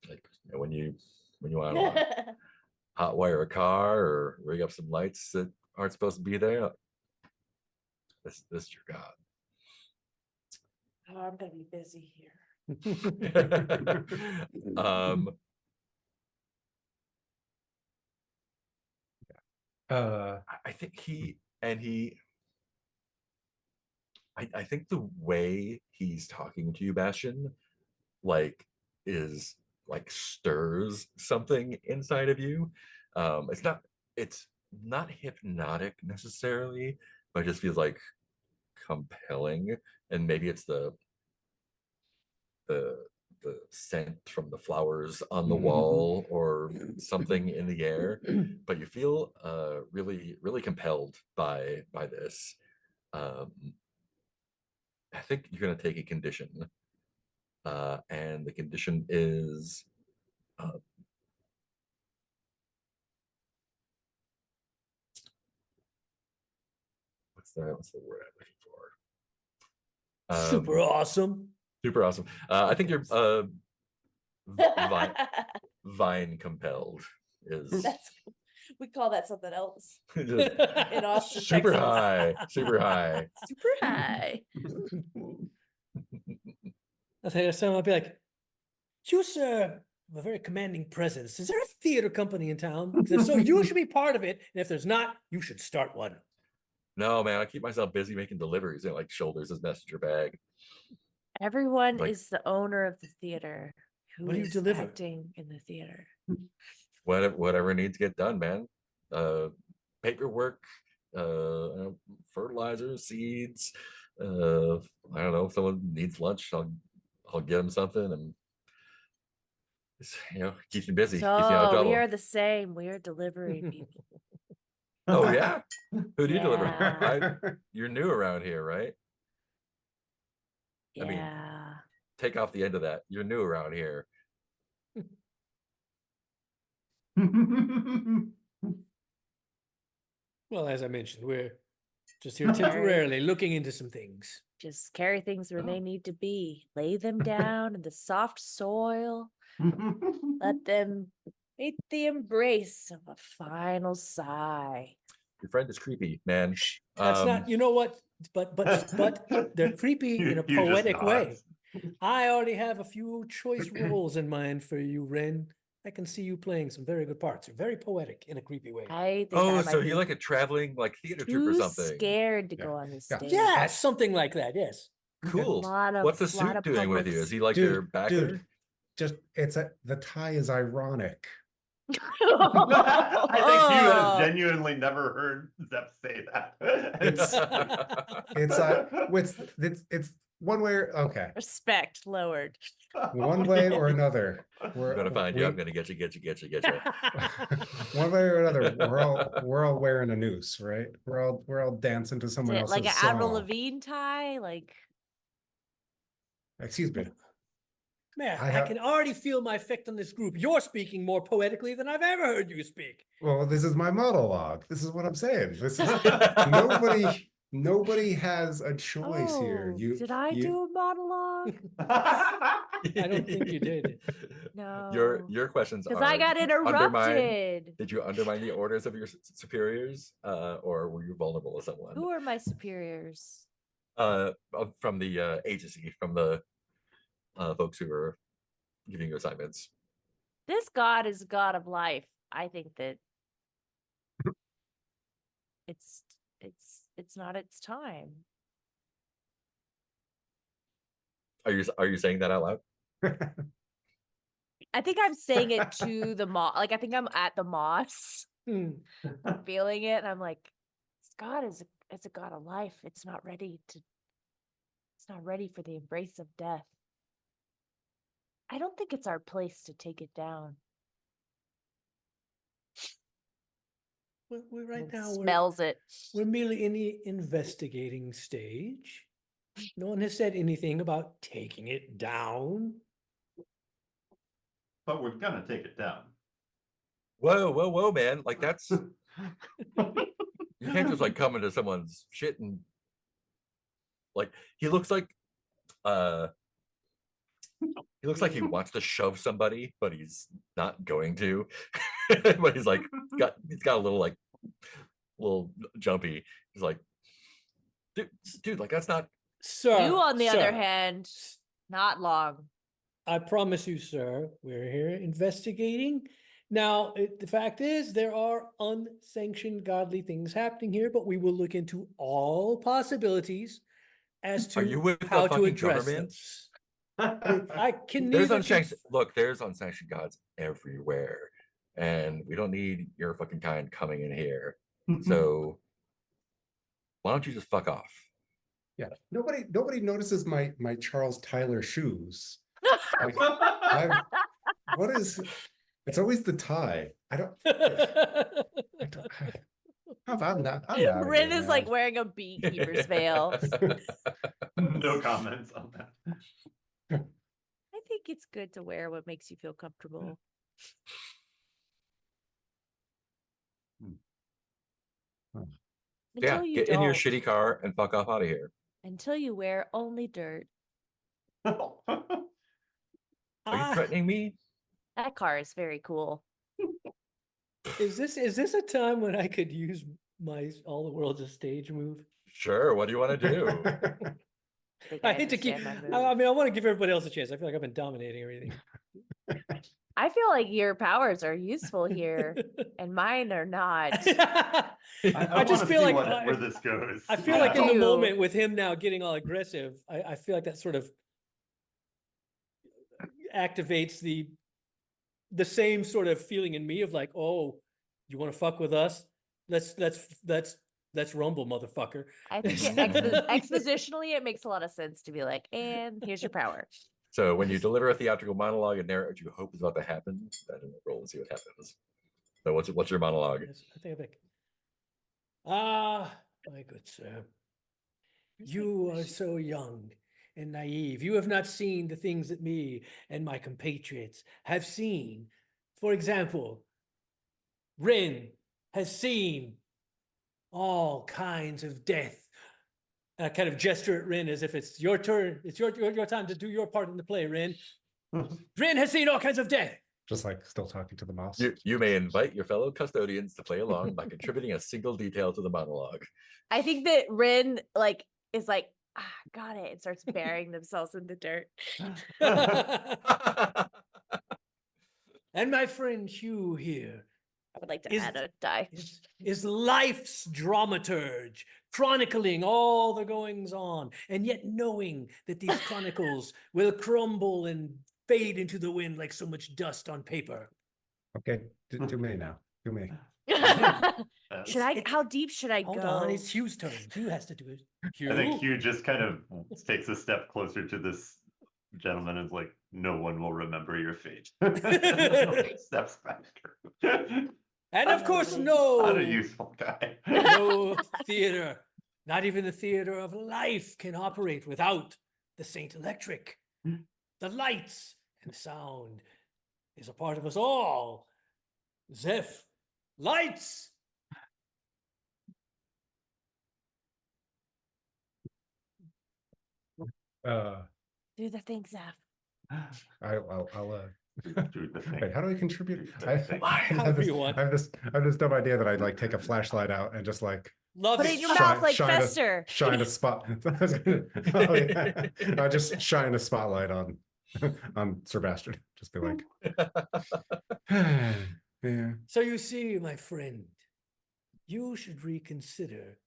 Like when you want to hot wire a car or rig up some lights that aren't supposed to be there, this is your god. Oh, I'm gonna be busy here. I think I think the way he's talking to you, Bastion, like is like stirs something inside of you. It's not hypnotic necessarily, but it just feels like compelling. And maybe it's the the scent from the flowers on the wall or something in the air, but you feel really really compelled by this. um I think you're going to take a condition, and the condition is uh, what's the word I'm looking for? Super awesome. Super awesome. I think you're vine, vine compelled is That's we call that something else just in Austin, super Texas. high, super high. Super high. I think someone will be like, "You, sir, have a very commanding presence. Is there a theater company in town? 'Cause if so, you should be part of it. And if there's not, you should start one." No, man, I keep myself busy making deliveries and like shoulders his messenger bag. Everyone Like- is the owner of the theater who What do you is deliver? acting in the theater. Whatever needs to get done, man. Paperwork, fertilizer, seeds. I don't know if someone needs lunch, I'll get them something, and keeps me busy, keeps me out of So we trouble. are the same. We are delivery people. Oh yeah, who do you deliver? Yeah. You're new around here, right? I mean, Yeah. take off the end of that. You're new around here. Well, as I mentioned, we're just here temporarily looking into some things. Just carry things where Oh. they need to be. Lay them down in the soft soil. Let them meet the embrace of a final sigh. Your friend is creepy, man. That's not, you know what? But they're creepy in a You just poetic way. nods. I already have a few choice roles in mind for you, Ren. I can see you playing some very good parts. You're very poetic in a creepy way. I think Oh, I so might you're be like a traveling like theater troupe or too something. scared to Yeah. go on this Yeah. stage. Yeah, something like that. Yes. Cool. Lot of- What's the lot suit of doing with you? publics. Is he like your backer? Dude, just the tie is ironic. I think you have Oh. genuinely never heard Zep say that. It's one way okay. Respect lowered. One way or another. I'm gonna find you. I'm gonna get you. One way or another, we're all wearing a noose, right? We're all dancing to Is someone it else's like an Avril song. Lavigne tie? Like Excuse me. Man, I I have- can already feel my effect on this group. You're speaking more poetically than I've ever heard you speak. Well, this is my monologue. This is what I'm saying. This is nobody has a choice here. oh, did I do a monologue? I don't think you did. No. Your questions Because are I got did you undermine- interrupted. Did you undermine the orders of your superiors, or were you vulnerable to someone? Who are my superiors? From the agency, from the folks who are giving you assignments. This god is a god of life. I think that it's not its time. Are you saying that out loud? I think I'm saying it to the moss. Like I think I'm at the moss, Hmm. feeling it, and I'm like, this god it's a god of life. It's not ready for the embrace of death. I don't think it's our place to take it down. We're right And now, smells it. we're merely in the investigating stage. No one has said anything about taking it down. But we're gonna take it down. Whoa, man! Like that's you can't just like come into someone's shit and like he looks like he wants to shove somebody, but he's not going to. But he's got a little jumpy. He's like, dude, like that's not. Sir, You, on the other sir, hand, not long. I promise you, sir, we're here investigating. Now, the fact is, there are unsanctioned godly things happening here, but we will look into all possibilities as Are you to with the how to fucking address government? those. I can There's neither unsanctioned look, there's unsanctioned gods everywhere. And we don't need your fucking kind coming in here. So why don't you just fuck off? Yeah, nobody notices my Charles Tyler shoes. Like, what is? It's always the tie. I don't. I'm not. I'm out of Rin here, is like man. wearing a beekeeper's veil. No comments on that. I think it's good to wear what makes you feel comfortable. Yeah, Until you get in your don't. shitty car and fuck off out of here. Until you wear only dirt. Are you Ah, threatening me? That car is very cool. is this a time when I could use my all the world's a stage move? Sure. What do you want to do? I think I hate to keep. understand that I move. mean, I want to give everybody else a chance. I feel like I've been dominating everything. I feel like your powers are useful here, and mine are not. I just wanna feel see like where this goes. I feel I like in the do. moment with him now getting all aggressive, I feel like that sort of activates the same sort of feeling in me of like, oh, you want to fuck with us? Let's rumble, motherfucker. I think expositionally, it makes a lot of sense to be like, and here's your power. So when you deliver a theatrical monologue and narrate what you hope is about to happen, then roll and see what happens. So what's your monologue? Yes, I think. Ah, my good sir, you are so young and naive. You have not seen the things that me and my compatriots have seen. For example, Rin has seen all kinds of death. And I kind of gesture at Rin as if it's your turn. It's your time to do your part in the play, Rin. Rin has seen all kinds of death. Just like still talking to the mouse. You may invite your fellow custodians to play along by contributing a single detail to the monologue. I think that Rin is like, got it, and starts burying themselves in the dirt. And my friend Hugh here I would like to Is- add a die. is life's dramaturge, chronicling all the goings on, and yet knowing that these chronicles will crumble and fade into the wind like so much dust on paper. Okay, too many now. Too many. Should I? How deep should I Hold go? on, it's Hugh's turn. Hugh has to do it. Hugh? I think Hugh just kind of takes a step closer to this gentleman and is like, no one will remember your fate. Steps back. And of course, Not a no, useful guy. no theater, not even the theater of life can operate without the Saint Electric. The lights and sound is a part of us all. Zeph, lights! Do the thing, Zeph. I'll Do the thing. wait, how do I contribute? Do the thing. However you want. I have this dumb idea that I'd like take a flashlight out and just like Love Put it. it in your mouth like shine Fester. shine a spot. Oh, yeah. I just shine a spotlight on Sebastian. Just be like, yeah. So you see, my friend, you should reconsider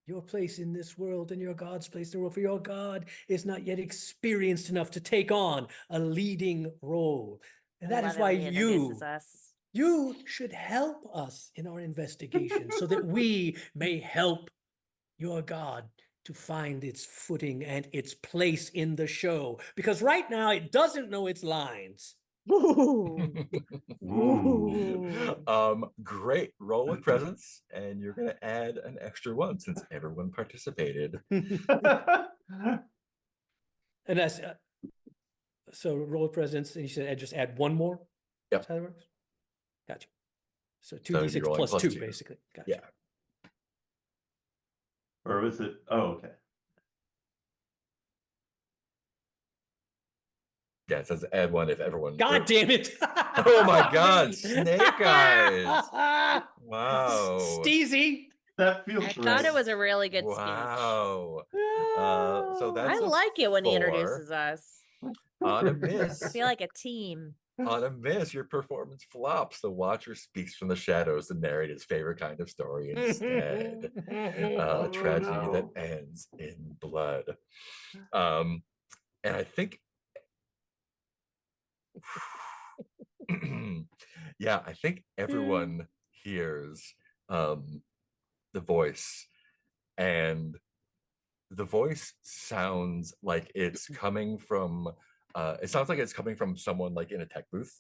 your place in this world and your God's place in the world, for your God is not yet experienced enough to take on a leading role. And that I is love why it when he introduces you us. You should help us in our investigation so that we may help your God to find its footing and its place in the show. Because right now it doesn't know its lines. Ooh. Great. Roll with presence, and you're gonna add an extra one since everyone participated. And that's so roll presence, and you said just add one more. Yep. That's how it works. Gotcha. So So you're 2d6 rolling plus plus 2, two. basically. Gotcha. Yeah. Or was it? Oh, okay. Yeah, it says add one if everyone. God damn it! Oh my Fuck God, me. Snake Eyes. Wow. Steezy. That feels I right. thought it was a really good speech. Wow. So I that's a like it when he 4. introduces us. On a I miss. feel like a team. On a miss, your performance flops. The watcher speaks from the shadows to narrate his favorite kind of story instead. A tragedy that ends in blood. And I think, yeah, I think everyone hears the voice, and the voice sounds like it's coming from. It sounds like it's coming from someone like in a tech booth.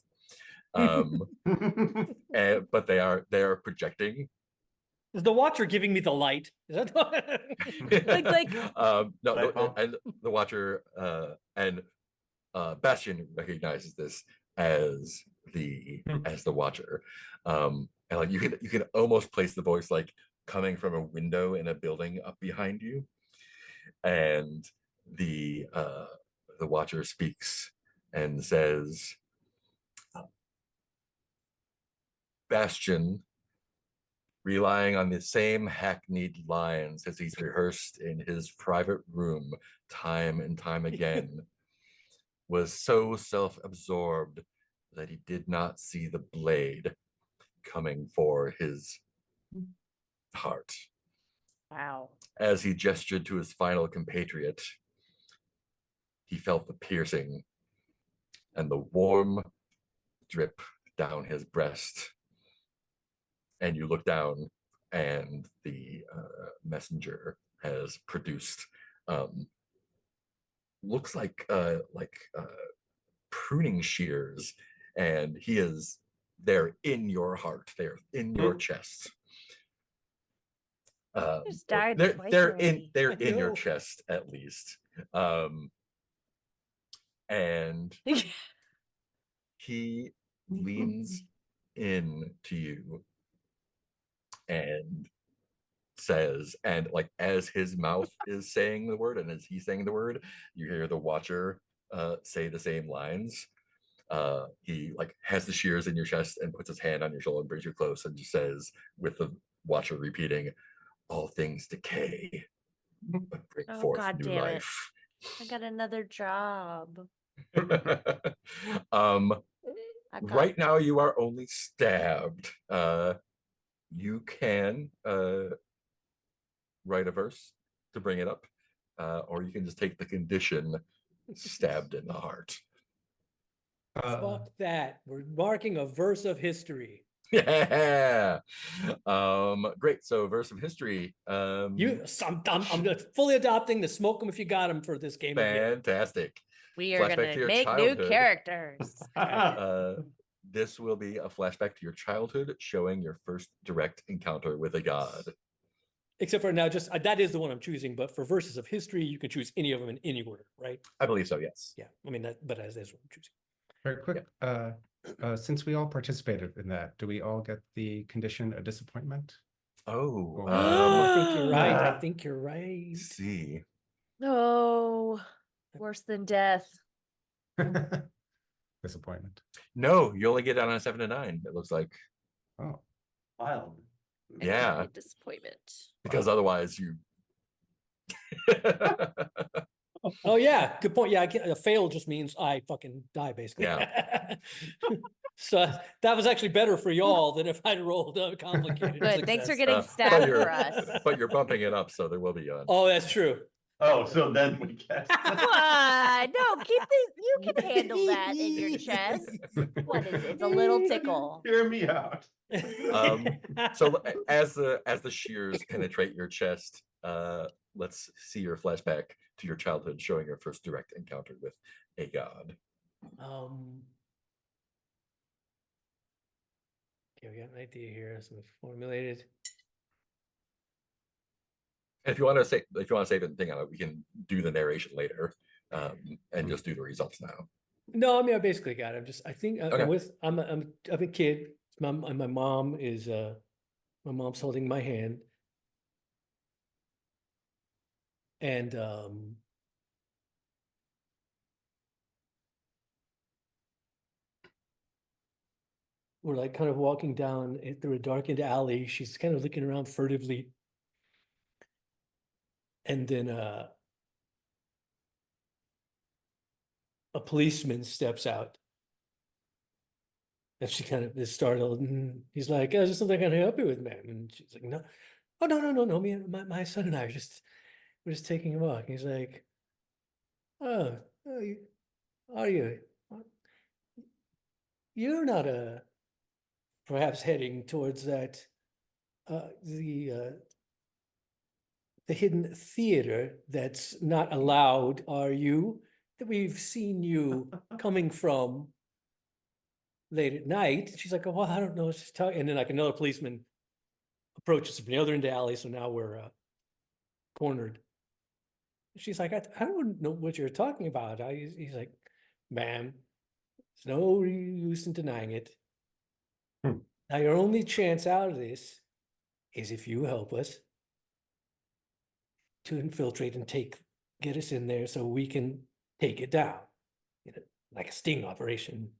Um, but they are projecting. Is the watcher giving me the light? Is that Like- No, Light bulb? and the watcher and Bastion recognizes this as the watcher, and like you can almost place the voice like coming from a window in a building up behind you, and the watcher speaks and says, Bastion, relying on the same hackneyed lines as he's rehearsed in his private room time and time again, was so self-absorbed that he did not see the blade coming for his heart. Wow. As he gestured to his final compatriot, he felt the piercing and the warm drip down his breast. And you look down, and the messenger has produced looks like pruning shears, and he is they're in your heart, they're in your chest. Just died they're twice they're already. they're I in your know. chest at least. And he leans in to you and says, and like as his mouth is saying the word and as he's saying the word, you hear the watcher say the same lines. He like has the shears in your chest and puts his hand on your shoulder and brings you close and just says, with the watcher repeating, all things decay, but bring Oh, forth God new damn it. life. I got another job. um I got right now you are only stabbed. You can write a verse to bring it up, or you can just take the condition stabbed in the heart. Fuck that. We're marking a verse of history. Yeah. Great. So verse of history. I'm fully adopting the smoke 'em if you got 'em for this game again. Fantastic. We are Flashback gonna to your make new childhood. characters. This will be a flashback to your childhood, showing your first direct encounter with a god. Except for now, just that is the one I'm choosing. But for verses of history, you can choose any of them in any order, right? I believe so. Yes. Yeah, I mean that, but as what I'm choosing. Very quick. Since we all participated in that, do we all get the condition a disappointment? Oh. I think you're right. I think you're right. See. No, worse than death. Disappointment. No, you only get down on a 7 to 9. It looks like. Oh, Wild. I Yeah. got a disappointment. Because otherwise you. Oh yeah, good point. Yeah, a fail just means I fucking die basically. Yeah. So that was actually better for y'all than if I'd rolled a complicated. Good. Thanks for success. getting but stabbed you're for us. but you're bumping it up, so there will be a. Oh, that's true. Oh, so then we guess. What? No, keep this. You can handle that in your chest. What is it? It's a little tickle. Hear me out. So as the shears penetrate your chest, let's see your flashback to your childhood, showing your first direct encounter with a god. Okay, we got an idea here. So we've formulated. And if you want to save the thing on it, we can do the narration later, and just do the results now. No, I mean I basically got it. I think Okay. I'm a kid. My mom is my mom's holding my hand, and we're like kind of walking down through a darkened alley. She's kind of looking around furtively, and then a policeman steps out And she kind of is startled, and he's like, "Is there something I can help you with, ma'am?" And she's like, "No, oh no. Me and my son and I we're just taking a walk." And he's like, "Oh, are you? You're not perhaps heading towards that the hidden theater that's not allowed, are you? That we've seen you coming from late at night." She's like, "Oh, well, I don't know what she's talking." And then like another policeman approaches from the other end of the alley, so now we're cornered. She's like, I don't know what you're talking about. He's like, "Ma'am, there's no use in denying it. Hmm. Now your only chance out of this is if you help us to infiltrate and get us in there so we can take it down, like a sting operation."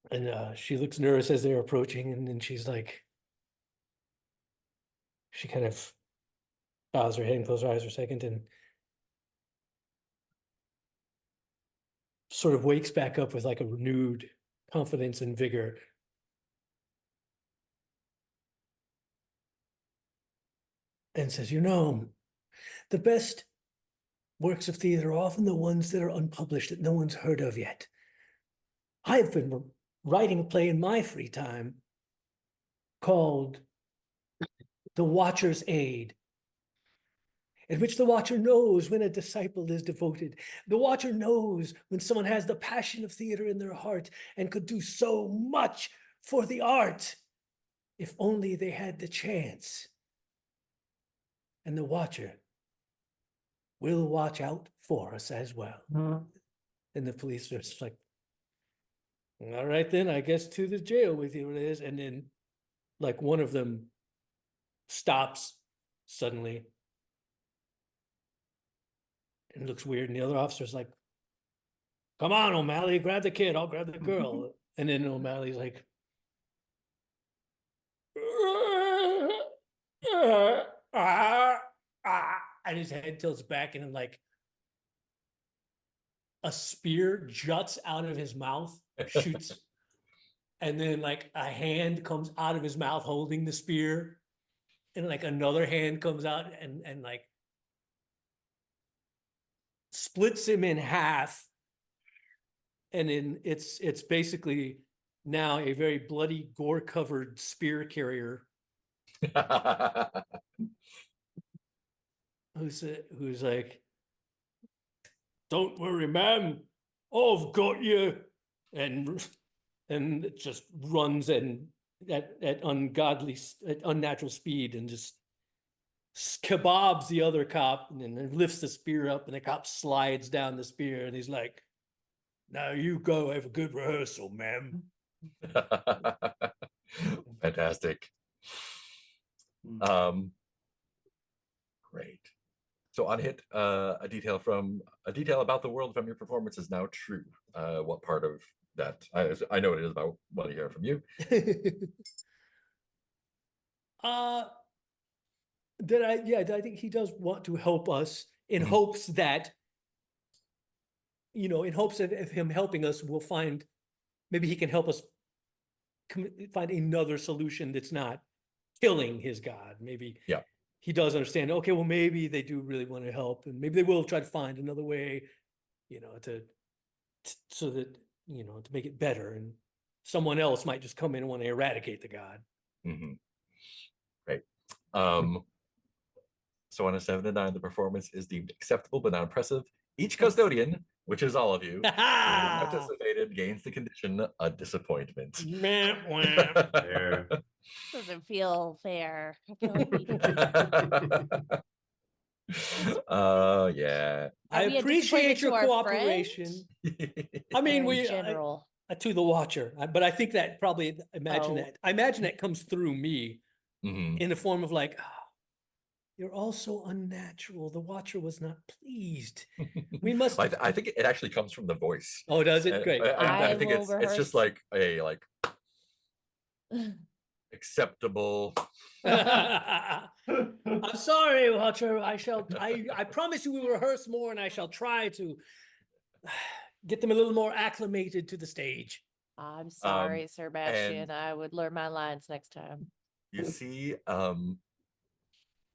And she looks nervous as they're approaching, and then she's like, she kind of bows her head and closes her eyes for a second and sort of wakes back up with like a renewed confidence and vigor. And says, the best works of theater are often the ones that are unpublished, that no one's heard of yet. I've been writing a play in my free time called The Watcher's Aid, in which the watcher knows when a disciple is devoted. The watcher knows when someone has the passion of theater in their heart and could do so much for the art if only they had the chance. And the watcher will watch out for us as well. And the police are just like, "All right, then, I guess to the jail with you it is." And then like one of them stops suddenly and looks weird. And the other officer's like, "Come on, O'Malley, grab the kid, I'll grab the girl." And then O'Malley's like, and his head tilts back, and like a spear juts out of his mouth, shoots, and then like a hand comes out of his mouth holding the spear, and like another hand comes out and like splits him in half. And then it's basically now a very bloody, gore-covered spear carrier who's like, "Don't worry, ma'am, I've got you," and it just runs and at unnatural speed and just kebabs the other cop, and then lifts the spear up, and the cop slides down the spear, and he's like, "Now you go have a good rehearsal, ma'am." Fantastic. Great. So on hit, a detail about the world from your performance is now true. What part of that? I know what it is, but I want to hear from you. I think he does want to help us in Mhm. hopes that, in hopes of him helping us, we'll find, maybe he can help us find another solution that's not killing his god. Maybe Yeah. he does understand, okay, well, maybe they do really want to help, and maybe they will try to find another way, so that, to make it better, and someone else might just come in and want to eradicate the god. Mhm. Great. So on a 7 to 9, the performance is deemed acceptable but not impressive. Each custodian, which is all of you, who participated, gains the condition a disappointment. There. Doesn't feel fair. I feel like we Yeah. I Are we a appreciate disappointment your to our cooperation. I mean, or in we general. to the watcher, but I think that probably I imagine Oh. that comes through me Mhm. in the form of like, "You're all so unnatural. The watcher was not pleased. We must." I think it actually comes from the voice. Oh, does it? Great. I I think will it's just like a acceptable. I'm sorry, Watcher. I promise you we will rehearse more, and I shall try to get them a little more acclimated to the stage. I'm sorry, Sir Bastian. and- I would learn my lines next time. You see,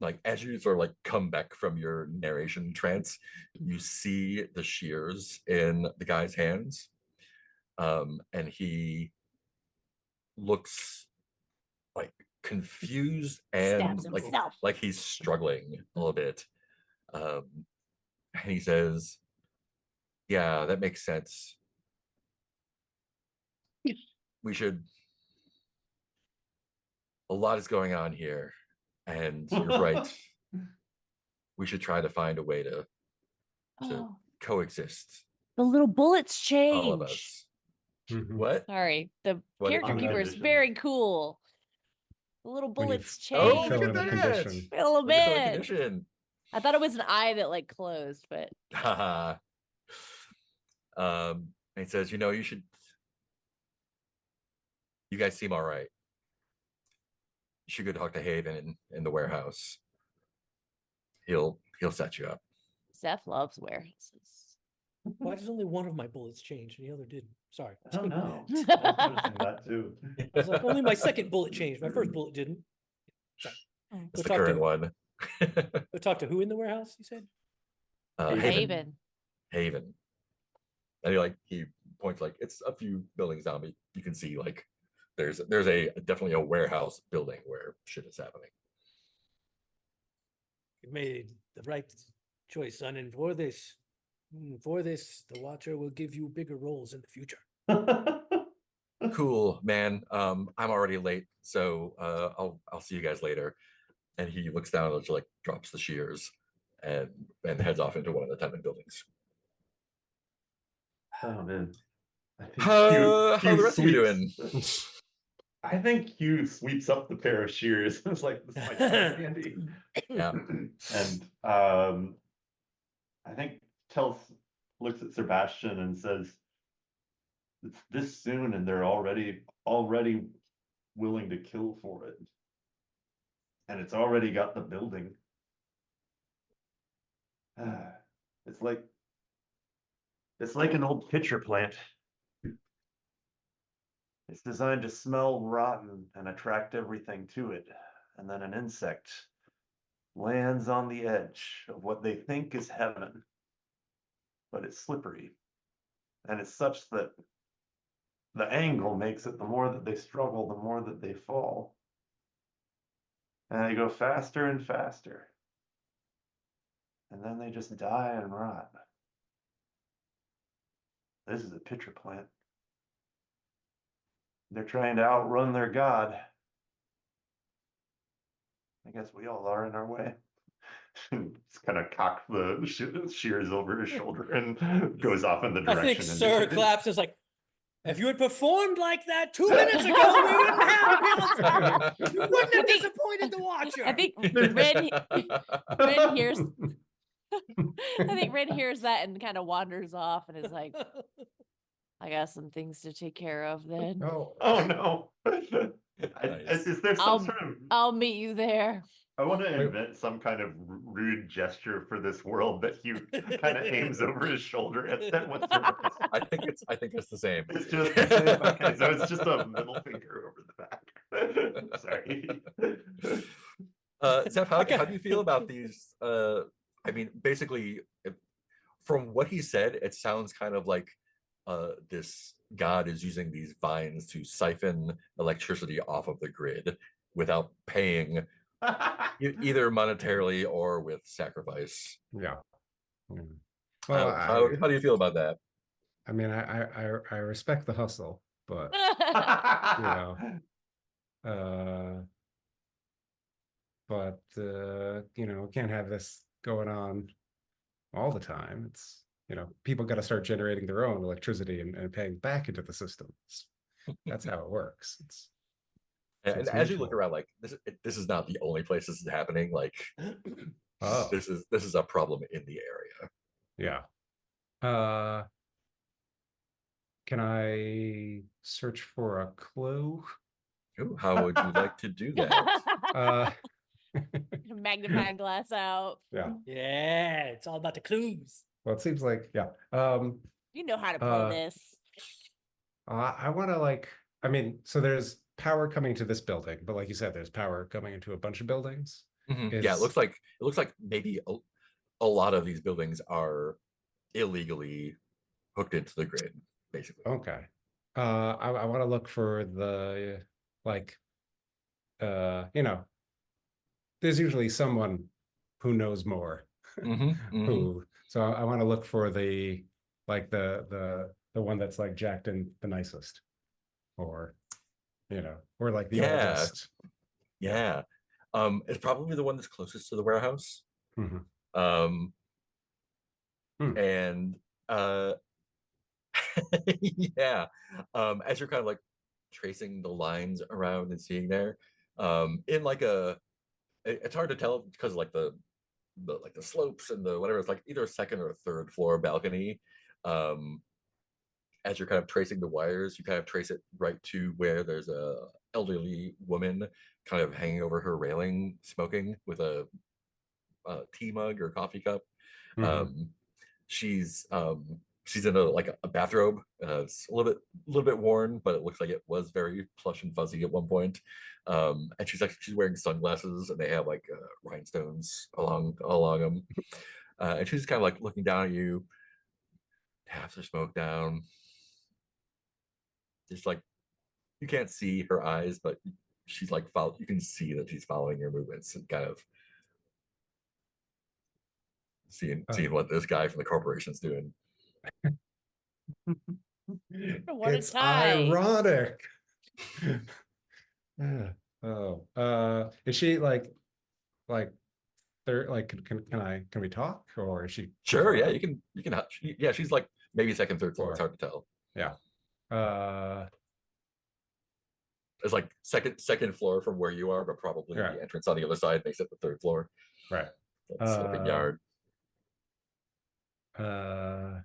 like as you sort of like come back from your narration trance, you see the shears in the guy's hands, and he looks like confused and Stabs himself. like he's struggling a little bit. And he says, "Yeah, that makes sense. We should. A lot is going on here, and you're right. We should try to find a way to Oh, coexist, the little bullets change. all of us." Mhm. What? Sorry, the What did character you keeper is mention? very cool. The little When you bullets Oh, change. look fill at in a that! condition. Fill 'em Look at the in. condition. I thought it was an eye that like closed, but Haha. And he says, "You know, you should. You guys seem all right. You should go talk to Haven in the warehouse. He'll set you up." Seth loves warehouses. Why does only one of my bullets change and the other didn't? Sorry. I don't know. I was noticing that too. I was like, only my second bullet changed. My first bullet didn't. It's Go the talk current to one. go talk to who in the warehouse, you said? Haven. Haven. Haven. And he points like it's a few buildings down, but you can see like there's a definitely a warehouse building where shit is happening. You made the right choice, son, and for this, the Watcher will give you bigger roles in the future. Cool, man. I'm already late, so I'll see you guys later. And he looks down and like drops the shears and heads off into one of the tenement buildings. Oh man. I think How Hugh the rest of you doing? sweeps- I think Hugh sweeps up the pair of shears. It's like this might come in handy. Yeah. And I think looks at Sebastian and says, "It's this soon, and they're already willing to kill for it, and it's already got the building. It's like an old pitcher plant. It's designed to smell rotten and attract everything to it, and then an insect lands on the edge of what they think is heaven, but it's slippery, and it's such that the angle makes it the more that they struggle, the more that they fall. And they go faster and faster. And then they just die and rot. This is a pitcher plant. They're trying to outrun their god. I guess we all are in our way." Just kind of cock the shears over his shoulder and goes off in the I direction. think and Sir claps and is like, if you had performed like that 2 minutes ago, we wouldn't have Bill. You wouldn't have disappointed the Watcher. I think Ren hears I think Ren hears that and kind of wanders off and is like, I got some things to take care of then. Oh, Oh no. Nice. Is there some I'll sort of I'll meet you there. I want to Wait. invent some kind of rude gesture for this world that Hugh kind of aims over his shoulder at them. What's the I think it's the same. It's just the same. Okay, so it's just a middle finger over the back. Sorry. Zeph, how Okay. do you feel about these? I mean, basically, from what he said, it sounds kind of like this god is using these vines to siphon electricity off of the grid without paying either monetarily or with sacrifice. yeah. Mm. Well, How do you feel about that? I mean, I respect the hustle, but can't have this going on all the time. It's people got to start generating their own electricity and paying back into the system. That's how it works. And it's as you look mutual. around, like this is not the only place this is happening. Like Oh, this is a problem in the area. yeah. Can I search for a clue? Ooh, how would you like to do that? Uh, Magnifying glass out. yeah. Yeah, it's all about the clues. Well, it seems like You know how to play Uh, this. I want to like. I mean, so there's power coming to this building, but like you said, there's power coming into a bunch of buildings. Yeah, it Is looks like maybe a lot of these buildings are illegally hooked into the grid, basically. okay. I want to look for the like. You know, there's usually someone who knows more. Hmm. Who? So I want to look for the like the one that's like jacked and the nicest, or or like the Yeah, oldest. Yeah. yeah. It's probably the one that's closest to the warehouse. Mhm. Um, Hmm. and uh, yeah, as you're kind of like tracing the lines around and seeing there, in like it's hard to tell because like the like the slopes and the whatever, it's like either a second or a third floor balcony. Um, as you're kind of tracing the wires, you kind of trace it right to where there's a elderly woman kind of hanging over her railing, smoking with a tea mug or coffee cup. Mhm. Um, she's in a like a bathrobe. It's a little bit worn, but it looks like it was very plush and fuzzy at one point. And she's wearing sunglasses, and they have like rhinestones along them. And she's kind of like looking down at you, taps her smoke down. Just like you can't see her eyes, but she's like you can see that she's following your movements and kind of Uh, seeing what this guy from the corporation's doing. What a it's tie. ironic. Yeah. Oh, is she like third? Like, can we talk, or is she too Sure, far yeah, up? you can. Yeah, she's like maybe second, third floor. It's Or hard to tell. yeah. Uh, It's like second floor from where you are, but probably yeah. the entrance on the other side makes it the third floor. Right. Like sloping Uh, yard. uh,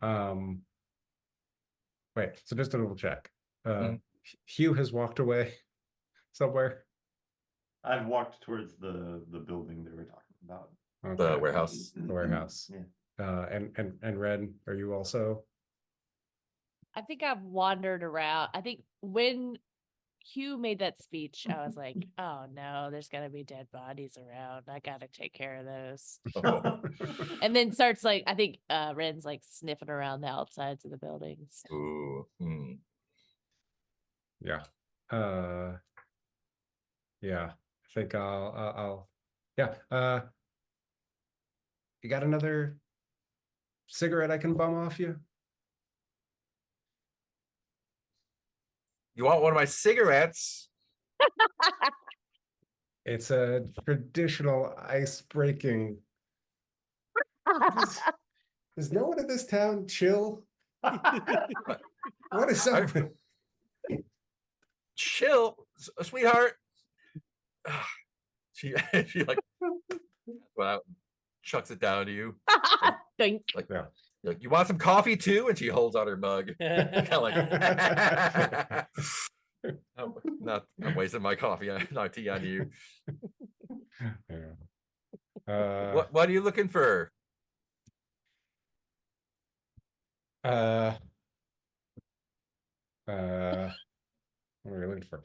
um, wait. So just a little check. Uh, Mhm. Hugh has walked away somewhere. I've walked towards the building they were talking about. The Okay. warehouse. The warehouse. Yeah. And Red, are you also? I think I've wandered around. I think when Hugh made that speech, I was like, oh no, there's gonna be dead bodies around. I gotta take care of those. Oh, And then starts like I think Ren's like sniffing around the outsides of the buildings. ooh, hmm. Yeah. Uh, yeah. I think I'll yeah. You got another cigarette I can bum off you? You want one of my cigarettes? It's a traditional ice breaking. Is no one in this town chill? What is I, up with chill, sweetheart. She she like well, chucks it down to you. Doink. Like, yeah. like, you want some coffee too? And she holds out her mug. Kind of like, I'm wasting my coffee, not tea on you. Yeah. What are you looking for? Uh what are we looking for?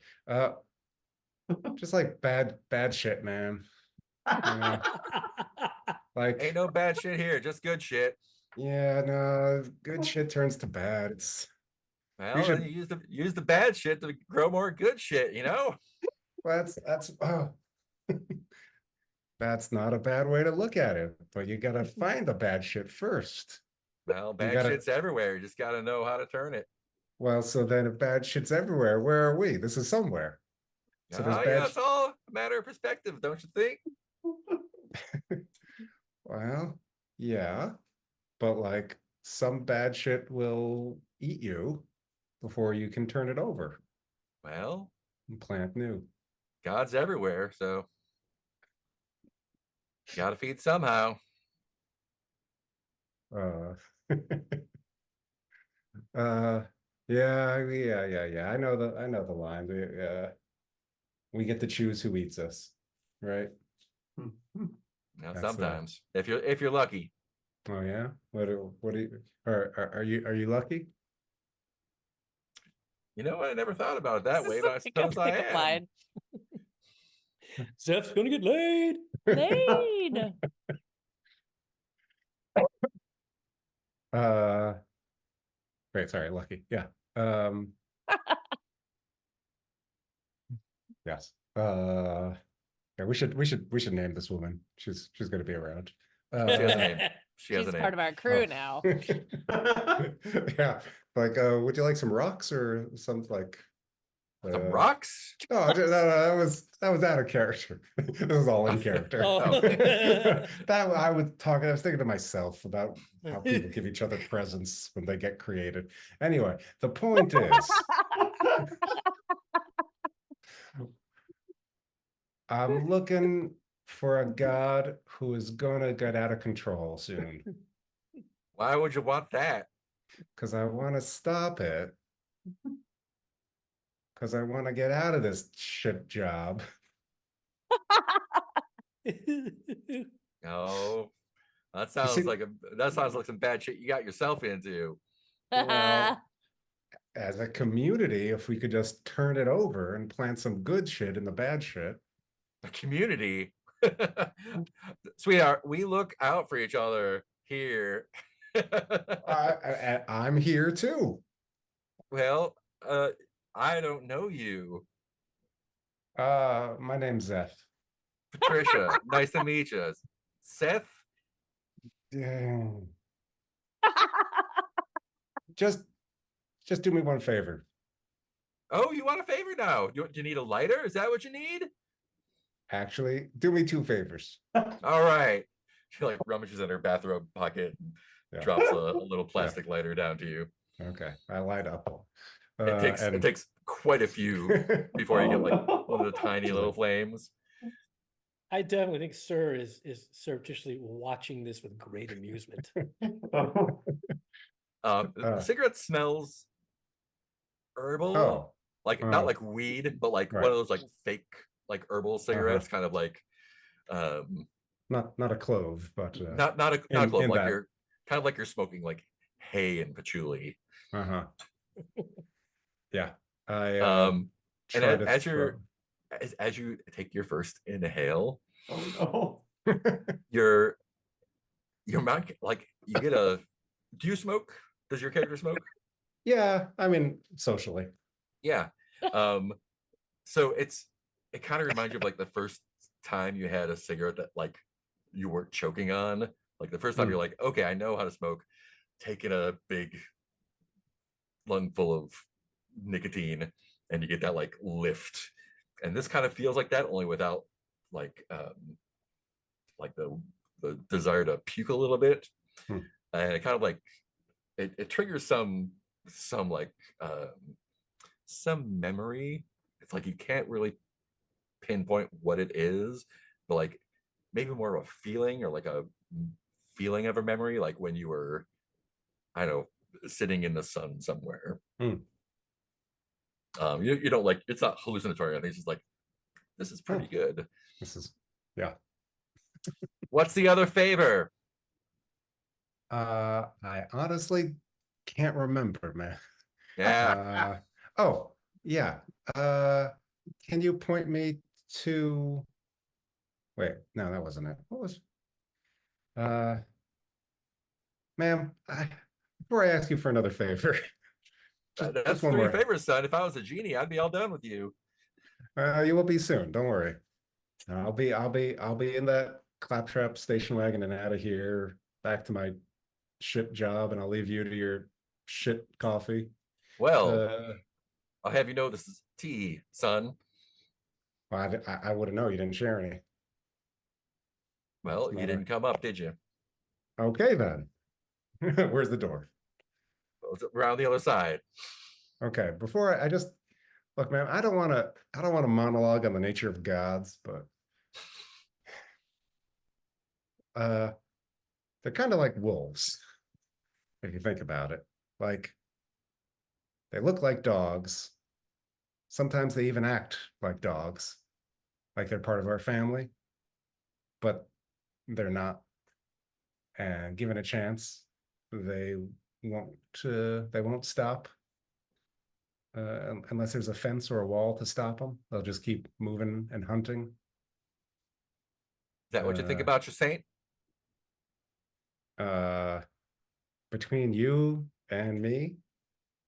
Just like bad shit, man. You know, like Ain't no bad shit here, just good shit. yeah, no, good shit turns to bad. We Well, then should you use the bad shit to grow more good shit, you know? well, that's that's not a bad way to look at it, but you gotta find the bad shit first. Well, You bad gotta shit's everywhere. You just gotta know how to turn it. well, so then if bad shit's everywhere, where are we? This is somewhere. So there's Oh, yeah, bad it's all a matter of perspective, don't you think? well, yeah, but like some bad shit will eat you before you can turn it over Well, and plant new. God's everywhere, so you gotta feed somehow. Uh, uh, yeah. I know the line. We get to choose who eats us, right? Now, That's sometimes, if you're lucky. Oh yeah. What do you are you lucky? You know, I never thought about it that This way, is but a I suppose I pickup am. line. Zeph's gonna get laid. Laid. Uh wait, sorry, lucky. Yeah. Um yes. Yeah, we should name this woman. She's gonna be around. She has a name. She has She's a part name. of our crew Oh. now. Yeah. Like would you like some rocks or something like Some rocks? no, that was out of character. This is all in character. Oh. That I was thinking to myself about how people give each other presents when they get created. Anyway, the point is, I'm looking for a god who is gonna get out of control soon. Why would you want that? Because I want to stop it. Because I want to get out of this shit job. Oh, You see, that sounds like some bad shit you got yourself into. well, as a community, if we could just turn it over and plant some good shit in the bad shit. The community. Sweetheart, we look out for each other here. I'm here too. Well, I don't know you. My name's Zeth. Patricia, nice to meet you. Seth? Yeah. Just do me one favor. Oh, you want a favor now? Do you need a lighter? Is that what you need? Actually, do me two favors. All right. She like rummages in her bathrobe pocket and Yeah. drops a little plastic lighter down to you. Okay, I light up. It takes quite a few before you get like one of the tiny little flames. I definitely think Sir is surreptitiously watching this with great amusement. The cigarette smells herbal, Oh, like not like weed, but like right. one of those like fake like herbal cigarettes, kind of like not a clove, but not a clove, in like that. you're kind of like you're smoking like hay and patchouli. Uh-huh. Yeah. I And try to as throw. as you take your first inhale, Oh no. your mouth like you get a. Do you smoke? Does your character smoke? Yeah, I mean socially. Yeah. So it kind of reminds you of like the first time you had a cigarette that like you weren't choking on. Like the first time you're like, okay, I know how to smoke. Taking a big lungful of nicotine and you get that like lift. And this kind of feels like that, only without like the desire to puke a little bit. And it kind of like it triggers some like some memory. It's like you can't really pinpoint what it is, but like maybe more of a feeling or like a feeling of a memory, like when you were, I don't know, sitting in the sun somewhere. You don't like, it's not hallucinatory. I think it's just like, this is pretty good. This is, yeah. What's the other favor? I honestly can't remember, man. Yeah. Oh, yeah. Can you point me to, wait, no, that wasn't it. What was, ma'am, before I ask you for another favor, That's just one three more. favors, son. If I was a genie, I'd be all done with you. You will be soon. Don't worry. I'll be in that claptrap station wagon and out of here, back to my shit job, and I'll leave you to your shit coffee. Well, I'll have you know this is tea, son. Well, I wouldn't know. You didn't share any. Well, you didn't come up, did you? Okay, then. Where's the door? Around the other side. Okay, before I just look, man, I don't want to monologue on the nature of gods, but they're kind of like wolves, if you think about it. Like, they look like dogs. Sometimes they even act like dogs, like they're part of our family, but they're not. and given a chance, they won't stop unless there's a fence or a wall to stop them. They'll just keep moving and hunting. Is that what you think Uh, about your saint? Between you and me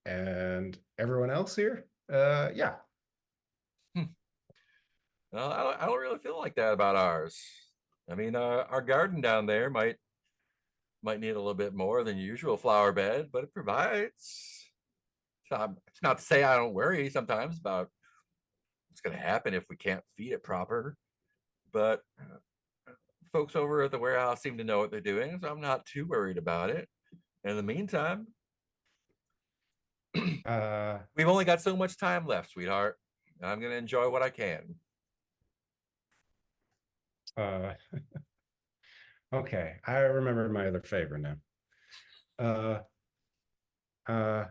and everyone else here, yeah. Well, I don't really feel like that about ours. I mean, our garden down there might need a little bit more than usual flower bed, but it provides. It's not to say I don't worry sometimes about what's going to happen if we can't feed it proper, but folks over at the warehouse seem to know what they're doing, so I'm not too worried about it. In the meantime, we've only got so much time left, sweetheart. I'm going to enjoy what I can. Uh, okay, I remember my other favor now. Uh, uh,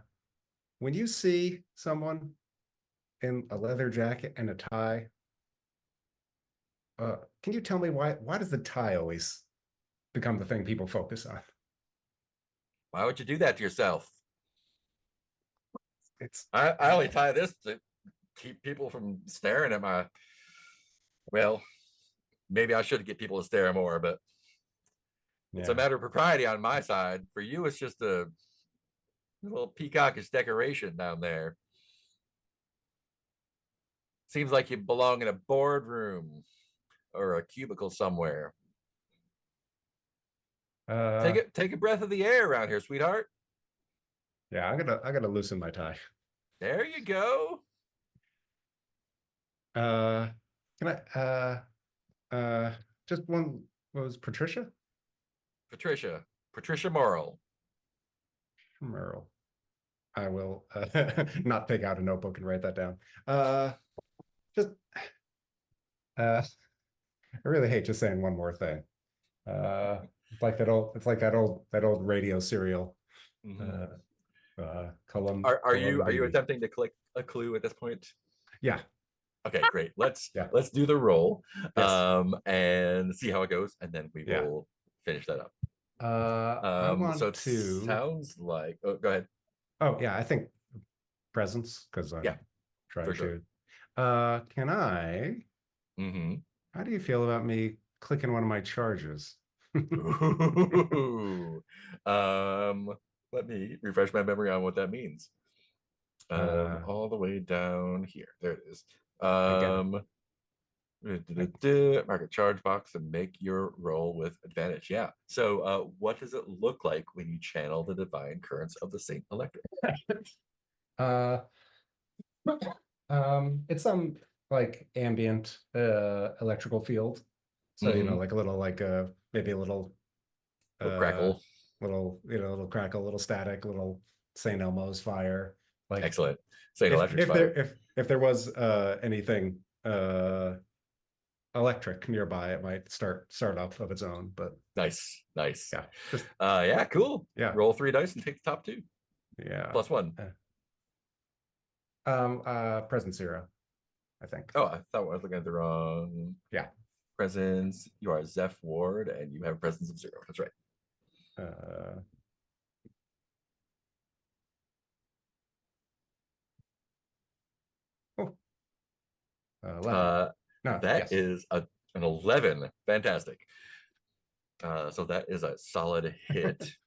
when you see someone in a leather jacket and a tie, can you tell me why does the tie always become the thing people focus on? Why would you do that to yourself? It's I only tie this to keep people from staring at my. Well, maybe I should get people to stare more, but it's a yeah. matter of propriety on my side. For you, it's just a little peacockish decoration down there. Seems like you belong in a boardroom or a cubicle somewhere. Take a breath of the air around here, sweetheart. Yeah, I gotta loosen my tie. There you go. Uh, can just one, what was Patricia? Patricia Morrill. Merle. I will not take out a notebook and write that down. Just I really hate just saying one more thing. It's like that old radio serial. Mhm. Are you Column. attempting to click a clue at this point? Yeah. Okay, great. Yeah. Let's do the roll, Yes. And see how it goes, and then we Yeah. will finish that up. I So want it to. sounds like. Oh, go ahead. Oh yeah, I think presents because I'm Yeah, for trying sure. to. Can I? Mm-hmm. How do you feel about me clicking one of my charges? Ooh. Let me refresh my memory on what that means. Uh, All the way down here. There it is. I get it. Mark a charge box and make your roll with advantage. Yeah. So, what does it look like when you channel the divine currents of the Saint Electric? Uh, it's some like ambient electrical field. So, you know, Mm-hmm. like a little maybe a little uh Crackle. little crackle, little static, little St. Elmo's fire. Like Excellent. Saint Electric's fire. if there was anything electric nearby, it might start up of its own. But Nice. Nice. yeah, just Yeah, cool. yeah, Roll 3 dice and take the top two. yeah. +1. Present zero, I think. Oh, I thought I was looking at the wrong Yeah. presence. You are Zeph Ward and you have a presence of 0. That's right. Uh, oh, 11. No, That yes. is an 11. Fantastic. So that is a solid hit.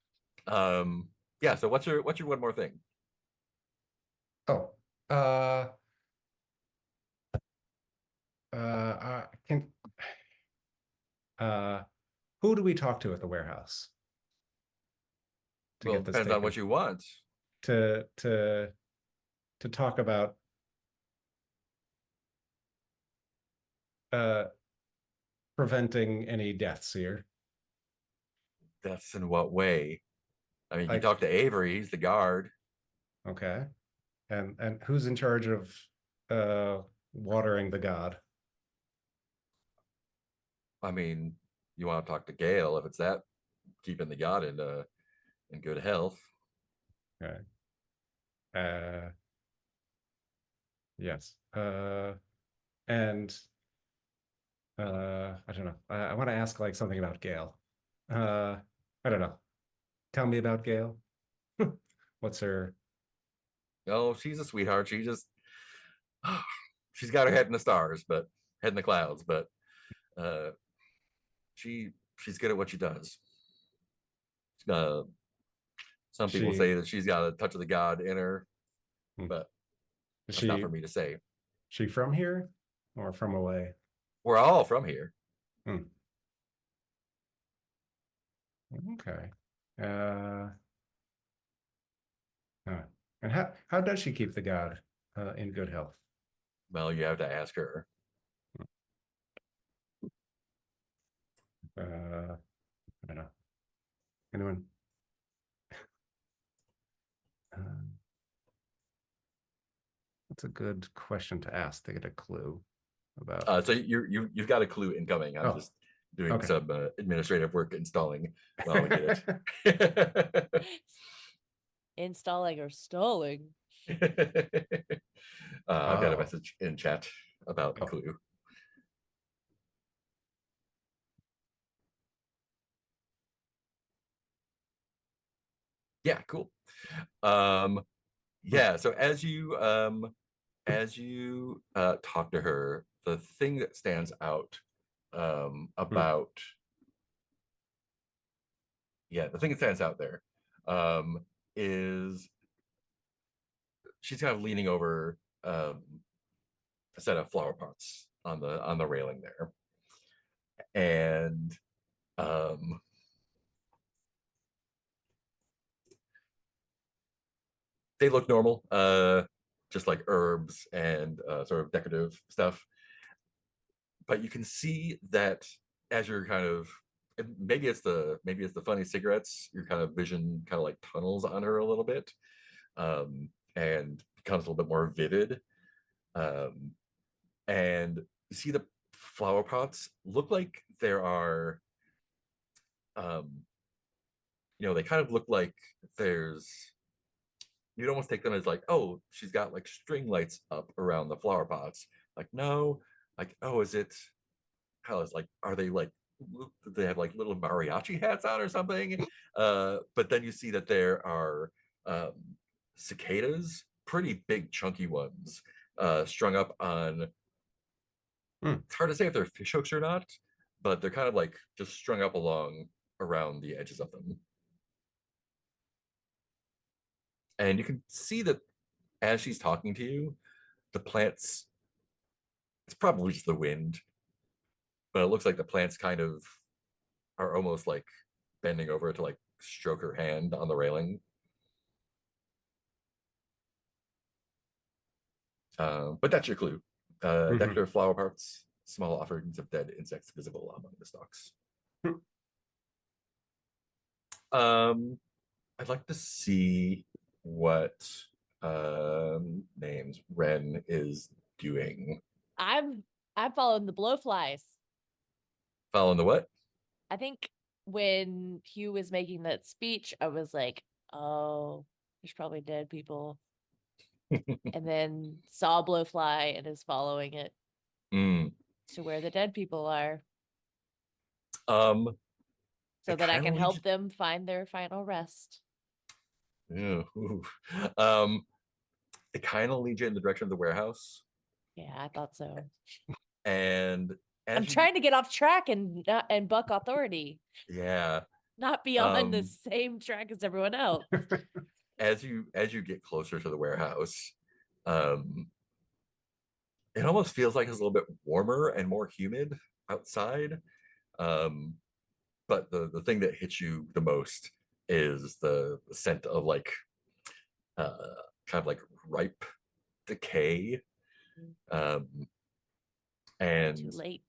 Yeah. So what's your one more thing? Oh, can uh, who do we talk to at the warehouse to Well, get it this depends on taken? what you want. To talk about uh preventing any deaths here. Deaths in what way? I mean, you Like, talk to Avery. He's the guard. okay, and who's in charge of uh watering the god? I mean, you want to talk to Gail if it's that keeping the god in good health. Okay. Yes. And I don't know. I want to ask like something about Gail. I don't know. Tell me about Gail. What's her? Oh, she's a sweetheart. She just she's got her head in the stars, but head in the clouds, but uh she's good at what she does. Uh some people She say that she's got a touch of the god in her, Hmm. but is that's not she for me to say. she from here or from away? We're all from here. Hmm. Okay. Uh, huh. And how does she keep the god in good health? Well, you have to ask her. I don't know. Anyone? That's a good question to ask to get a clue about. So you've got a clue incoming. I'm Oh, just doing okay. some administrative work installing while we get it. Installing or stalling. I've got a Oh, message in chat about the oh, clue. Yeah, cool. Yeah, so as you talk to her, the thing that stands out about the thing that stands out there is she's kind of leaning over a set of flower pots on the railing there, and um, they look normal, just like herbs and sort of decorative stuff. But you can see that as you're kind of maybe it's the funny cigarettes, your kind of vision kind of like tunnels on her a little bit, and becomes a little bit more vivid. Um, and you see the flower pots look like there are they kind of look like there's you'd almost take them as like, oh, she's got like string lights up around the flower pots. Like, no, like, oh, is it how is like, are they like do they have like little mariachi hats on or something? But then you see that there are um cicadas, pretty big chunky ones, strung up on it's hard to say if they're fish hooks or not, but they're kind of like just strung up along around the edges of them. And you can see that as she's talking to you, the plants, it's probably just the wind, but it looks like the plants kind of are almost like bending over to like stroke her hand on the railing. But that's your clue. Decorative flower parts, small offerings of dead insects visible among the stalks. I'd like to see what names Ren is doing. I'm following the blowflies. Following the what? I think when Hugh was making that speech, I was like, oh, there's probably dead people. And then saw a blowfly and is following it Mm. to where the dead people are Um, so it that I kind of can leads help them find their final rest. you, um, it kind of leads you in the direction of the warehouse. Yeah, I thought so. And I'm as you, trying to get off track and buck authority, yeah, not be on the um, same track as everyone else. as you get closer to the warehouse, um, it almost feels like it's a little bit warmer and more humid outside. Um, but the thing that hits you the most is the scent of like uh, kind of like ripe decay, um, Too and late.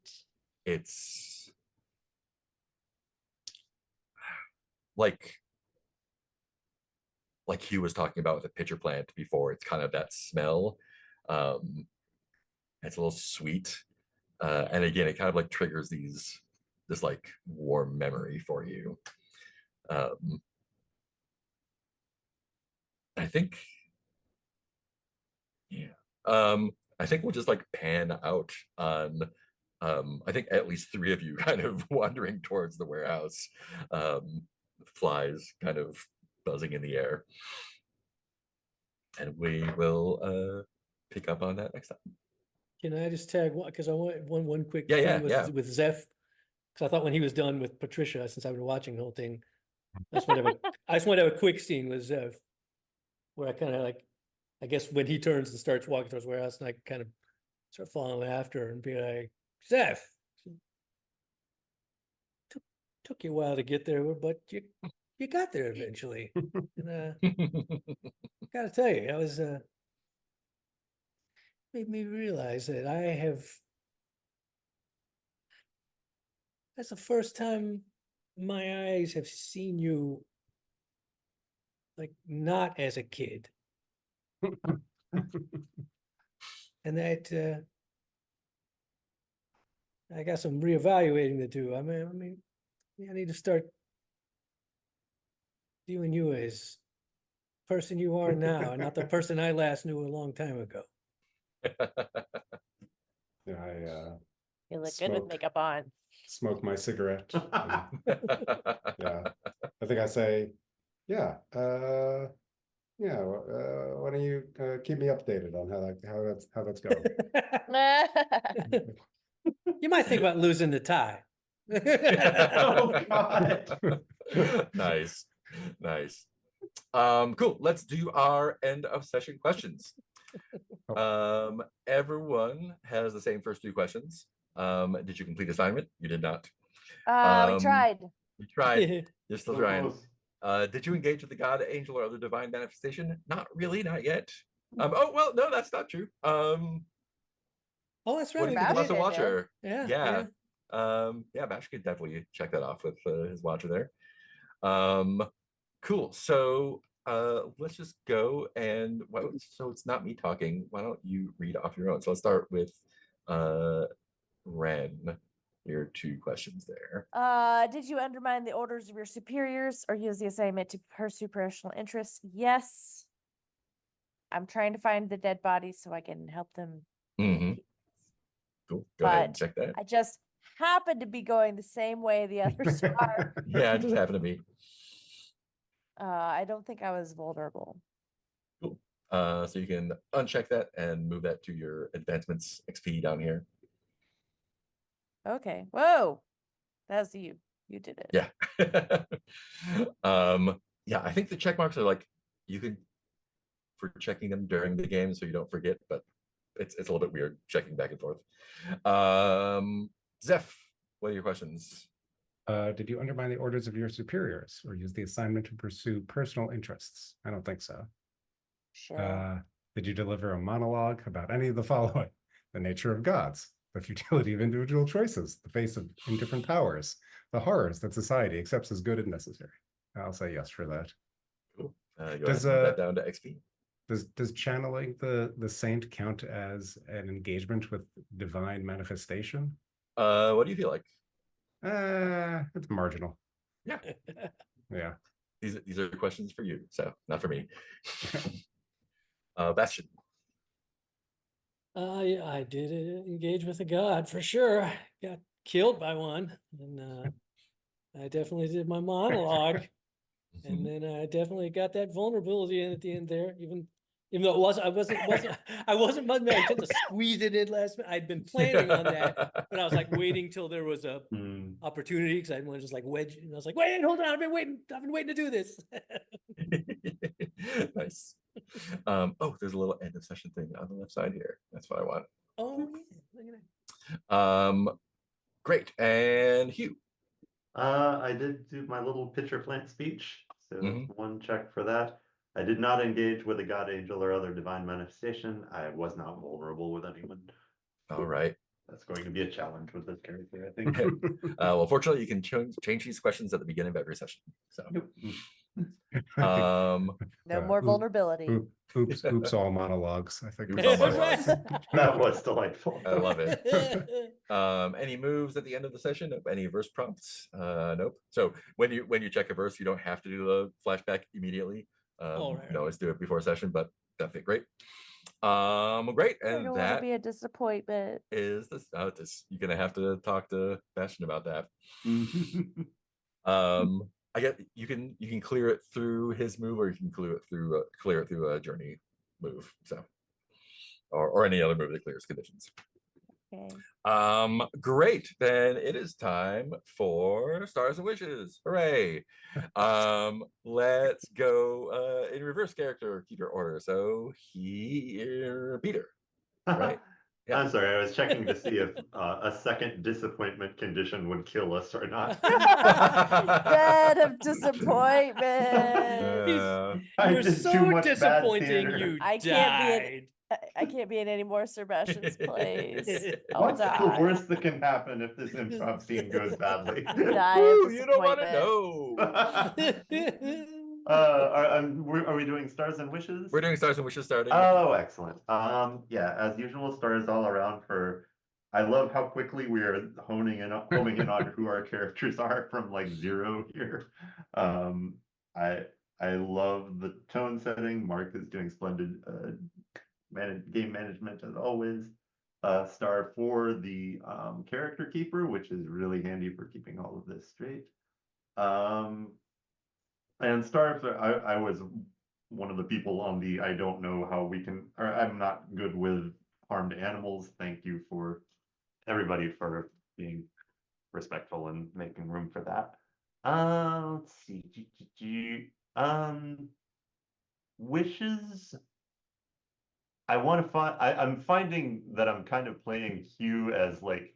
it's like Hugh was talking about with the pitcher plant before. It's kind of that smell. Um, it's a little sweet, and again, it kind of like triggers this like warm memory for you. Um, I think, yeah. I think we'll just like pan out on I think at least three of you kind of wandering towards the warehouse. flies kind of buzzing in the air. And we will pick up on that next time. Can I just tag one, because I want one quick Yeah, thing yeah. with Zeph. Because I thought when he was done with Patricia, since I've been watching the whole thing, I just want to have a quick scene with Zeph, where I kind of like, I guess when he turns and starts walking towards the warehouse, and I kind of start following after and be like, Zeph, took you a while to get there, but you got there eventually. And gotta tell you, I was made me realize that that's the first time my eyes have seen you like not as a kid. And that I got some reevaluating to do. I mean, I need to start viewing you as the person you are now, and not the person I last knew a long time ago. Yeah, I You look good with Smoke. makeup on. smoke my cigarette. Yeah, I think I say, yeah, why don't you keep me updated on how that's going? You might think about losing the tie. Oh, God. Nice. Cool. Let's do our end of session questions. Everyone has the same first two questions. Did you complete assignment? You did not. We tried. You tried. You're still So trying. close. Did you engage with the god, angel, or other divine manifestation? Not really, not yet. Oh well, no, that's not true. Oh, that's right. What do you we think could about the Bash did, yeah. Watcher? Yeah. Yeah, Bash could definitely check that off with his Watcher there. Cool. So let's just go and so it's not me talking. Why don't you read off your own? So let's start with Ren. Your two questions there. Did you undermine the orders of your superiors or use the assignment to pursue personal interests? Yes. I'm trying to find the dead bodies so I can help them. Mm-hmm. Cool. Go ahead and But check that. I just happen to be going the same way the others are. Yeah, it just happened to be. I don't think I was vulnerable. Cool. So you can uncheck that and move that to your advancements XP down here. Okay. Whoa. That's you. You did it. Yeah. Yeah, I think the check marks are like you can for checking them during the game so you don't forget, but it's a little bit weird checking back and forth. Zeph, what are your questions? Did you undermine the orders of your superiors or use the assignment to pursue personal interests? I don't think so. Sure. Did you deliver a monologue about any of the following? The nature of gods, the futility of individual choices, the face of indifferent powers, the horrors that society accepts as good and necessary. I'll say yes for that. Cool. Go ahead Does, and move that down to XP. Does channeling the saint count as an engagement with divine manifestation? What do you feel like? It's marginal. Yeah. Yeah. These are questions for you, so not for me. Bastion. Yeah, I did engage with a god for sure. Got killed by one, and I definitely did my monologue, and then I definitely got that vulnerability in at the end there. Even though I wasn't much I intent to squeeze it in last minute. I'd been planning on that, but I was like waiting till there was a opportunity because I didn't want to just like wedge. And I was like, wait, hold on, I've been waiting to do this. Nice. Oh, there's a little end of session thing on the left side here. That's what I want. Oh yeah, look at that. Great. And Hugh. I did do my little pitcher plant speech, so Mhm. one check for that. I did not engage with a god, angel, or other divine manifestation. I was not vulnerable with anyone. All right. That's going to be a challenge with this character, I think. Well, fortunately, you can change these questions at the beginning of every session. So, No more vulnerability. Oops, all monologues. I think. Oops, all monologues. That was delightful. I love it. Any moves at the end of the session? Nope. Any verse prompts? Nope. So when you check a verse, you don't have to do the flashback immediately. You can always do it before session, but definitely great. Great. I And don't want to that be a disappointment. is this. You're gonna have to talk to Bastion about that. I get you can clear it through his move, or you can clear it through a journey move. So, or any other move that clears conditions. Okay. Great. Then it is time for Stars and Wishes. Hooray. Let's go in reverse character keeper order. So here, Peter. Right? Yeah. I'm sorry, I was checking to see if a second disappointment condition would kill us or not. Bed of disappointment. I You're did too so much bad disappointing. theater. You I can't be in- died. I can't be in any more Sebastian's place. I'll What's the die. worst that can happen if this improv scene goes badly? Die of Woo, you don't want to disappointment. know. Are we doing stars and wishes? We're doing Stars and Wishes starting. Oh, excellent. Yeah, as usual, stars all around for. I love how quickly we are homing in on who our characters are from like 0 here. I love the tone setting. Mark is doing splendid game management as always. Star for the character keeper, which is really handy for keeping all of this straight. And star for I was one of the people on the I don't know how we can, or I'm not good with harmed animals. Thank you for everybody for being respectful and making room for that. Let's see. Wishes. I'm finding that I'm kind of playing Hugh as like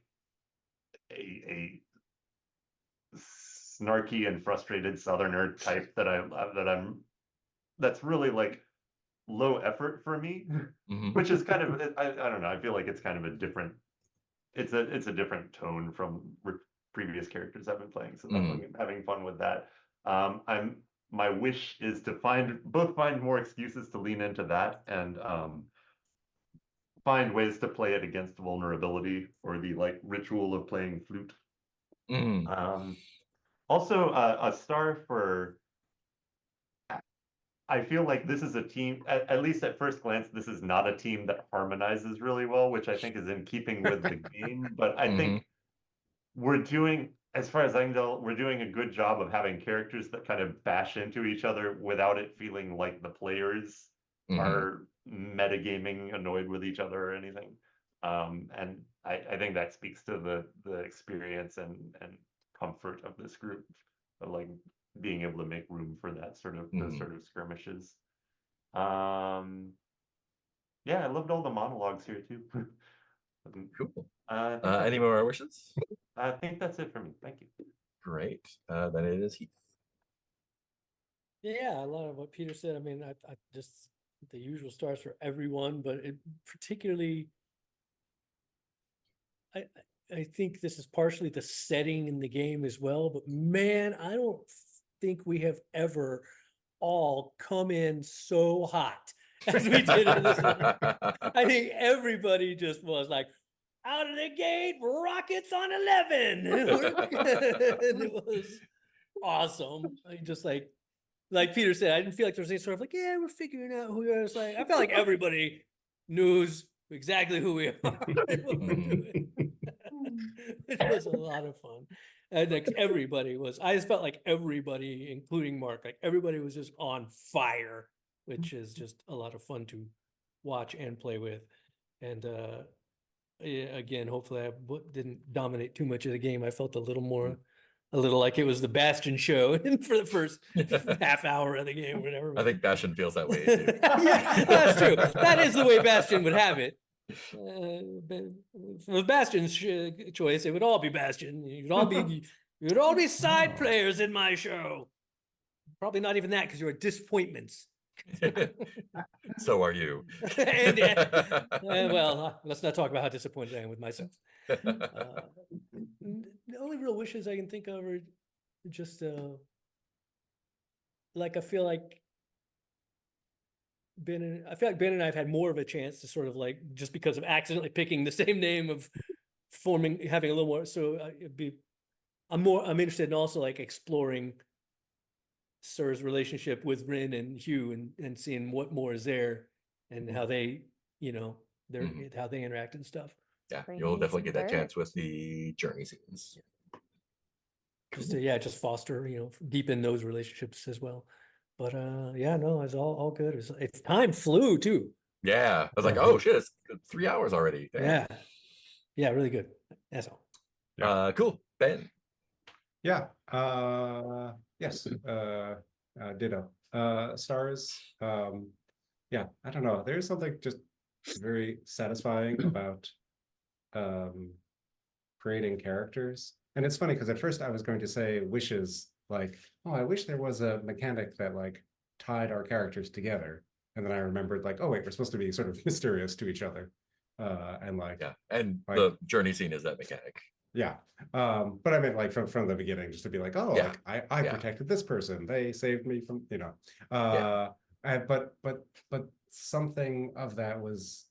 a snarky and frustrated Southerner type that's really like low effort for me, Mhm. which is kind of I don't know. I feel like it's kind of a different. It's a different tone from previous characters I've been playing, so I'm having fun with that. My wish is to find more excuses to lean into that and find ways to play it against vulnerability or the like ritual of playing flute. Also, a star for. I feel like this is a team, at least at first glance, this is not a team that harmonizes really well, which I think is in keeping with the game. But I think we're doing, as far as I can tell, we're doing a good job of having characters that kind of bash into each other without it feeling like the players are metagaming annoyed with each other or anything. And I think that speaks to the experience and comfort of this group of like being able to make room for that sort of those sort of skirmishes. Yeah, I loved all the monologues here too. Cool. Any Any more wishes? I think that's it for me. Thank you. Great. Then it is Heath. Yeah, a lot of what Peter said. I mean, I just the usual stars for everyone, but it particularly, I think this is partially the setting in the game as well. But man, I don't think we have ever all come in so hot as we did in this one. I think everybody just was like, out of the gate, rockets on 11. And it was awesome. I just like Peter said, I didn't feel like there was any sort of like, yeah, we're figuring out who we are. It's like, I felt like everybody knows exactly who we are and what we're doing. It was a lot of fun. And like everybody was, I just felt like everybody, including Mark, like everybody was just on fire, which is just a lot of fun to watch and play with. And yeah, again, hopefully I didn't dominate too much of the game. I felt a little like it was the Bastion show for the first half hour of the game, or whatever. I think Bastion feels that way too. Yeah, that's true. That is the way Bastion would have it. With Bastion's choice, it would all be Bastion. You'd all be side players in my show. Probably not even that, because you're disappointments. So are you. And well, let's not talk about how disappointed I am with myself. The only real wishes I can think of are just like I feel like Ben and I've had more of a chance to sort of like, just because of accidentally picking the same name of having a little more. So I'm interested in also like exploring Sir's relationship with Rin and Hugh and seeing what more is there and how they, how they interact and stuff. Yeah, Bring you'll me definitely some get that dirt. chance with the journey scenes. just to, yeah, just foster, deepen those relationships as well. But yeah, no, it's all good. It's time flew too. Yeah, I was like, Yeah. oh shit, it's 3 hours already. Damn. Yeah. Yeah, really good. That's all. Cool. Ben. Yeah. Yes. Ditto. Stars. Yeah. I don't know. There's something just very satisfying about creating characters. And it's funny because at first I was going to say wishes, like, oh, I wish there was a mechanic that like tied our characters together. And then I remembered, like, oh wait, we're supposed to be sort of mysterious to each other. And like, Yeah, and like, the journey scene is that mechanic. yeah. But I meant like from the beginning, just to be like, oh, Yeah. like I Yeah. protected this person. They saved me from, Yeah. But something of that was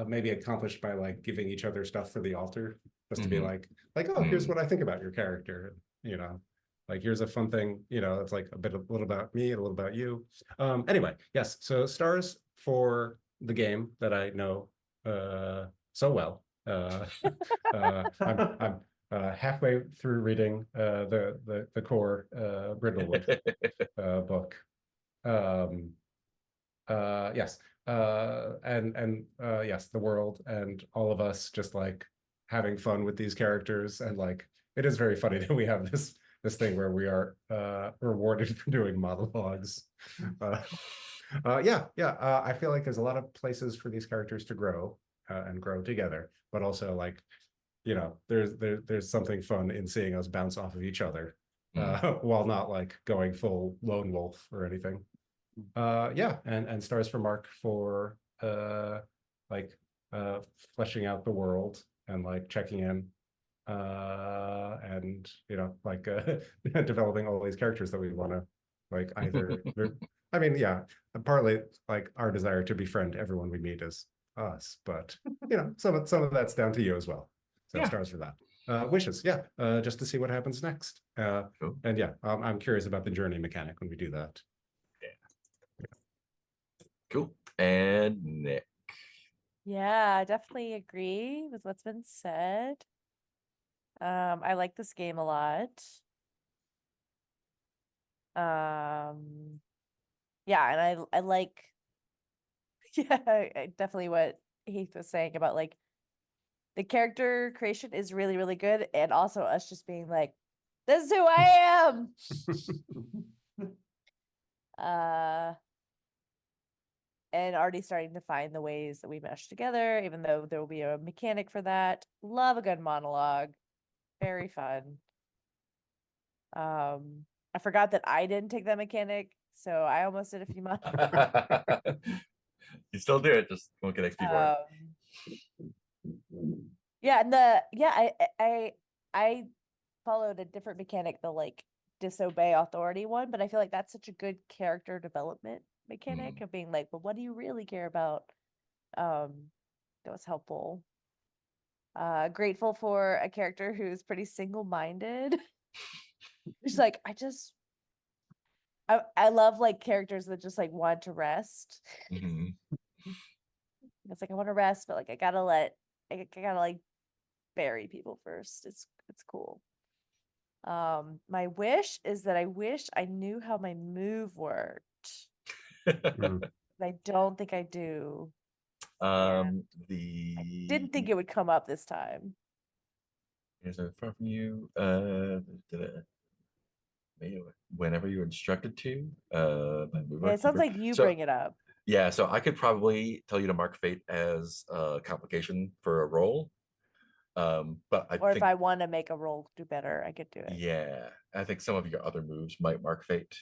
maybe accomplished by like giving each other stuff for the altar, just to be Mhm. like, oh, here's what I think about your character. Like here's a fun thing, it's like a little about me, a little about you. Anyway, yes. So stars for the game that I know so well. I'm halfway through reading the core Brindlewood book. Yes. And yes, the world and all of us just like having fun with these characters, and like it is very funny that we have this thing where we are rewarded for doing monologues. I feel like there's a lot of places for these characters to grow and grow together, but also like there's something fun in seeing us bounce off of each other while not like going full lone wolf or anything. Yeah, and stars for Mark for like fleshing out the world and like checking in and like developing all these characters that we want to like either I mean, yeah, partly like our desire to befriend everyone we meet is us, but some of that's down to you as well. So Yeah. stars for that. Wishes, yeah, just to see what happens next. Cool. And yeah, I'm curious about the journey mechanic when we do that. Cool. And Nick. Yeah, I definitely agree with what's been said. I like this game a lot. Yeah, and I like definitely what Heath was saying about like the character creation is really, really good, and also us just being like, this is who I am. And already starting to find the ways that we mesh together, even though there will be a mechanic for that. Love a good monologue. Very fun. I forgot that I didn't take that mechanic, so I almost did a few monologues. You still do it, just won't get XP for it. Yeah, and I followed a different mechanic, the like disobey authority one, but I feel like that's such a good character development mechanic of being like, but what do you really care about? That was helpful. Grateful for a character who's pretty single-minded. She's like, I love like characters that just like want to rest. Mhm. It's like I want to rest, but like I gotta like bury people first. It's cool. My wish is that I wish I knew how my move worked. I don't think I do. Didn't think it would come up this time. Is it far from you? Whenever you're instructed to. It sounds like you bring it up. Yeah, so I could probably tell you to mark fate as a complication for a roll. But I Or if think, I want to make a roll do better, I could do it. yeah, I think some of your other moves might mark fate.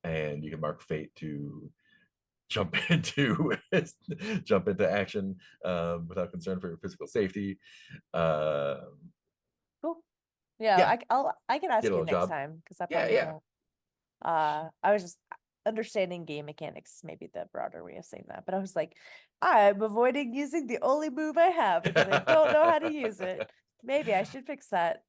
And you can mark fate to jump into action without concern for your physical safety. Cool. Yeah, Yeah. I can ask Get a you little next job. time because I Yeah, probably yeah. won't. I was just understanding game mechanics, maybe the broader way of saying that. But I was like, I'm avoiding using the only move I have because I don't know how to use it. Maybe I should fix that.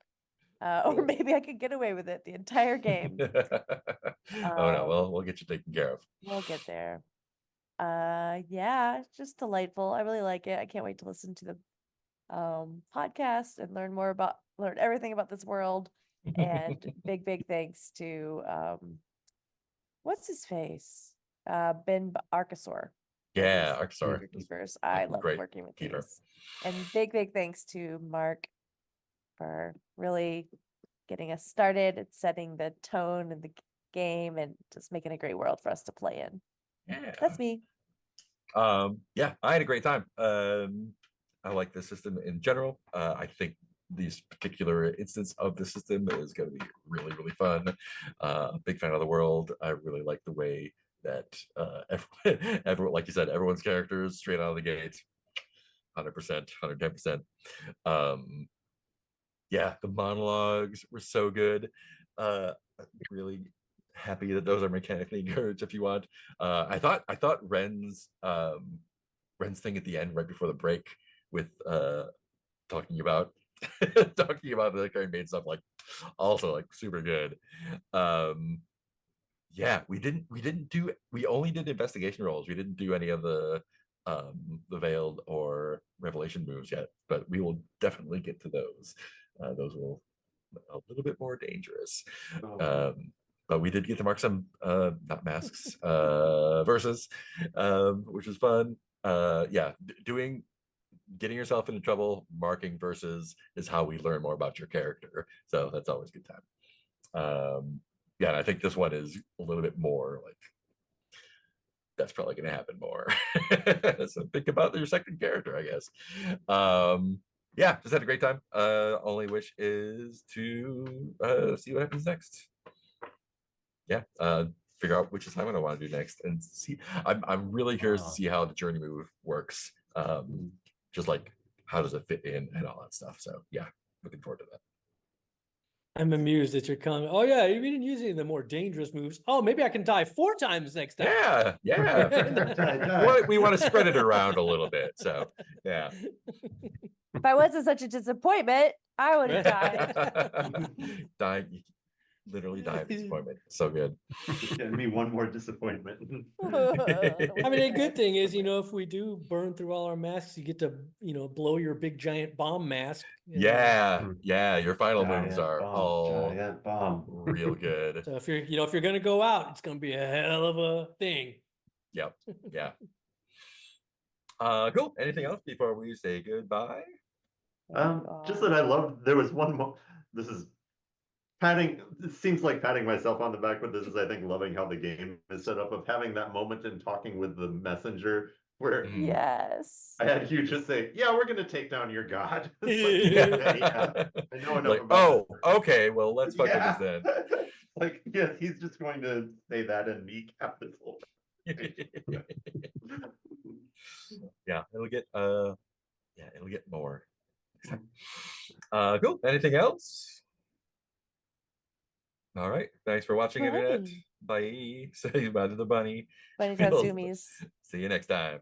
Or Cool. maybe I could get away with it the entire game. Oh no, we'll get you taken care of. We'll get there. Yeah, it's just delightful. I really like it. I can't wait to listen to the podcast and learn everything about this world. And big thanks to what's his face? Ben Arcasaur. for Yeah, these Arkansas. Keeper Keepers. I love Great working with keeper. these. And big thanks to Mark for really getting us started and setting the tone and the game and just making a great world for us to play in. Yeah. That's me. Yeah, I had a great time. I like the system in general. I think this particular instance of the system is going to be really fun. Big fan of the world. I really like the way that everyone, like you said, everyone's characters straight out of the gate, 100%, 110%. Yeah, the monologues were so good. Really happy that those are mechanically encouraged if you want. I thought Ren's thing at the end right before the break with talking about talking about the current main stuff, like also like super good. Yeah, we only did investigation rolls. We didn't do any of the veiled or revelation moves yet, but we will definitely get to those. Those will a little bit more dangerous. Oh. But we did get to mark some not masks verses, which was fun. Yeah, getting yourself into trouble, marking verses is how we learn more about your character. So that's always a good time. Yeah, and I think this one is a little bit more like that's probably going to happen more. So think about your second character, I guess. Yeah, just had a great time. Only wish is to see what happens next. Yeah, figure out which assignment I want to do next, and see. I'm really curious to see how the journey move works. Just like how does it fit in and all that stuff. So yeah, looking forward to that. I'm amused at your comment. Oh yeah, we didn't use any of the more dangerous moves. Oh, maybe I can die 4 times next time. Yeah. We want to spread it around a little bit. So yeah. If I wasn't such a disappointment, I would have died. You literally die of disappointment. So good. Give me one more disappointment. I mean, a good thing is, if we do burn through all our masks, you get to, blow your big giant bomb mask. Yeah. Your final moves Giant are bomb, all giant bomb. real good. So if you're gonna go out, it's gonna be a hell of a thing. Yep. Yeah. Cool. Anything else before we say goodbye? Just that I loved. There was one more. This is patting. It seems like patting myself on the back, but this is, I think, loving how the game is set up of having that moment and talking with the messenger where Yes. I had you just say, "Yeah, we're gonna take down your god." It's like, Yeah. I know enough Like, about this. okay, well, let's fuck with this then. Like, yes, he's just going to say that and kneecap this whole thing. Yeah, it'll get more. Cool. Anything else? All right. Thanks for watching, Internet. Bunny. Bye. Say bye to the bunny. Bunny We'll Tatsumis. see you next time.